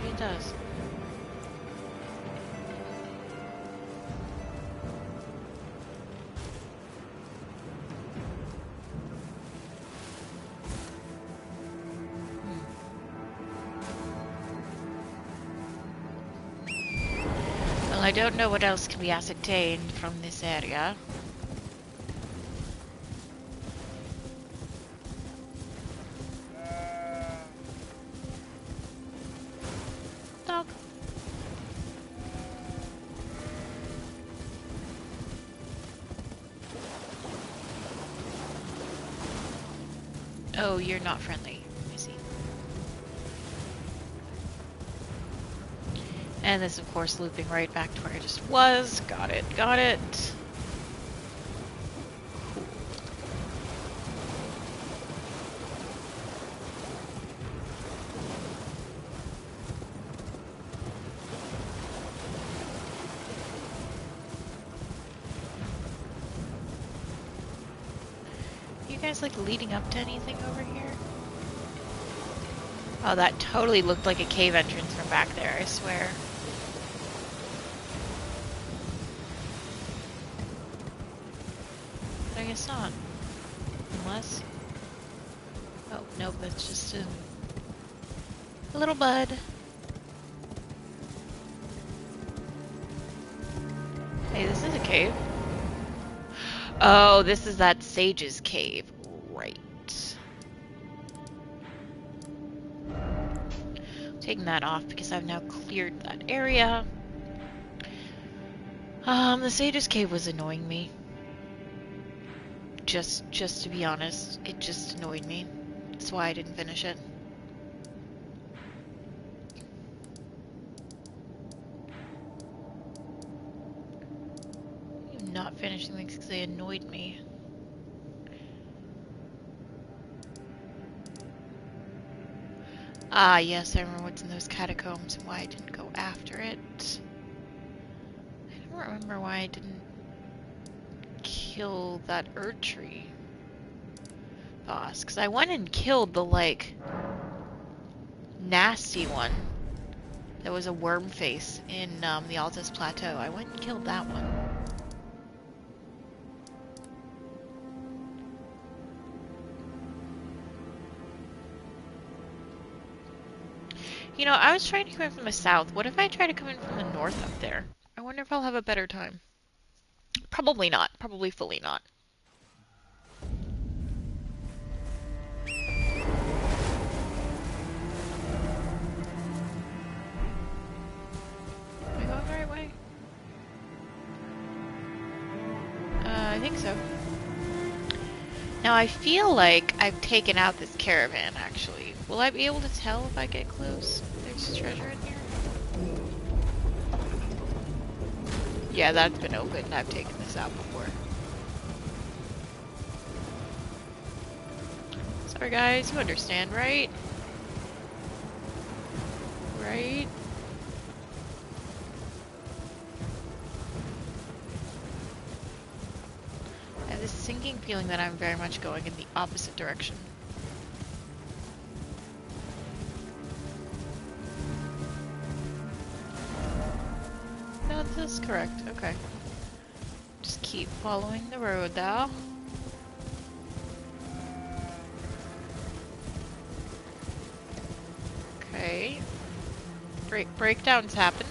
It does. I don't know what else can be ascertained from this area. Dog. Oh, you're not friendly. I see. And this, of course, looping right back to where I just was. Got it, got it. Cool. You guys, like, leading up to anything over here? Oh, that totally looked like a cave entrance from back there, I swear. I guess not. Unless... Oh, nope, that's just a little bud. Hey, this is a cave. Oh, this is that sage's cave. Right. Taking that off because I've now cleared that area. The sage's cave was annoying me. Just to be honest, it just annoyed me. That's why I didn't finish it. I'm not finishing things because they annoyed me. Ah, yes, I remember what's in those catacombs and why I didn't go after it. I don't remember why I didn't kill that Erdtree boss, because I went and killed the, like, nasty one that was a worm face in the Altus Plateau. I went and killed that one. You know, I was trying to come in from the south. What if I try to come in from the north up there? I wonder if I'll have a better time. Probably not. Probably fully not. Am I going the right way? I think so. Now I feel like I've taken out this caravan, actually. Will I be able to tell if I get close? There's treasure in here? Yeah, that's been opened. I've taken this out before. Sorry guys, you understand, right? Right? I have this sinking feeling that I'm very much going in the opposite direction. No, this is correct. Okay. Just keep following the road, though. Okay. Breakdowns happen.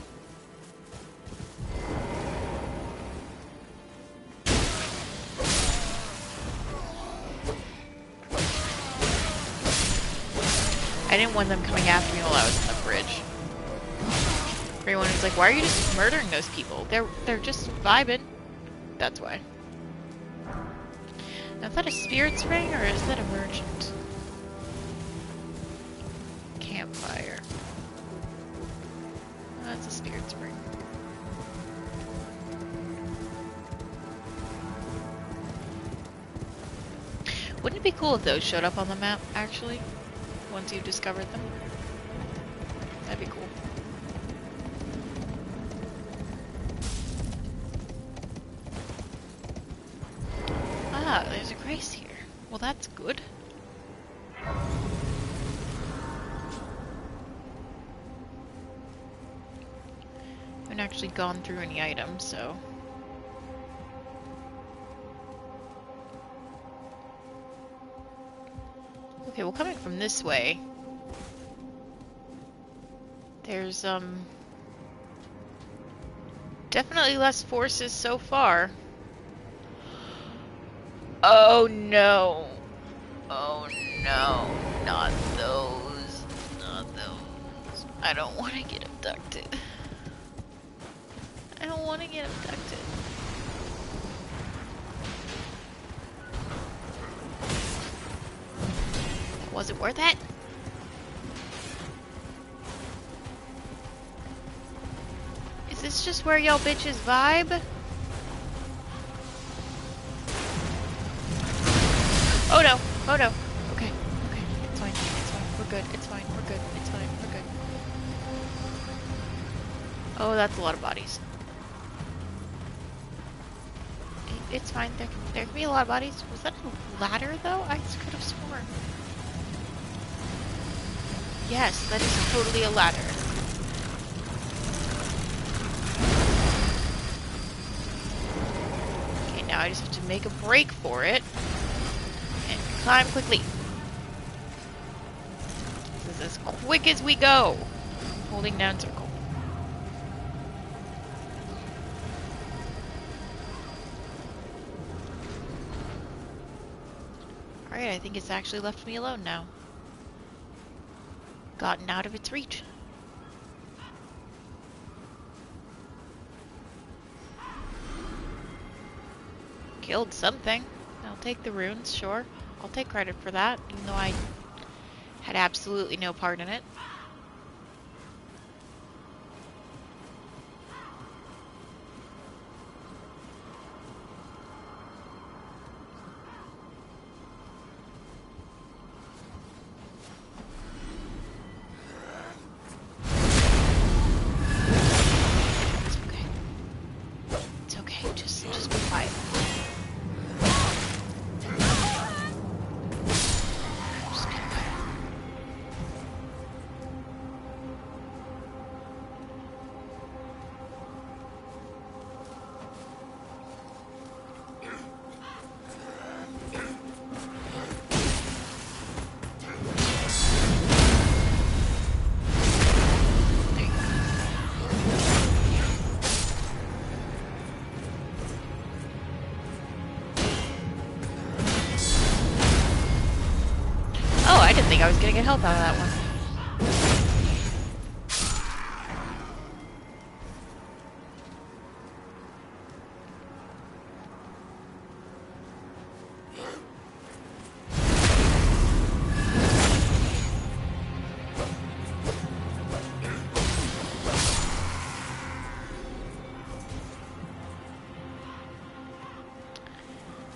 I didn't want them coming after me while I was on the bridge. Everyone was like, why are you just murdering those people? They're just vibing. That's why. Now, is that a spirit spring or is that a merchant? Campfire. Oh, that's a spirit spring. Wouldn't it be cool if those showed up on the map, actually? Once you've discovered them? That'd be cool. Ah, there's a grace here. Well, that's good. I haven't actually gone through any items, so... Okay, well, coming from this way, there's, definitely less forces so far. Oh no. Oh no. Not those. Not those. I don't want to get abducted. I don't want to get abducted. Was it worth it? Is this just where y'all bitches vibe? Oh no! Oh no! Okay, okay, it's fine, we're good, it's fine, we're good, it's fine, we're good. Oh, that's a lot of bodies. It's fine, there can be a lot of bodies. Was that a ladder though? I just could have sworn. Yes, that is totally a ladder. Okay, now I just have to make a break for it. And climb quickly. This is as quick as we go. Holding down circle. Alright, I think it's actually left me alone now. Gotten out of its reach. Killed something. I'll take the runes, sure. I'll take credit for that, even though I had absolutely no part in it. It's okay. Just be quiet. Just be quiet. There you go. Oh, I didn't think I was gonna get health out of that one.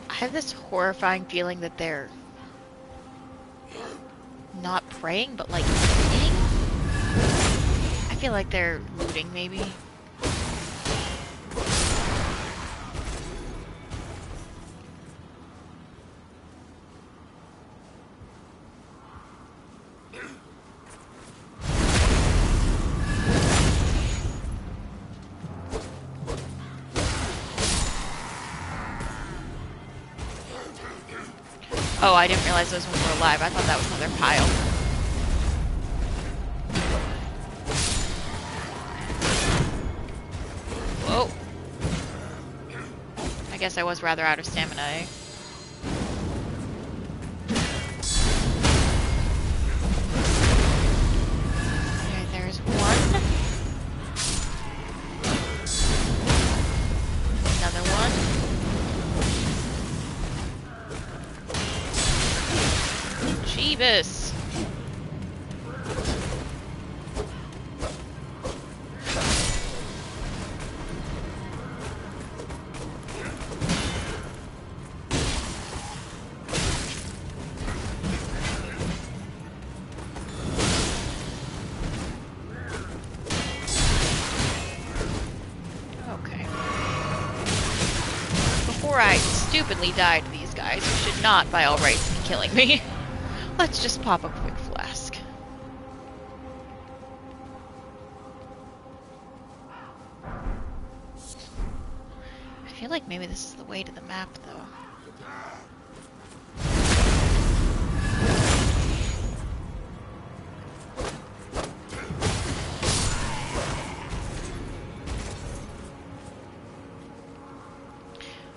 I have this horrifying feeling that they're not praying, but like eating. I feel like they're looting, maybe. Oh, I didn't realize those ones were alive. I thought that was another pile. Whoa. I guess I was rather out of stamina, eh? Okay, there's one. Another one. Jeebus. Okay. Before I stupidly die to these guys, who should not, by all rights, be killing me. Let's just pop a quick flask. I feel like maybe this is the way to the map, though.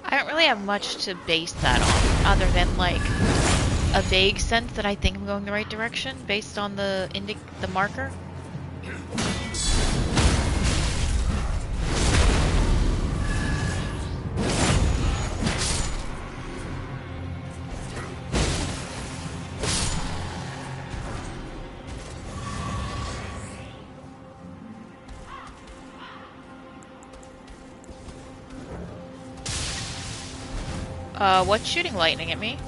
I don't really have much to base that on, other than, like, a vague sense that I think I'm going the right direction based on the marker. What's shooting lightning at me?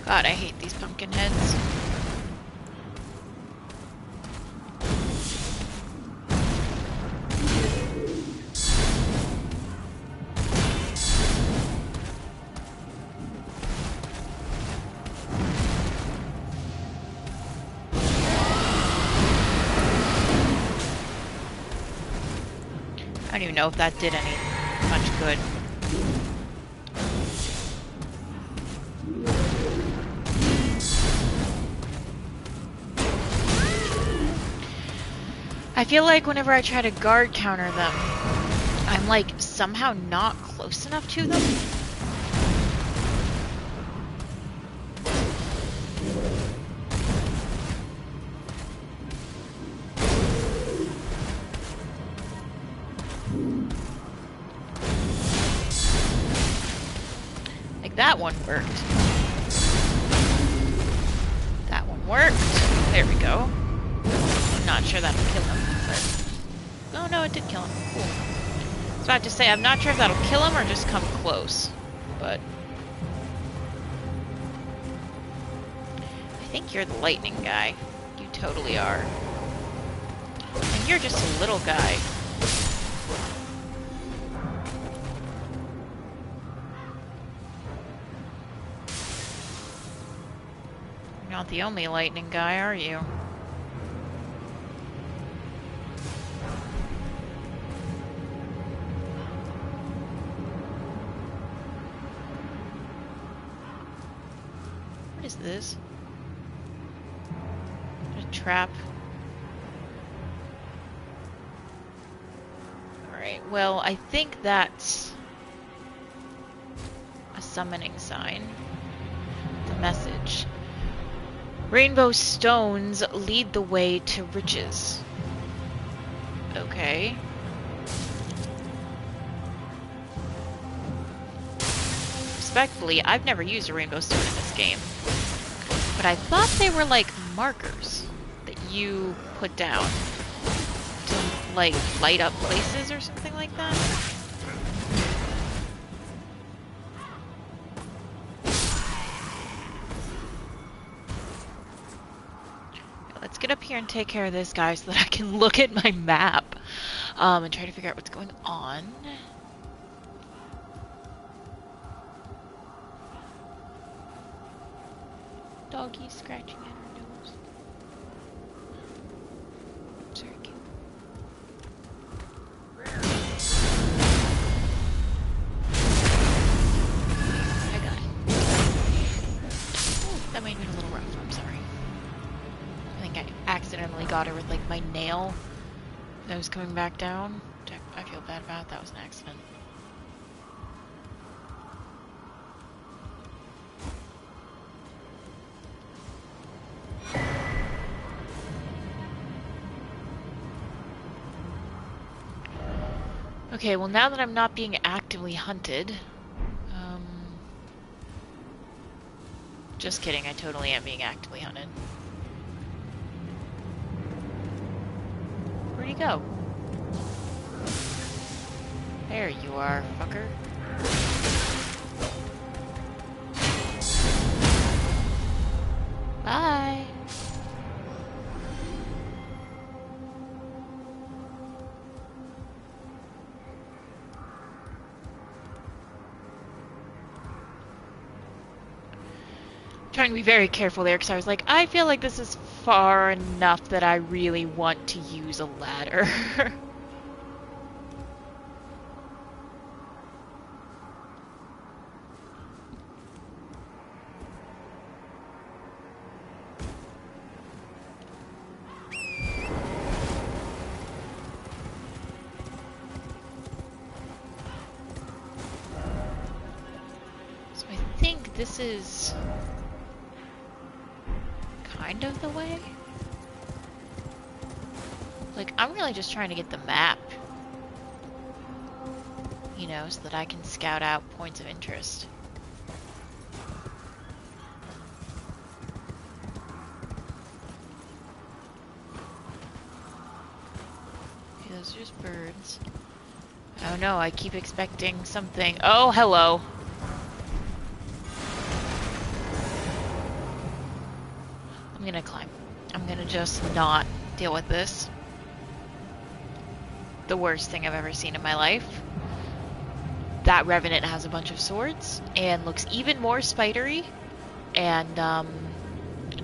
God, I hate these pumpkin heads. I don't even know if that did any much good. I feel like whenever I try to guard counter them, I'm like somehow not close enough to them. Like that one worked. That one worked. There we go. I'm not sure that'll kill him, but... Oh no, it did kill him. Cool. I was about to say, I'm not sure if that'll kill him or just come close, but... I think you're the lightning guy. You totally are. And you're just a little guy. You're not the only lightning guy, are you? What is this? A trap. Alright, well, I think that's a summoning sign. The message. Rainbow stones lead the way to riches. Okay. Respectfully, I've never used a rainbow stone in this game. But I thought they were like markers that you put down to like light up places or something like that. Let's get up here and take care of this guy so that I can look at my map and try to figure out what's going on. Doggy scratching at her nose. It's very cute. I got it. Ooh, that made me a little rough. I'm sorry. I think I accidentally got her with like my nail that was coming back down. I feel bad about. That was an accident. Okay, well now that I'm not being actively hunted, just kidding, I totally am being actively hunted. Where'd he go? There you are, fucker. Bye! Trying to be very careful there because I was like, I feel like this is far enough that I really want to use a ladder. So I think this is kind of the way. Like, I'm really just trying to get the map, you know, so that I can scout out points of interest. Okay, those are just birds. Oh no, I keep expecting something. Oh, hello. I'm gonna climb. I'm gonna just not deal with this. The worst thing I've ever seen in my life. That Revenant has a bunch of swords and looks even more spidery. And,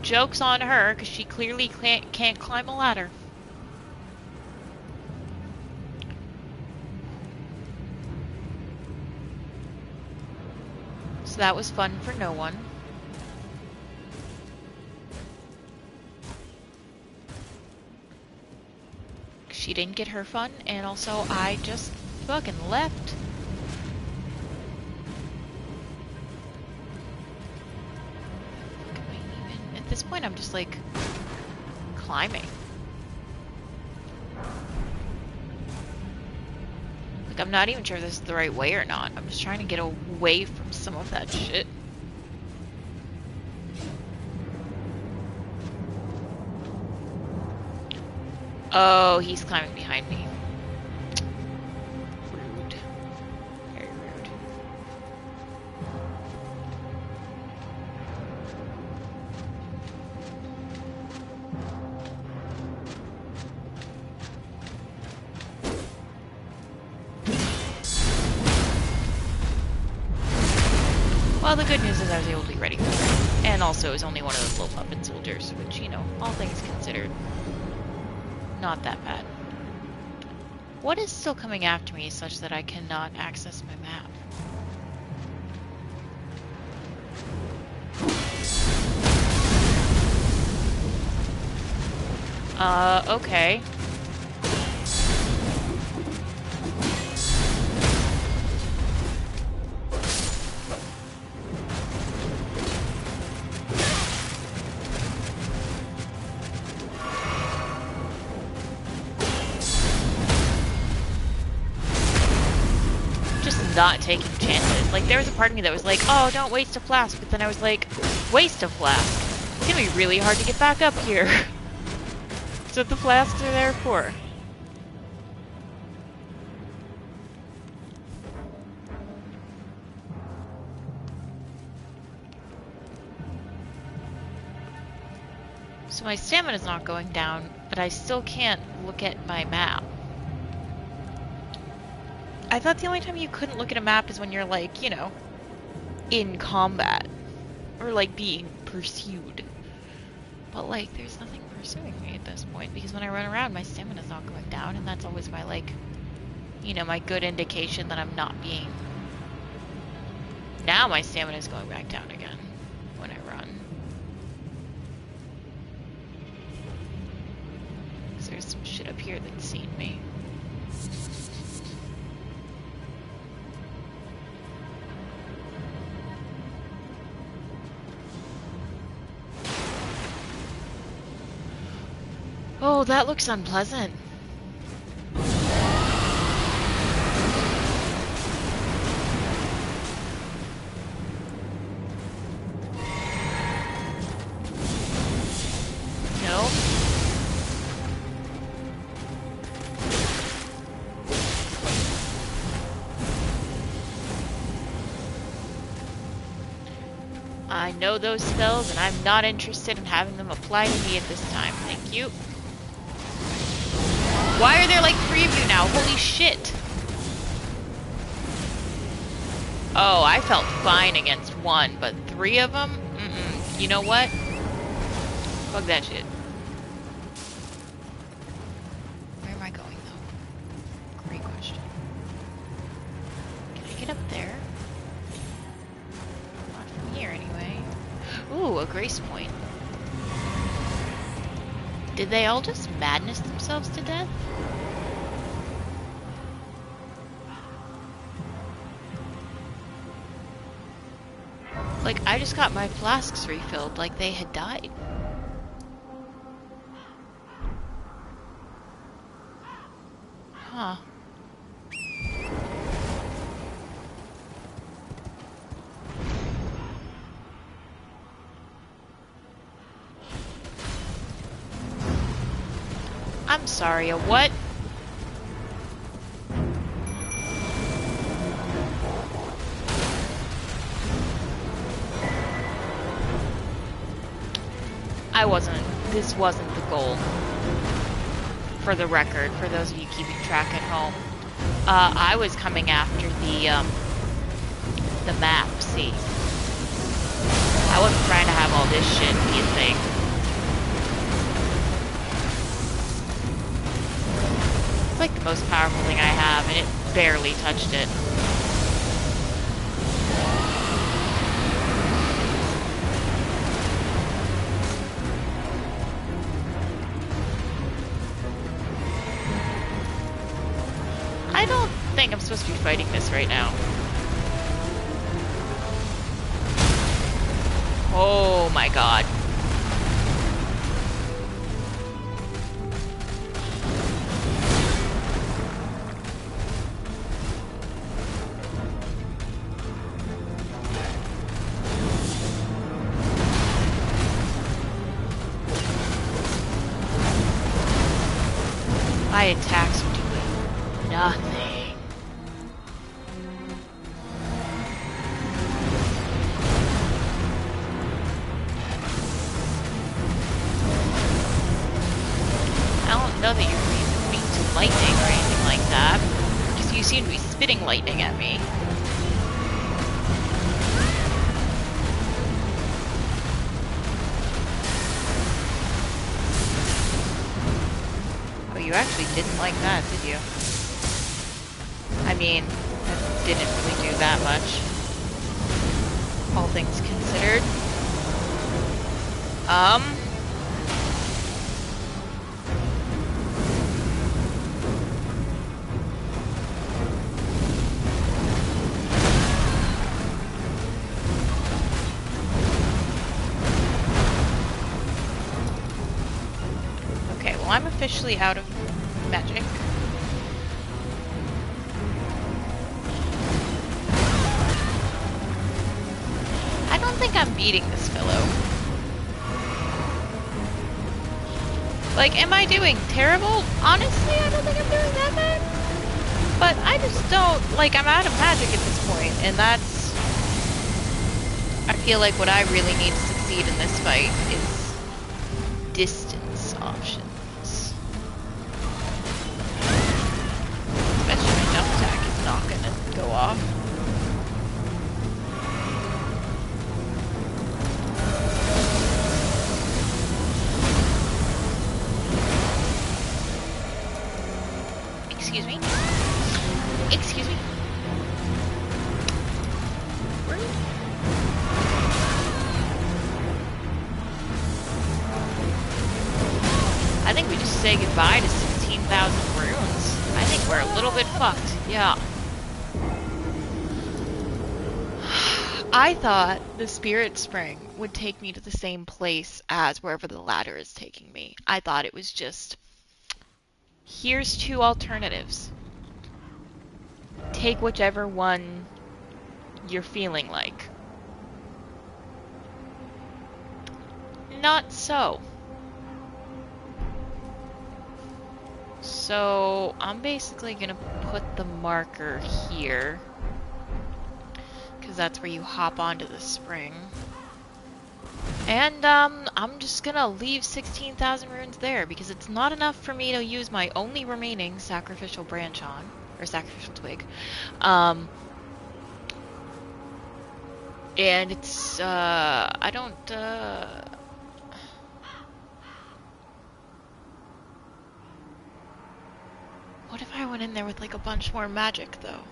joke's on her, because she clearly can't climb a ladder. So that was fun for no one. she didn't get her fun, and also I just fucking left. At this point, I'm just like climbing. Like, I'm not even sure if this is the right way or not. I'm just trying to get away from some of that shit. Oh, he's climbing behind me. Rude. Very rude. Well, the good news is I was able to be ready for it. And also, it was only one of those little puppet soldiers, which, you know, all things considered, not that bad. What is still coming after me such that I cannot access my map? Okay. Not taking chances. Like, there was a part of me that was like, oh, don't waste a flask, but then I was like, waste a flask. It's gonna be really hard to get back up here. That's what the flasks are there for. So my stamina's not going down, but I still can't look at my map. I thought the only time you couldn't look at a map is when you're, like, you know, in combat. Or, like, being pursued. But, like, there's nothing pursuing me at this point, because when I run around, my stamina's not going down, and that's always my, like, you know, my good indication that I'm not being... Now my stamina's going back down again when I run. Because there's some shit up here that's seen me. Oh, that looks unpleasant. No. I know those spells, and I'm not interested in having them apply to me at this time. Thank you. Why are there like 3 of you now? Holy shit. Oh, I felt fine against 1, but 3 of them? Mm-mm. You know what? Fuck that shit. Where am I going, though? Great question. Can I get up there? Not from here, anyway. Ooh, a grace point. Did they all just madness themselves to death? Like, I just got my flasks refilled like they had died. Huh. I'm sorry, a what? This wasn't the goal. For the record, for those of you keeping track at home. I was coming after the map, see. I wasn't trying to have all this shit be a thing. It's like the most powerful thing I have, and it barely touched it. supposed to be fighting this right now. Oh my god. My attacks are doing nothing. I don't know that you're immune to lightning or anything like that, because you seem to be spitting lightning at me. You actually didn't like that, did you? I mean, that didn't really do that much, all things considered. Okay, well, I'm officially out of magic. I don't think I'm beating this fellow. Like, am I doing terrible? Honestly, I don't think I'm doing that bad. But I just don't, like, I'm out of magic at this point, and that's... I feel like what I really need to succeed in this fight is distance options. Not gonna go off. Excuse me. Excuse me. I think we just say goodbye to 16,000 runes. I think we're a little bit fucked. Yeah. I thought the Spirit Spring would take me to the same place as wherever the ladder is taking me. I thought it was just, here's two alternatives. Take whichever one you're feeling like. Not so. So I'm basically gonna put the marker here, because that's where you hop onto the spring. And I'm just gonna leave 16,000 runes there, because it's not enough for me to use my only remaining sacrificial branch on, or sacrificial twig. And it's, I don't, what if I went in there with like a bunch more magic though?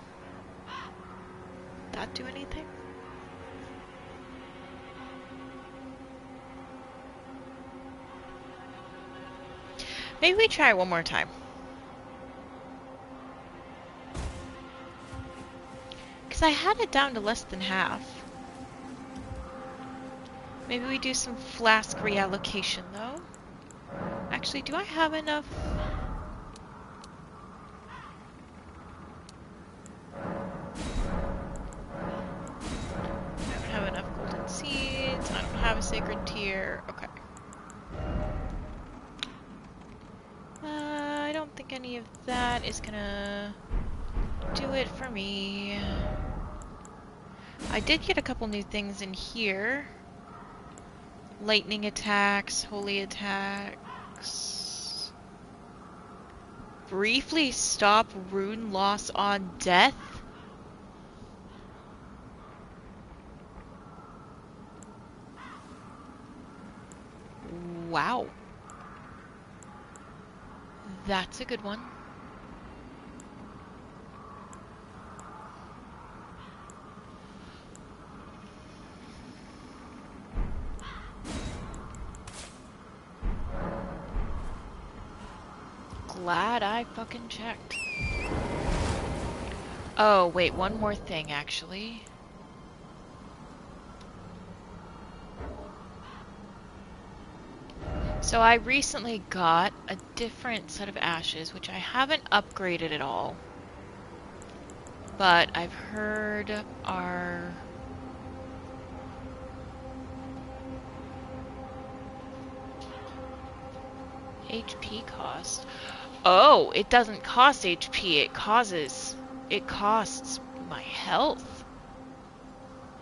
That do anything? Maybe we try one more time. Because I had it down to less than half. Maybe we do some flask reallocation though. Actually, do I have enough? I don't have enough golden seeds. I don't have a sacred tier. Okay. I don't think any of that is gonna do it for me. I did get a couple new things in here. Lightning attacks, holy attacks. Briefly stop rune loss on death. Wow. That's a good one. Glad I fucking checked. Oh, wait, one more thing, actually. So I recently got a different set of ashes, which I haven't upgraded at all. But I've heard are HP cost. Oh, it doesn't cost HP, it costs my health.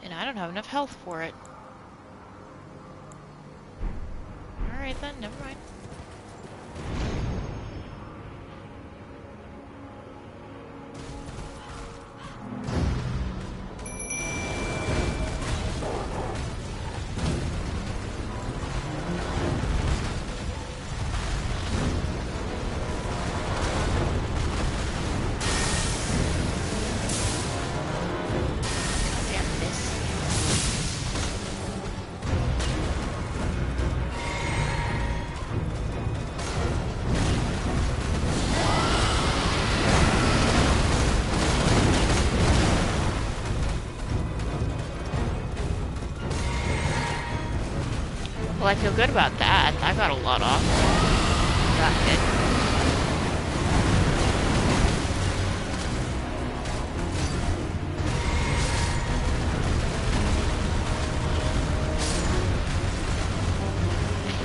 And I don't have enough health for it. Alright then, never mind. Well, I feel good about that. I got a lot off. Got hit.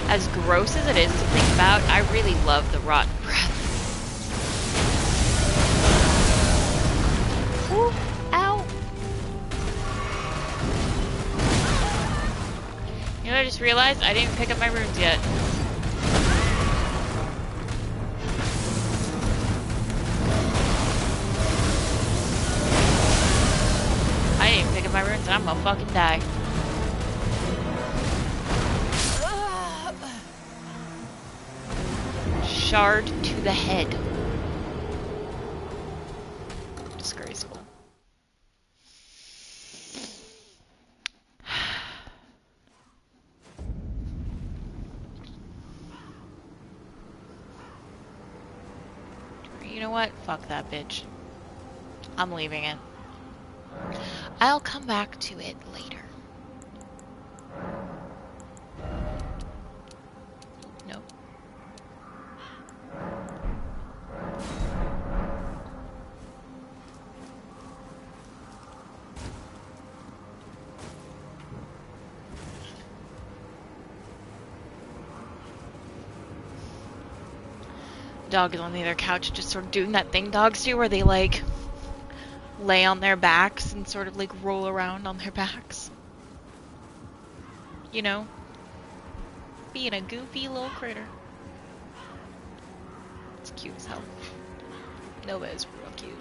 As gross as it is to think about, I really love the rotten breath. Ooh, ow. You know what I just realized? I didn't even pick up my runes yet. I didn't even pick up my runes and I'm gonna fucking die. Shard to the head. Disgraceful. You know what? Fuck that bitch. I'm leaving it. I'll come back to it later. Nope. Dog is on the other couch just sort of doing that thing dogs do where they like lay on their backs and sort of like roll around on their backs. You know? Being a goofy little critter. It's cute as hell. Nova is real cute.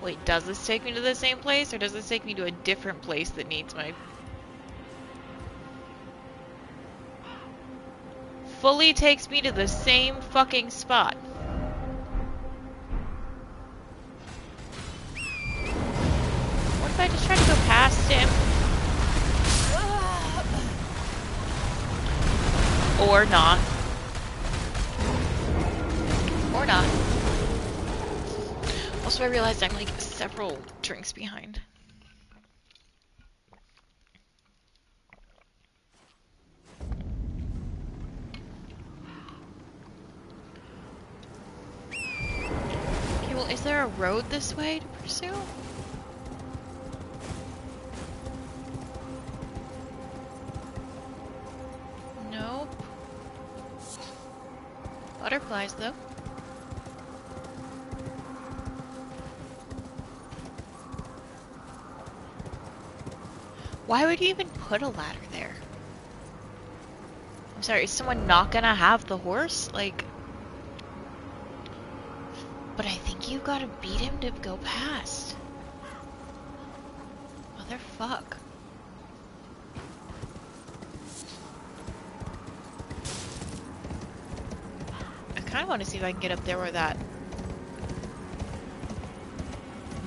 Wait, does this take me to the same place or does this take me to a different place that needs my... Fully takes me to the same fucking spot. What if I just try to go past him? Or not. Or not. Also, I realized I'm like several drinks behind. Well, is there a road this way to pursue? Nope. Butterflies, though. Why would you even put a ladder there? I'm sorry, is someone not gonna have the horse? Like... But I think you gotta beat him to go past. Motherfuck. I kinda wanna see if I can get up there where that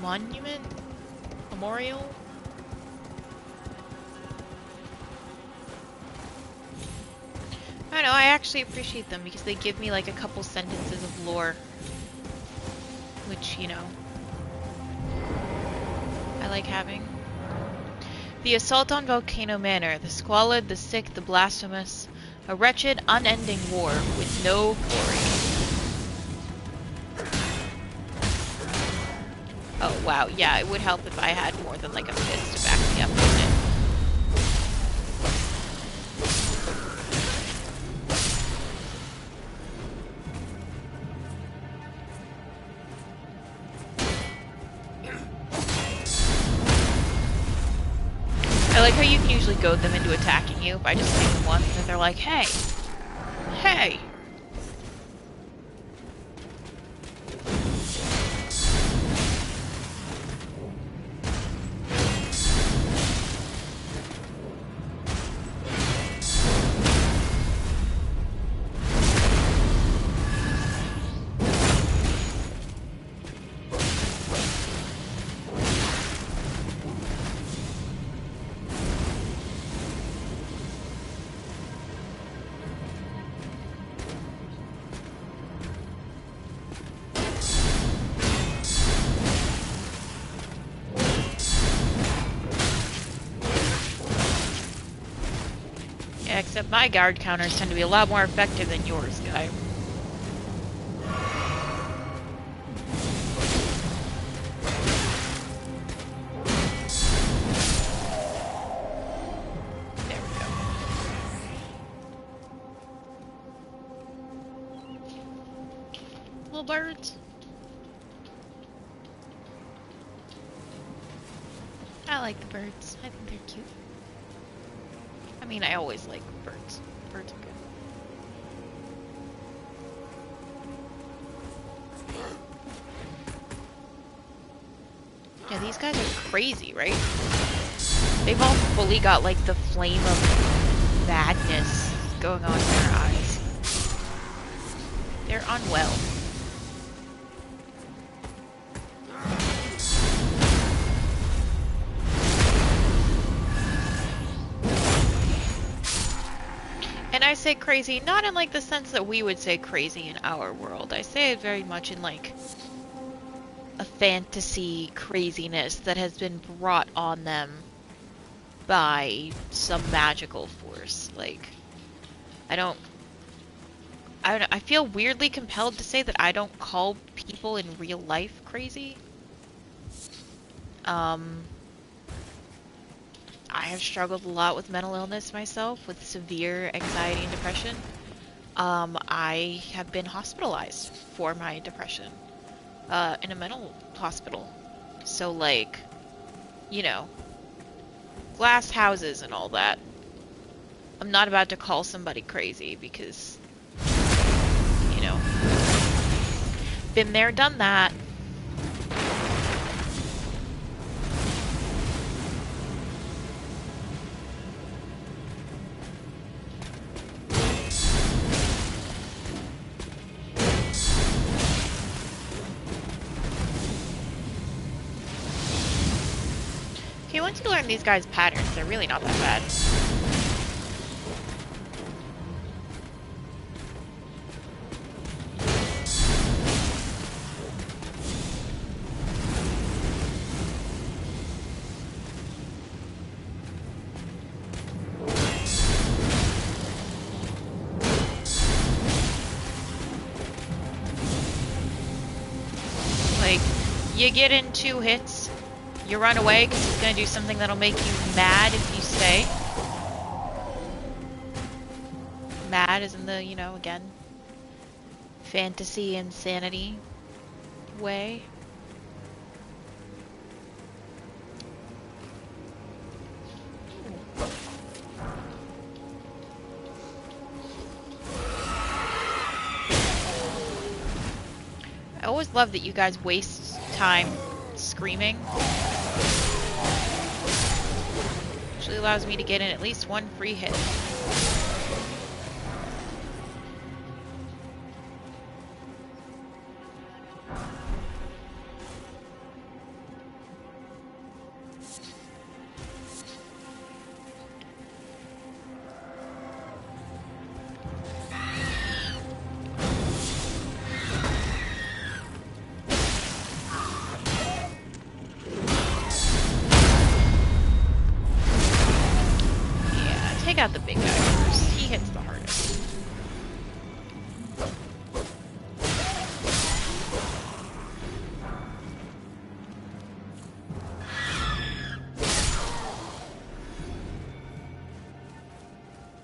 monument? Memorial? I know, I actually appreciate them because they give me like a couple sentences of lore. Which, you know, I like having. The assault on Volcano Manor, the squalid, the sick, the blasphemous, a wretched, unending war with no glory. Oh wow, yeah, it would help if I had more than like a fist to back me up, wouldn't it? I like how you can usually goad them into attacking you by just hitting them once, and they're like, hey! Hey! Yeah, except my guard counters tend to be a lot more effective than yours, guy. There we go. Little birds. I like the birds. I think they're cute. I mean, I always like birds. Birds are good. Yeah, these guys are crazy, right? They've all fully got, like, the flame of madness going on in their eyes. They're unwell. And I say crazy, not in like the sense that we would say crazy in our world. I say it very much in like a fantasy craziness that has been brought on them by some magical force. Like, I feel weirdly compelled to say that I don't call people in real life crazy. I have struggled a lot with mental illness myself, with severe anxiety and depression. I have been hospitalized for my depression, in a mental hospital. So, like, you know, glass houses and all that. I'm not about to call somebody crazy because, you know, been there, done that. Okay, once you learn these guys' patterns, they're really not that bad. Like, you get in 2 hits, you run away because he's going to do something that'll make you mad if you stay. Mad is in the, you know, again, fantasy insanity way. I always love that you guys waste time screaming. Actually allows me to get in at least 1 free hit. take out the big guy first. He hits the hardest.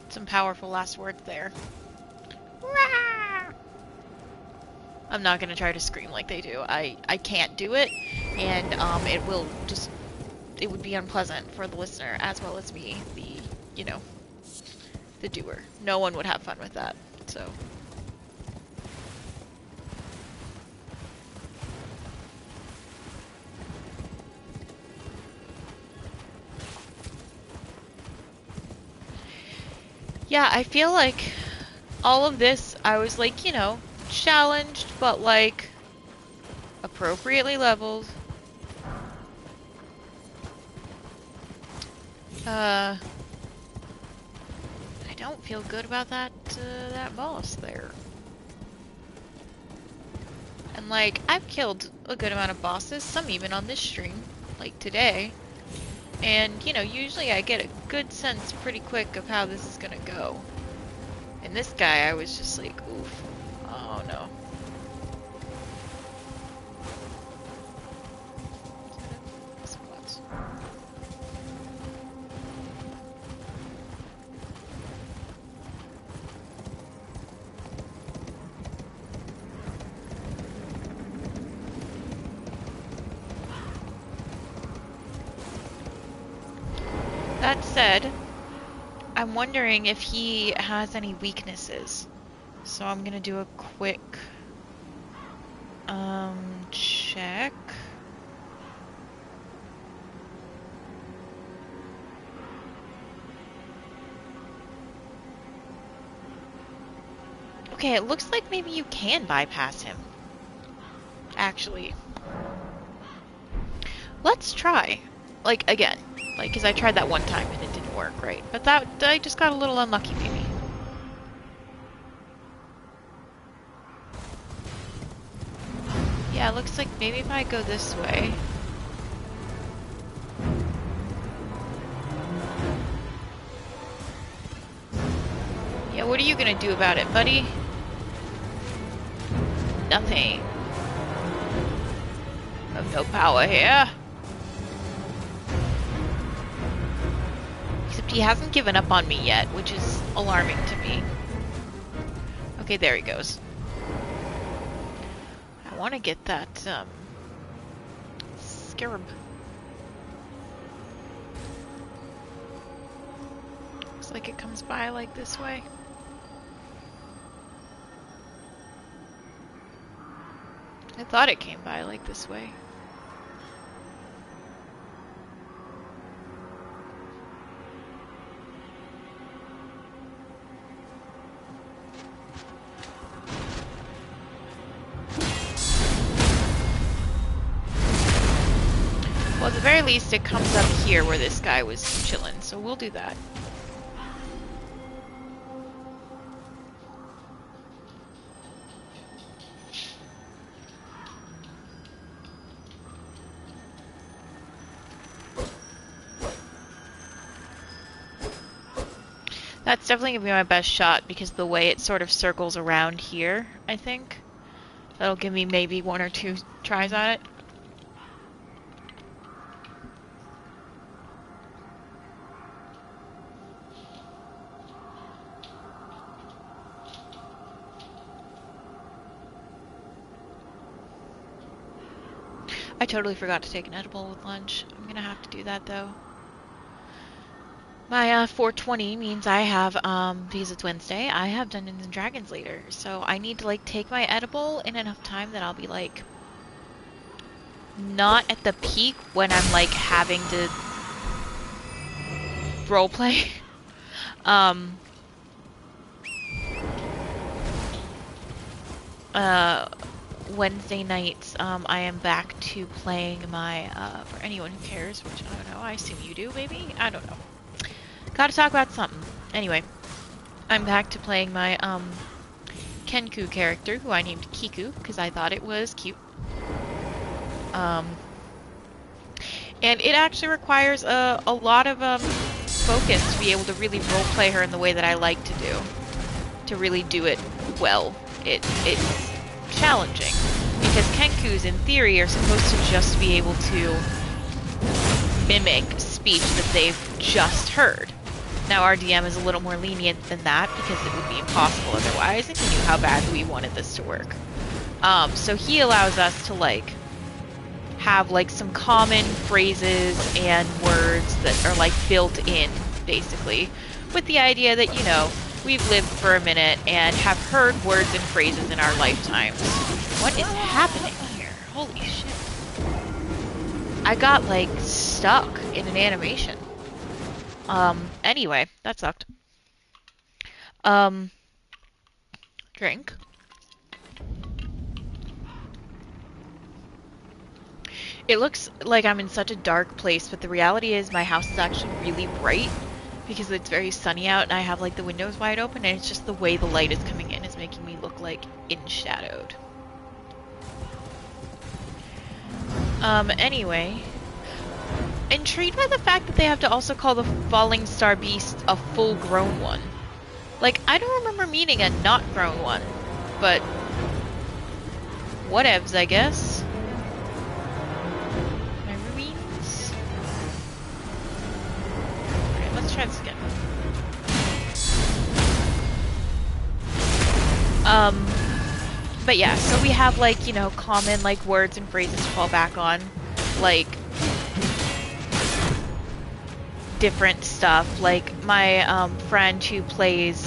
Some powerful last words there. I'm not gonna try to scream like they do. I can't do it, and it would be unpleasant for the listener as well as me, the doer. No one would have fun with that, so. Yeah, I feel like all of this, I was like, challenged, but like appropriately leveled. I don't feel good about that boss there. And like, I've killed a good amount of bosses, some even on this stream, like today. And, usually I get a good sense pretty quick of how this is gonna go. And this guy, I was just like, oof. Oh no. That said, I'm wondering if he has any weaknesses. So I'm gonna do a quick check. Okay, it looks like maybe you can bypass him. Actually. Let's try. Like, again. Like, because I tried that one time and it didn't work, right? But I just got a little unlucky, maybe. Yeah, it looks like maybe if I go this way. Yeah, what are you gonna do about it, buddy? Nothing. I have no power here. Except he hasn't given up on me yet, which is alarming to me. Okay, there he goes. I want to get that, scarab. Looks like it comes by like this way. I thought it came by like this way. Well, at the very least, it comes up here where this guy was chilling, so we'll do that. That's definitely going to be my best shot, because the way it sort of circles around here, I think. That'll give me maybe 1 or 2 tries at it. I totally forgot to take an edible with lunch. I'm going to have to do that, though. My 4:20 means I have, because it's Wednesday, I have Dungeons & Dragons later. So I need to, like, take my edible in enough time that I'll be, like, not at the peak when I'm, like, having to roleplay. Wednesday nights, I am back to playing my, for anyone who cares, which I don't know, I assume you do, maybe? I don't know. Gotta talk about something. Anyway, I'm back to playing my, Kenku character, who I named Kiku, because I thought it was cute. And it actually requires, a lot of, focused to be able to really roleplay her in the way that I like to do. To really do it well. It's challenging. Because Kenkus, in theory, are supposed to just be able to mimic speech that they've just heard. Now, our DM is a little more lenient than that, because it would be impossible otherwise, and he knew how bad we wanted this to work. So he allows us to, like, have, like, some common phrases and words that are, like, built in, basically, with the idea that, you know, we've lived for a minute and have heard words and phrases in our lifetimes. What is happening here? Holy shit. I got, like, stuck in an animation. Anyway, that sucked. Drink. It looks like I'm in such a dark place, but the reality is my house is actually really bright because it's very sunny out and I have like the windows wide open, and it's just the way the light is coming in is making me look like in-shadowed. Anyway. Intrigued by the fact that they have to also call the Falling Star Beast a full-grown one. Like, I don't remember meeting a not-grown one, but whatevs, I guess. My ruins? Alright, let's try this again. But yeah, so we have, like, you know, common, like, words and phrases to fall back on. Like, different stuff. Like, my, friend who plays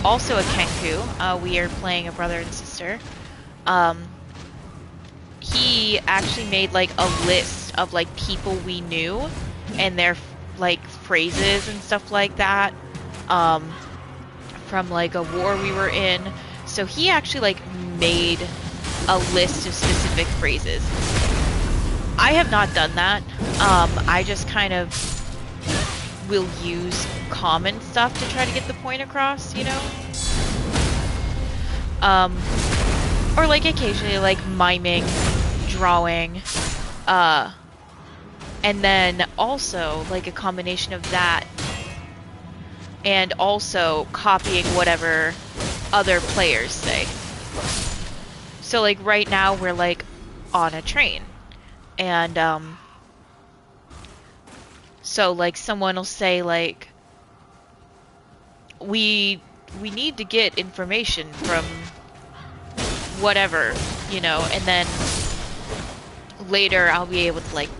also a Kenku, we are playing a brother and sister, he actually made, like, a list of, like, people we knew and their, like, phrases and stuff like that, from, like, a war we were in. So he actually, like, made a list of specific phrases. I have not done that. I just kind of will use common stuff to try to get the point across, you know? Or, like, occasionally, like, miming, drawing, and then also, like, a combination of that and also copying whatever other players say. So, like, right now we're, like, on a train. And, so, like, someone will say, like, we need to get information from whatever, you know, and then later I'll be able to, like,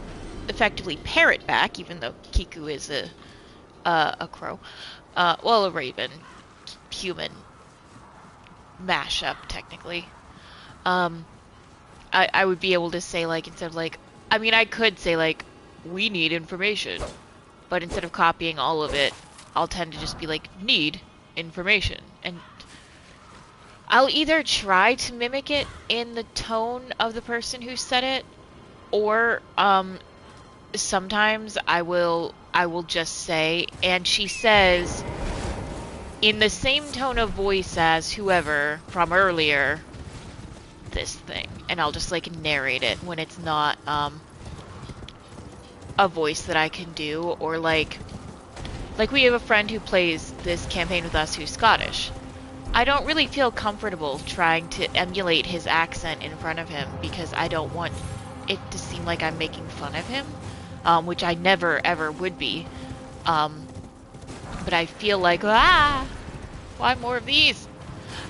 effectively parrot back, even though Kiku is a crow. Well, a raven. Human mashup, technically. I would be able to say, like, instead of, like, I mean, I could say, like, we need information, but instead of copying all of it, I'll tend to just be like, need information. And I'll either try to mimic it in the tone of the person who said it, or, sometimes I will just say, and she says, in the same tone of voice as whoever from earlier, this thing. And I'll just, like, narrate it when it's not, a voice that I can do, or, like, we have a friend who plays this campaign with us who's Scottish. I don't really feel comfortable trying to emulate his accent in front of him, because I don't want it to seem like I'm making fun of him, which I never, ever would be. But I feel like, why more of these?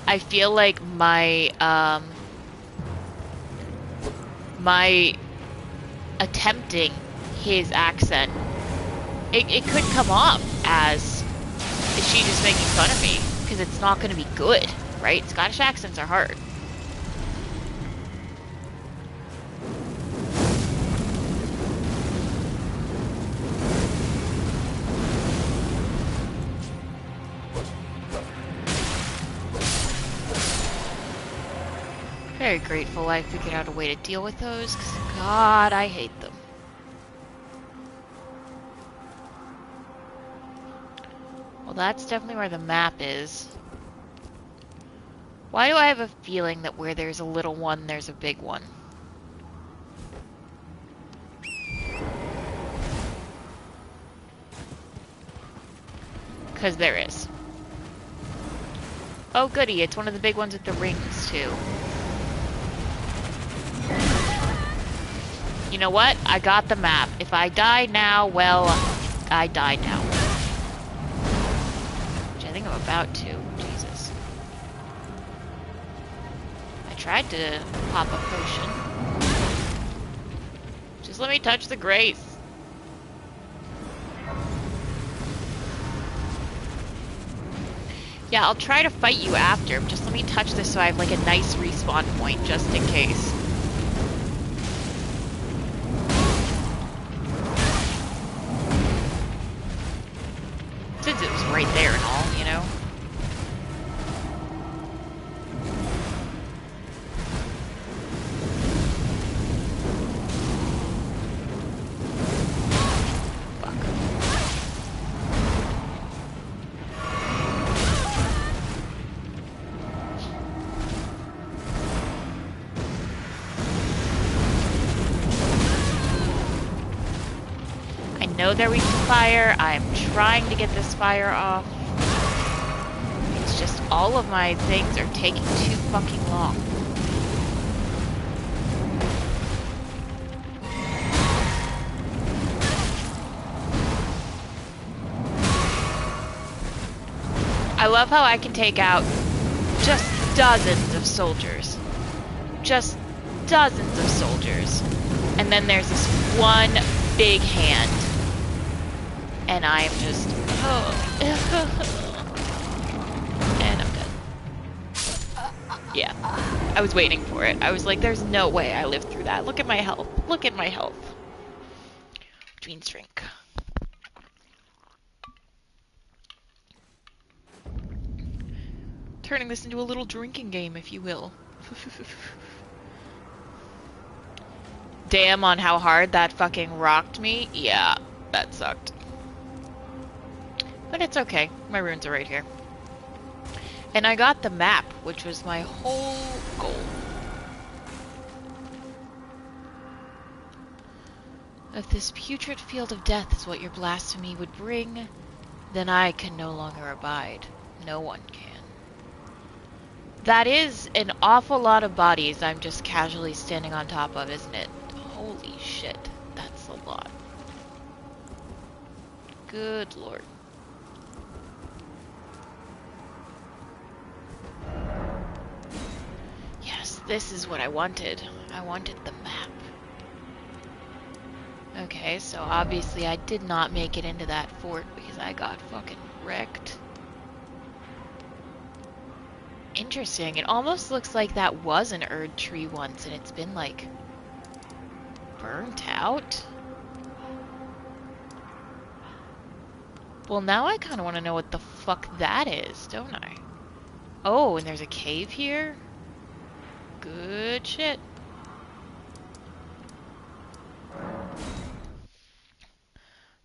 I feel like my attempting his accent, it could come off as, is she just making fun of me? Because it's not going to be good, right? Scottish accents are hard. Very grateful I figured out a way to deal with those, because God, I hate them. Well, that's definitely where the map is. Why do I have a feeling that where there's a little one, there's a big one? 'Cause there is. Oh goody, it's one of the big ones with the rings too. You know what? I got the map. If I die now, well, I died now. Which I think I'm about to. Jesus. I tried to pop a potion. Just let me touch the grace. Yeah, I'll try to fight you after, but just let me touch this so I have like a nice respawn point just in case. Since it was right there and all, you know? They're weak to fire. I'm trying to get this fire off. It's just all of my things are taking too fucking long. I love how I can take out just dozens of soldiers. Just dozens of soldiers. And then there's this one big hand. And I am just, and I'm dead. Yeah, I was waiting for it. I was like, there's no way I lived through that. Look at my health. Look at my health. Which means drink. Turning this into a little drinking game, if you will. Damn on how hard that fucking rocked me. Yeah, that sucked. But it's okay. My runes are right here. And I got the map, which was my whole goal. If this putrid field of death is what your blasphemy would bring, then I can no longer abide. No one can. That is an awful lot of bodies I'm just casually standing on top of, isn't it? Holy shit. That's a lot. Good lord. Yes, this is what I wanted. I wanted the map. Okay, so obviously I did not make it into that fort because I got fucking wrecked. Interesting. It almost looks like that was an Erd tree once and it's been like burnt out. Well, now I kind of want to know what the fuck that is, don't I? Oh, and there's a cave here? Good shit.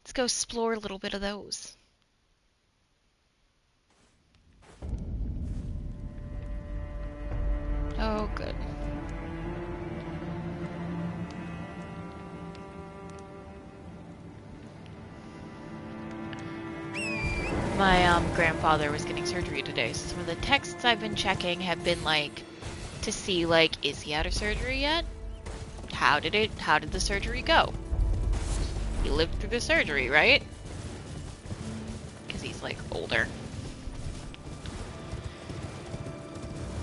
Let's go explore a little bit of those. Oh, good. My grandfather was getting surgery today, so some of the texts I've been checking have been like to see like, is he out of surgery yet? How did the surgery go? He lived through the surgery, right? Because he's like older.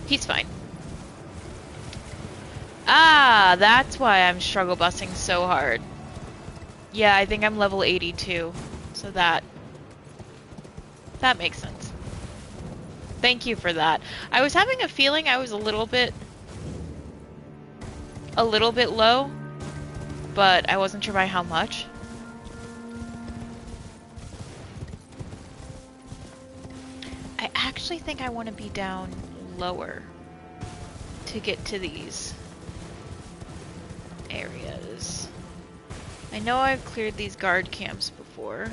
He's fine. Ah, that's why I'm struggle busing so hard. Yeah, I think I'm level 82, so that makes sense. Thank you for that. I was having a feeling I was a little bit low, but I wasn't sure by how much. I actually think I want to be down lower to get to these areas. I know I've cleared these guard camps before.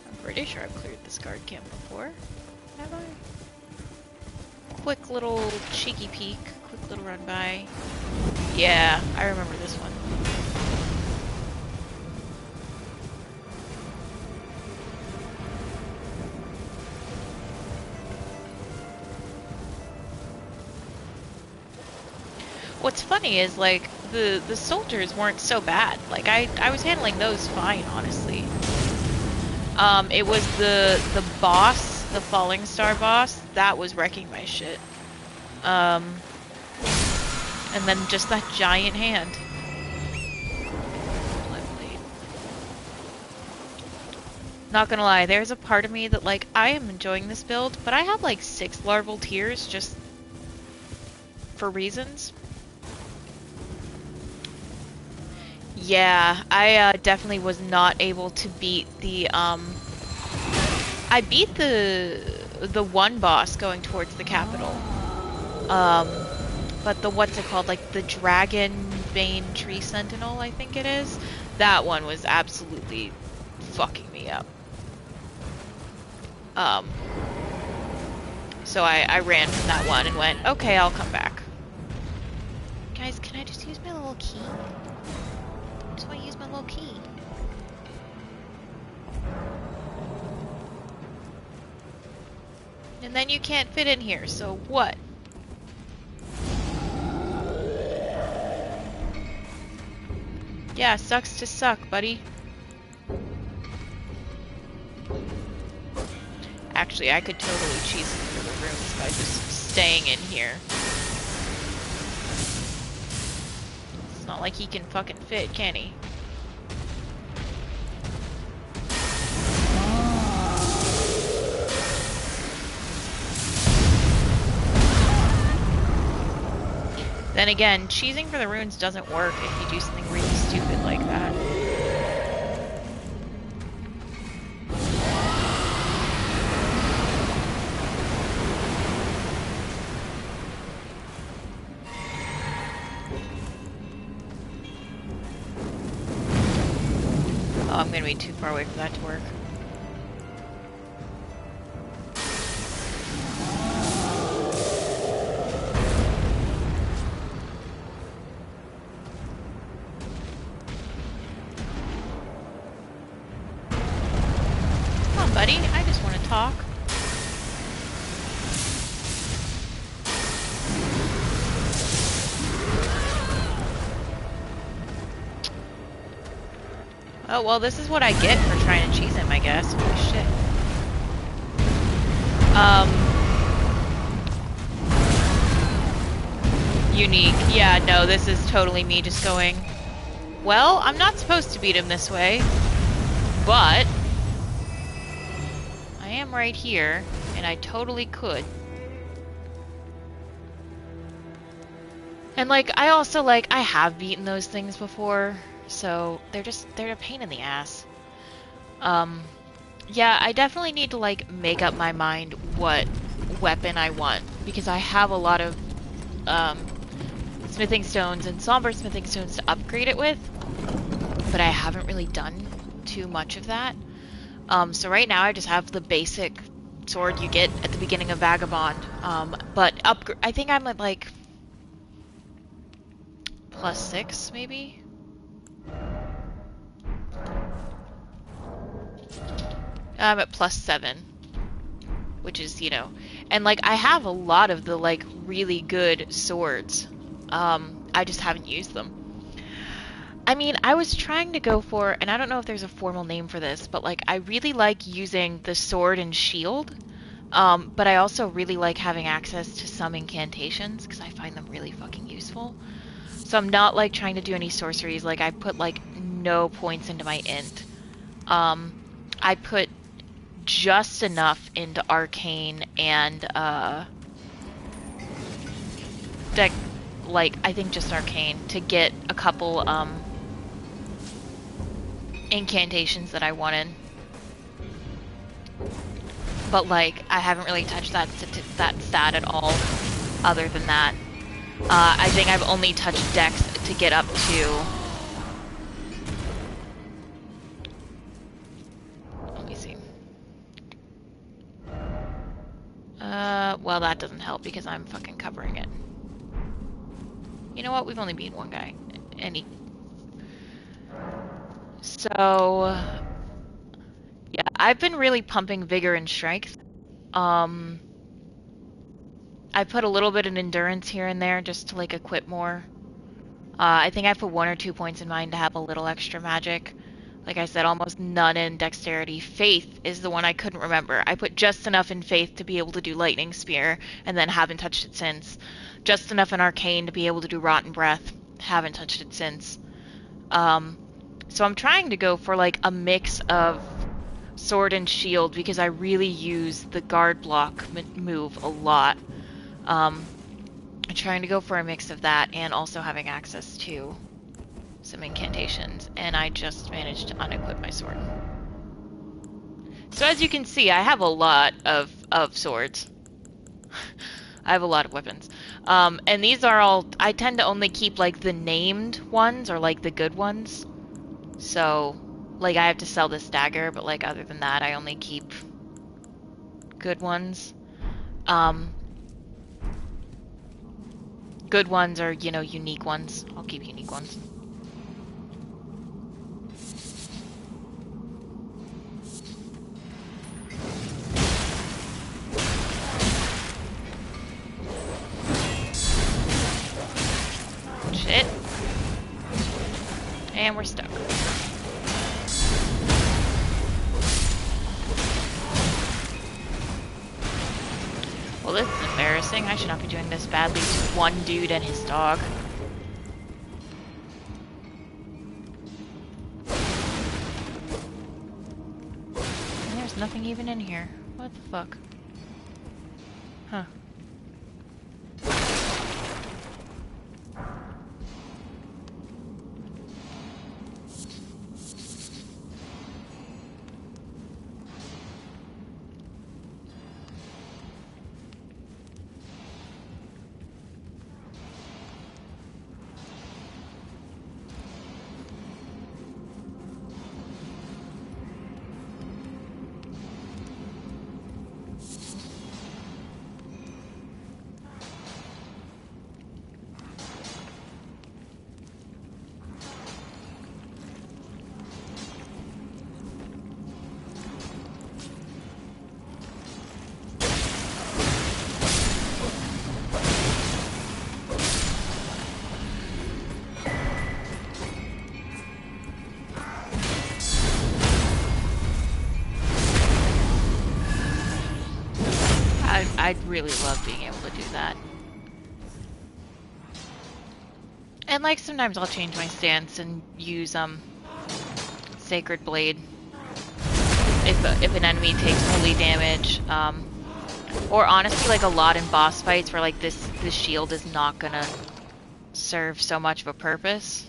I'm pretty sure I've cleared this guard camp before. Have I? Quick little cheeky peek. Quick little run by. Yeah, I remember this one. what's funny is, like, the soldiers weren't so bad. Like, I was handling those fine, honestly. It was the boss, the Falling Star boss, that was wrecking my shit. And then just that giant hand. Not gonna lie, there's a part of me that, like, I am enjoying this build, but I have, like, 6 larval tears just for reasons. Yeah, I definitely was not able to beat the, I beat the one boss going towards the capital. But the, what's it called, like, the Dragon Bane Tree Sentinel, I think it is? That one was absolutely fucking me up. So I ran from that one and went, okay, I'll come back. Guys, can I just use my little key? I just want to use my little key. And then you can't fit in here, so what? Yeah, sucks to suck, buddy. Actually, I could totally cheese through the rooms by just staying in here. It's not like he can fucking fit, can he? Then again, cheesing for the runes doesn't work if you do something really stupid like that. Oh, I'm gonna be too far away for that to work. Come on, buddy. I just want to talk. Oh, well, this is what I get for trying to cheese him, I guess. Holy shit. Unique. Yeah, no, this is totally me just going, well, I'm not supposed to beat him this way, but I am right here, and I totally could. And, like, I also, like, I have beaten those things before, so they're a pain in the ass. Yeah, I definitely need to, like, make up my mind what weapon I want, because I have a lot of, smithing stones and somber smithing stones to upgrade it with, but I haven't really done too much of that. So right now I just have the basic sword you get at the beginning of Vagabond, but I think I'm at, like, +6, maybe? I'm at +7, which is, you know, and, like, I have a lot of the, like, really good swords. I just haven't used them. I mean, I was trying to go for, and I don't know if there's a formal name for this, but, like, I really like using the sword and shield, but I also really like having access to some incantations, because I find them really fucking useful. So I'm not, like, trying to do any sorceries. Like, I put, like, no points into my int. I put just enough into arcane and, like, I think just arcane to get a couple, incantations that I wanted. But, like, I haven't really touched that stat at all, other than that. I think I've only touched dex to get up to... Let me see. Well, that doesn't help because I'm fucking covering it. You know what? We've only beaten one guy. So... yeah, I've been really pumping vigor and strength. I put a little bit of endurance here and there just to, like, equip more. I think I put 1 or 2 points in mine to have a little extra magic. Like I said, almost none in dexterity. Faith is the one I couldn't remember. I put just enough in faith to be able to do lightning spear, and then haven't touched it since. Just enough in arcane to be able to do rotten breath. Haven't touched it since. So I'm trying to go for like a mix of sword and shield because I really use the guard block move a lot. I'm trying to go for a mix of that and also having access to some incantations, and I just managed to unequip my sword. So as you can see, I have a lot of swords. I have a lot of weapons. And these are all, I tend to only keep like the named ones or like the good ones. So, like I have to sell this dagger, but like other than that, I only keep good ones. Um, Good ones are, you know, unique ones. I'll keep unique ones. Shit. And we're stuck. Well, this is embarrassing. I should not be doing this badly to one dude and his dog. And there's nothing even in here. What the fuck? Huh. I'd really love being able to do that. And like sometimes I'll change my stance and use Sacred Blade if an enemy takes holy damage. Or honestly, like a lot in boss fights where like this shield is not gonna serve so much of a purpose.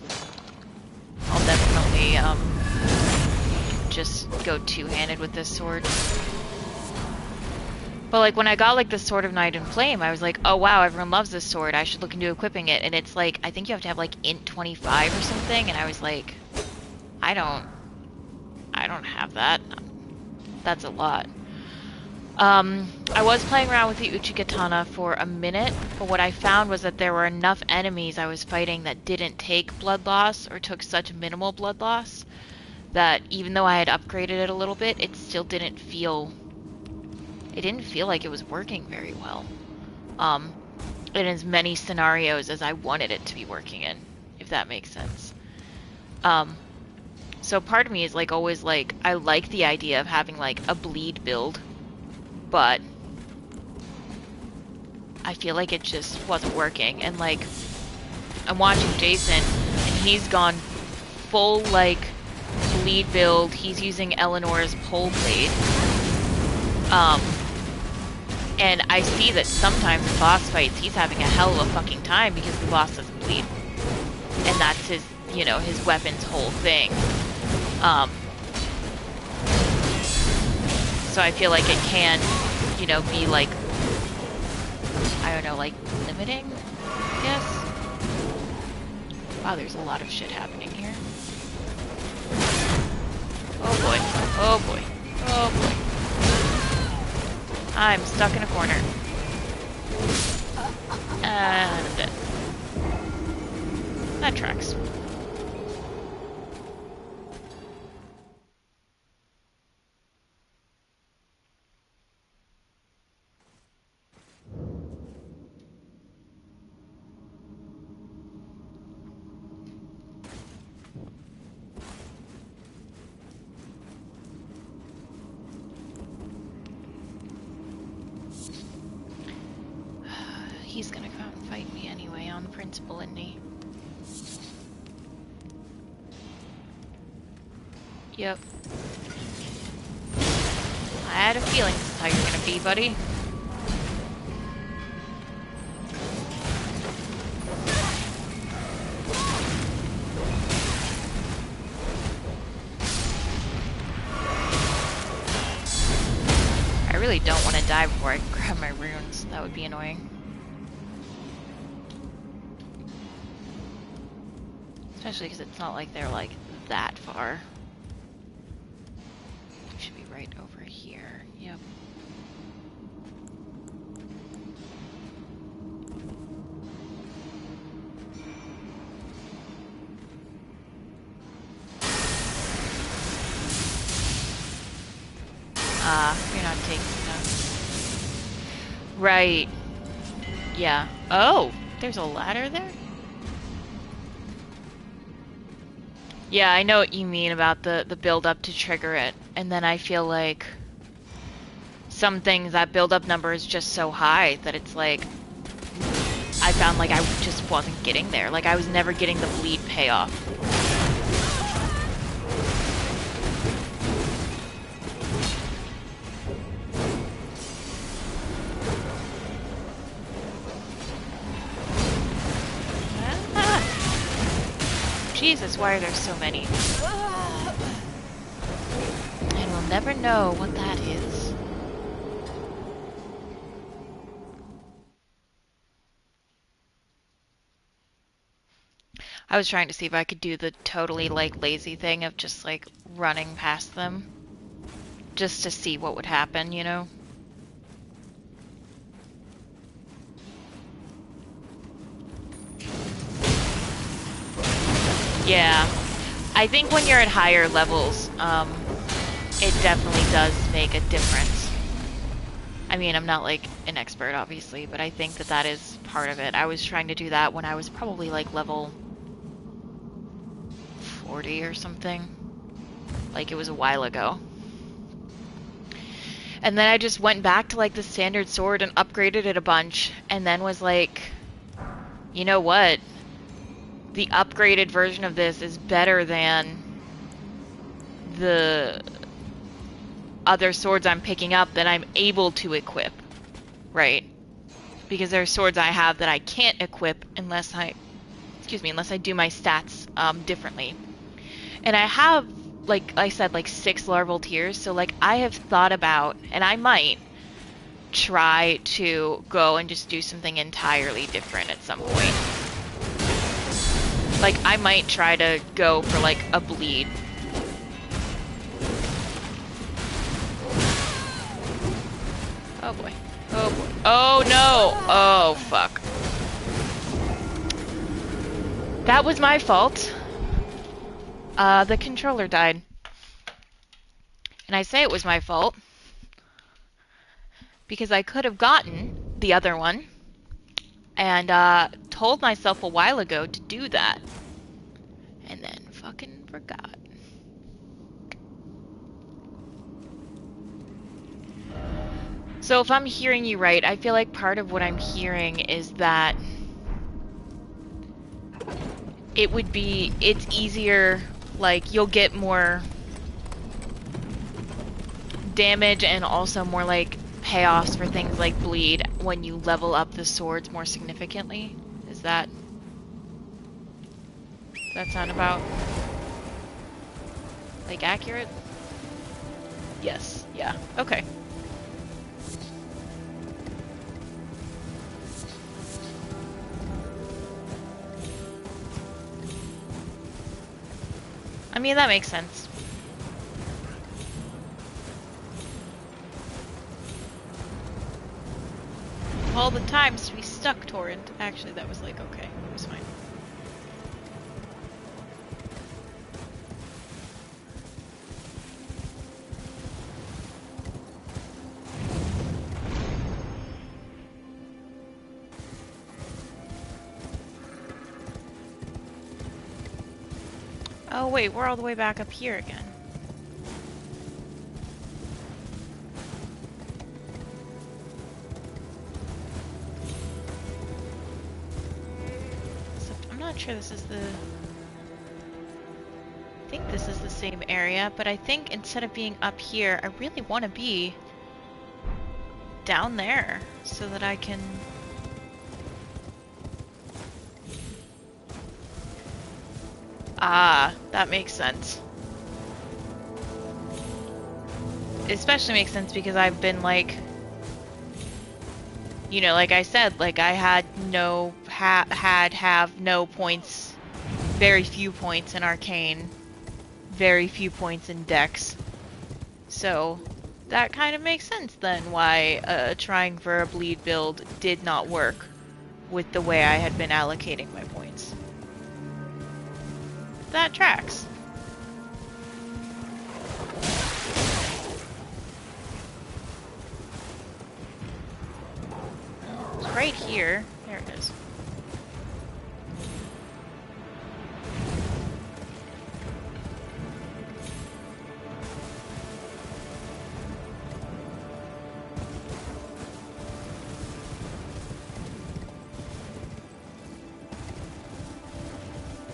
I'll definitely just go two-handed with this sword. But like when I got like the Sword of Night and Flame, I was like, oh wow, everyone loves this sword. I should look into equipping it. And it's like, I think you have to have like int 25 or something. And I was like, I don't have that. That's a lot. I was playing around with the Uchigatana for a minute, but what I found was that there were enough enemies I was fighting that didn't take blood loss or took such minimal blood loss that even though I had upgraded it a little bit, it still didn't feel like it was working very well. In as many scenarios as I wanted it to be working in, if that makes sense. So part of me is like always like, I like the idea of having like a bleed build, but I feel like it just wasn't working. And like, I'm watching Jason and he's gone full like bleed build. He's using Eleanor's pole blade. And I see that sometimes in boss fights, he's having a hell of a fucking time because the boss doesn't bleed. And that's his, you know, his weapon's whole thing. So I feel like it can, you know, be like, I don't know, like limiting, I guess? Wow, there's a lot of shit happening here. Oh boy, oh boy, oh boy. I'm stuck in a corner. And I'm dead. That tracks. on the principal in me. Yep. I had a feeling this is how you're gonna be, buddy. I really don't want to die before I grab my runes. That would be annoying. Especially because it's not like they're like that far. Should be right over here. Yep. You're not taking that. Right. Yeah. Oh, there's a ladder there? Yeah, I know what you mean about the build-up to trigger it. And then I feel like some things, that build-up number is just so high that it's like, I found like I just wasn't getting there. Like I was never getting the bleed payoff. Jesus, why are there so many? And we'll never know what that is. I was trying to see if I could do the totally, like, lazy thing of just, like, running past them. Just to see what would happen, you know? Yeah. I think when you're at higher levels, it definitely does make a difference. I mean, I'm not, like, an expert, obviously, but I think that that is part of it. I was trying to do that when I was probably, like, level 40 or something. Like, it was a while ago. And then I just went back to, like, the standard sword and upgraded it a bunch, and then was like, you know what? The upgraded version of this is better than the other swords I'm picking up that I'm able to equip, right? Because there are swords I have that I can't equip unless I do my stats differently. And I have, like I said, like 6 larval tiers, so like I have thought about, and I might try to go and just do something entirely different at some point. Like, I might try to go for, like, a bleed. Oh, boy. Oh, boy. Oh, no! Oh, fuck. That was my fault. The controller died. And I say it was my fault because I could have gotten the other one and told myself a while ago to do that. And then fucking forgot. So if I'm hearing you right, I feel like part of what I'm hearing is that it's easier, like, you'll get more damage and also more, like, payoffs for things like bleed when you level up the swords more significantly. Does that sound about, like, accurate? Yes. Yeah. Okay. I mean, that makes sense. All the times we stuck torrent. Actually, that was like, okay, it was fine. Oh wait, we're all the way back up here again. not sure this is the... I think this is the same area, but I think instead of being up here, I really want to be down there so that I can... Ah, that makes sense. It especially makes sense because I've been like... You know, like I said, like I had no points, very few points in Arcane, very few points in Dex. So that kind of makes sense then why trying for a bleed build did not work with the way I had been allocating my points. That tracks. Right here. There it is.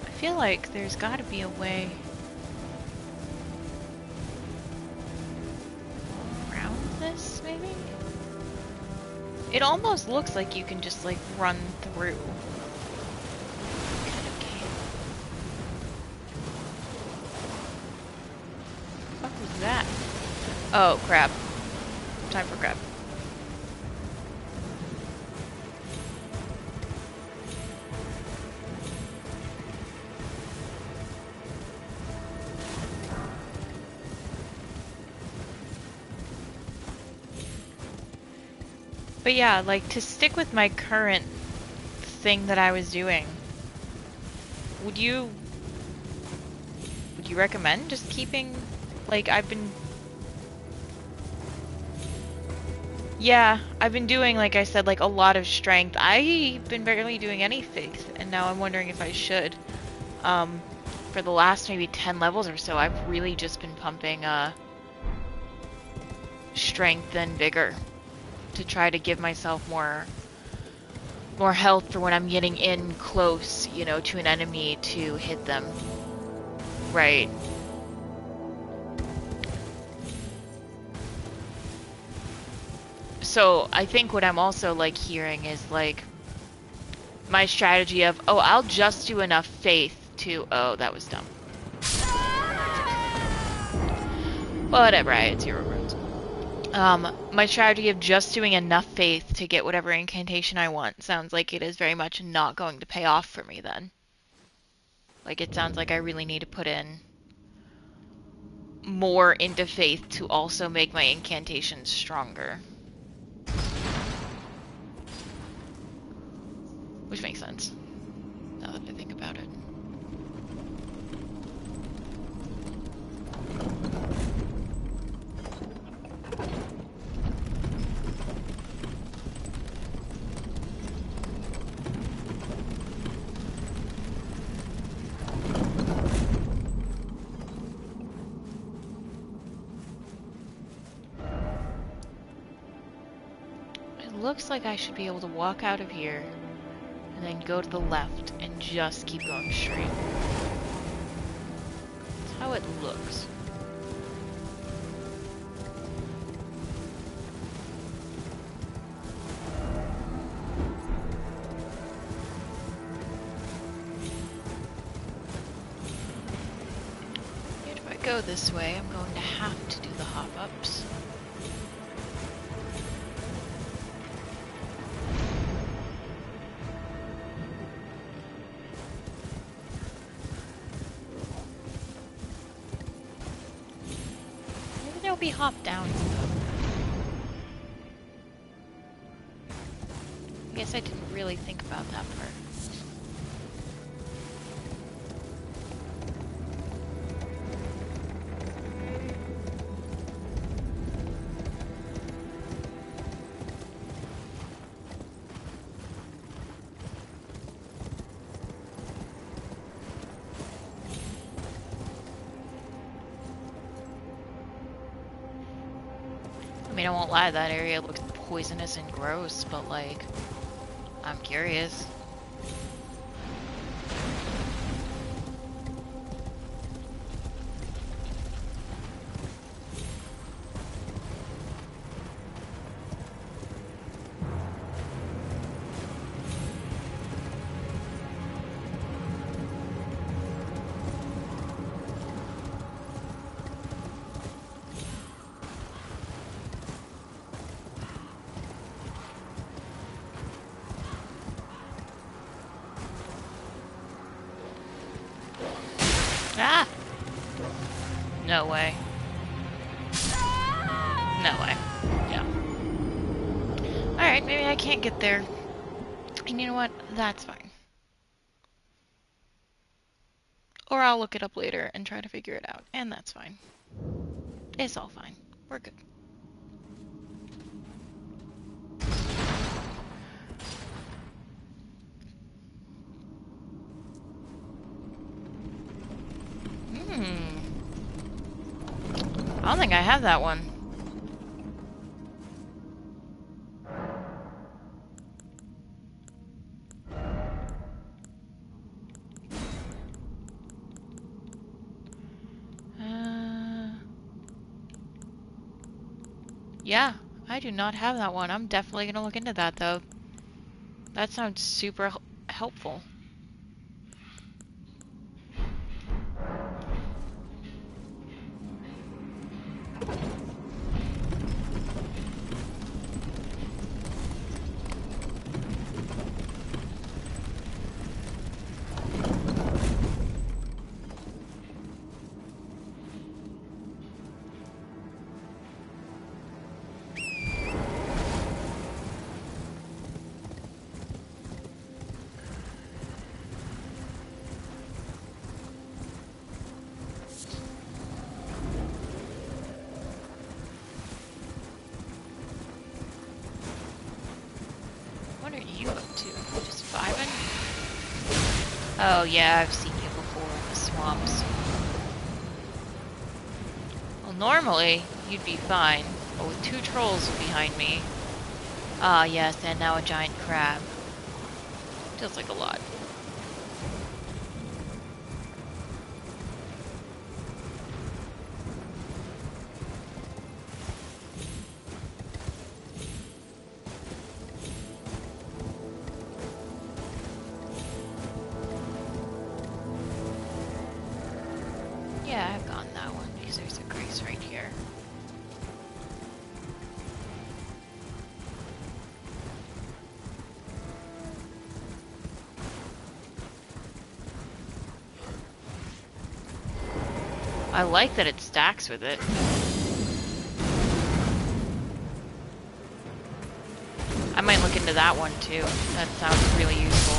I feel like there's gotta be a way around this, maybe? It almost looks like you can just, like, run through. Kind of can. What was that? Oh, crap. Time for crap. But yeah, like, to stick with my current thing that I was doing, would you recommend just keeping, like, I've been doing, like I said, like, a lot of strength. I've been barely doing any faith, and now I'm wondering if I should. For the last maybe 10 levels or so, I've really just been pumping, strength and vigor to try to give myself more health for when I'm getting in close, you know, to an enemy to hit them. Right. So I think what I'm also like hearing is like my strategy of, oh, I'll just do enough faith to, oh, that was dumb. Whatever, I had 0 runes. My strategy of just doing enough faith to get whatever incantation I want sounds like it is very much not going to pay off for me then. Like, it sounds like I really need to put in more into faith to also make my incantations stronger. Which makes sense, now that I think about it. Looks like I should be able to walk out of here and then go to the left and just keep going straight. That's how it looks. If I go this way, I'm going to have to do the hop-ups. Be hop down. I guess I didn't really think about that part. I mean, I won't lie, that area looks poisonous and gross, but like, I'm curious. No way. No way. Yeah. Alright, maybe I can't get there. And you know what? That's fine. Or I'll look it up later and try to figure it out. And that's fine. It's all fine. We're good. I don't think I have that one. Yeah, I do not have that one. I'm definitely gonna look into that though. That sounds super helpful. What are you up to? Just vibing? Oh yeah, I've seen you before in the swamps. Well, normally you'd be fine, but with 2 trolls behind me. Ah yes, and now a giant crab. Feels like a lot. Yeah, I've gotten that one because there's a grace right here. I like that it stacks with it. I might look into that one too. That sounds really useful.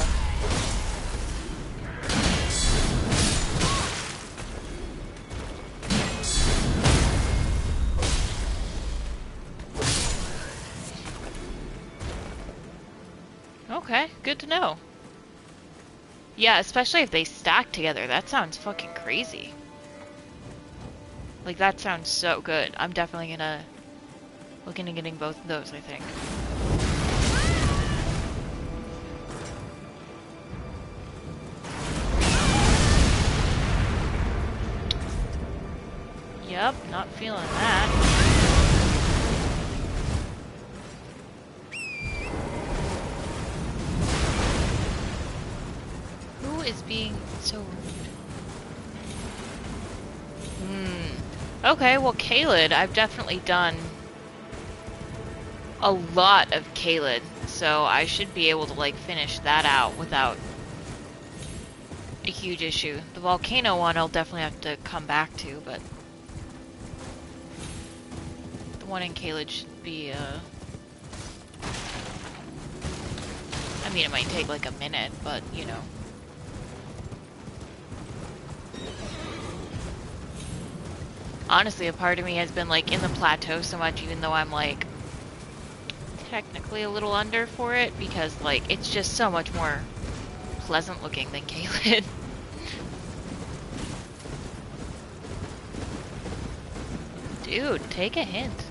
Okay, good to know. Yeah, especially if they stack together. That sounds fucking crazy. Like, that sounds so good. I'm definitely gonna look into getting both of those, I think. Yep, not feeling that. Who is being so rude? Okay, well, Caelid, I've definitely done a lot of Caelid, so I should be able to, like, finish that out without a huge issue. The volcano one I'll definitely have to come back to, but the one in Caelid should be, I mean, it might take, like, a minute, but, you know. Honestly, a part of me has been, like, in the plateau so much, even though I'm, like, technically a little under for it, because, like, it's just so much more pleasant looking than Caelid. Dude, take a hint.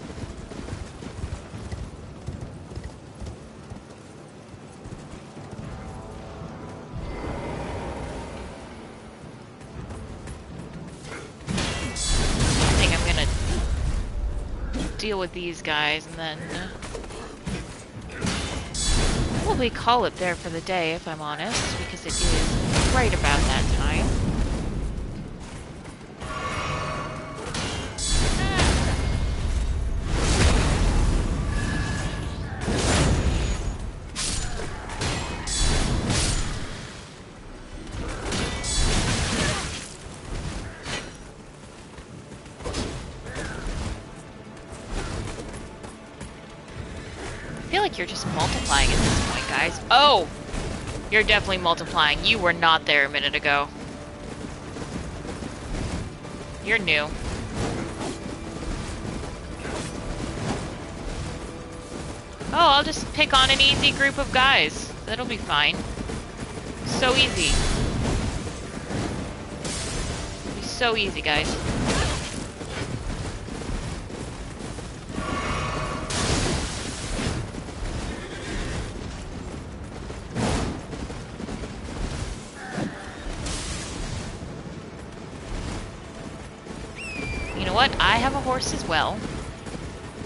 Deal with these guys and then probably call it there for the day, if I'm honest, because it is right about that time. feel like you're just multiplying at this point, guys. Oh! You're definitely multiplying. You were not there a minute ago. You're new. Oh, I'll just pick on an easy group of guys. That'll be fine. So easy. It'll be so easy, guys. You know what? I have a horse as well.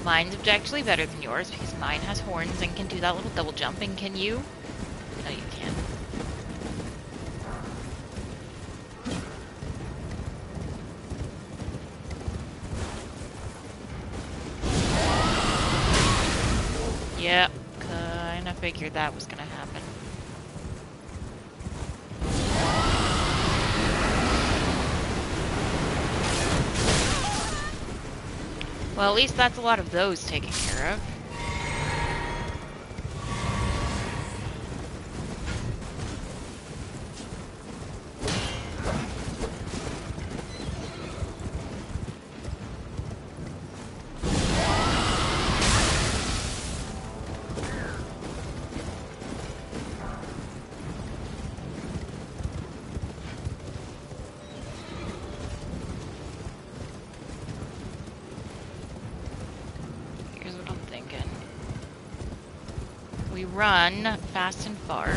Mine's objectively better than yours because mine has horns and can do that little double jump. And can you? No, you can't. Yep, kinda figured that was gonna happen. Well, at least that's a lot of those taken care of. Run fast and far. We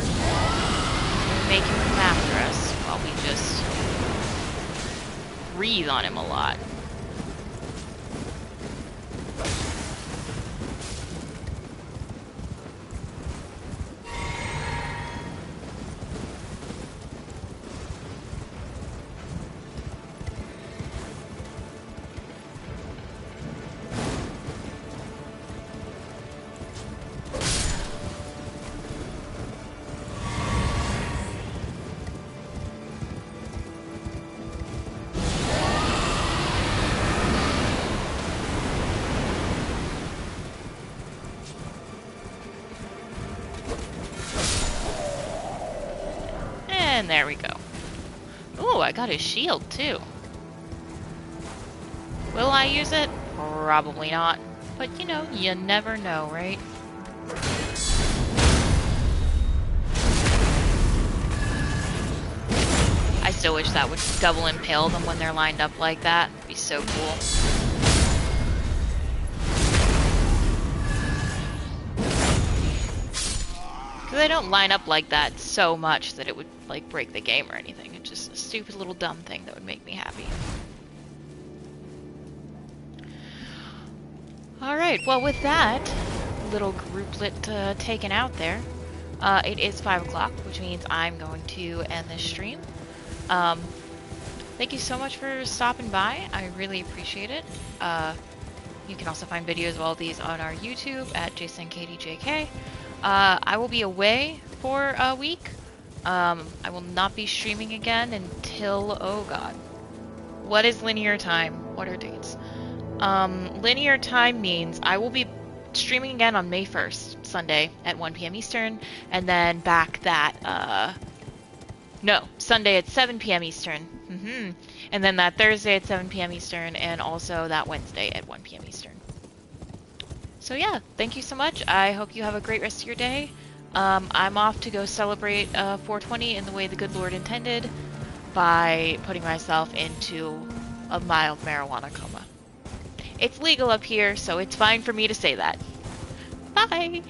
make him come after us while we just breathe on him a lot. And there we go. Ooh, I got his shield too. Will I use it? Probably not. But you know, you never know, right? I still wish that would double impale them when they're lined up like that. It'd be so cool. They don't line up like that so much that it would like break the game or anything. It's just a stupid little dumb thing that would make me happy. Alright, well with that little grouplet taken out there, it is 5 o'clock, which means I'm going to end this stream. Thank you so much for stopping by. I really appreciate it. You can also find videos of all these on our YouTube at JasonKDJK. I will be away for a week. I will not be streaming again until, oh god. What is linear time? What are dates? Linear time means I will be streaming again on May 1st, Sunday at 1 p.m. Eastern, and then back that, no, Sunday at 7 p.m. Eastern. And then that Thursday at 7 p.m. Eastern, and also that Wednesday at 1 p.m. Eastern. So yeah, thank you so much. I hope you have a great rest of your day. I'm off to go celebrate 420 in the way the good Lord intended by putting myself into a mild marijuana coma. It's legal up here, so it's fine for me to say that. Bye!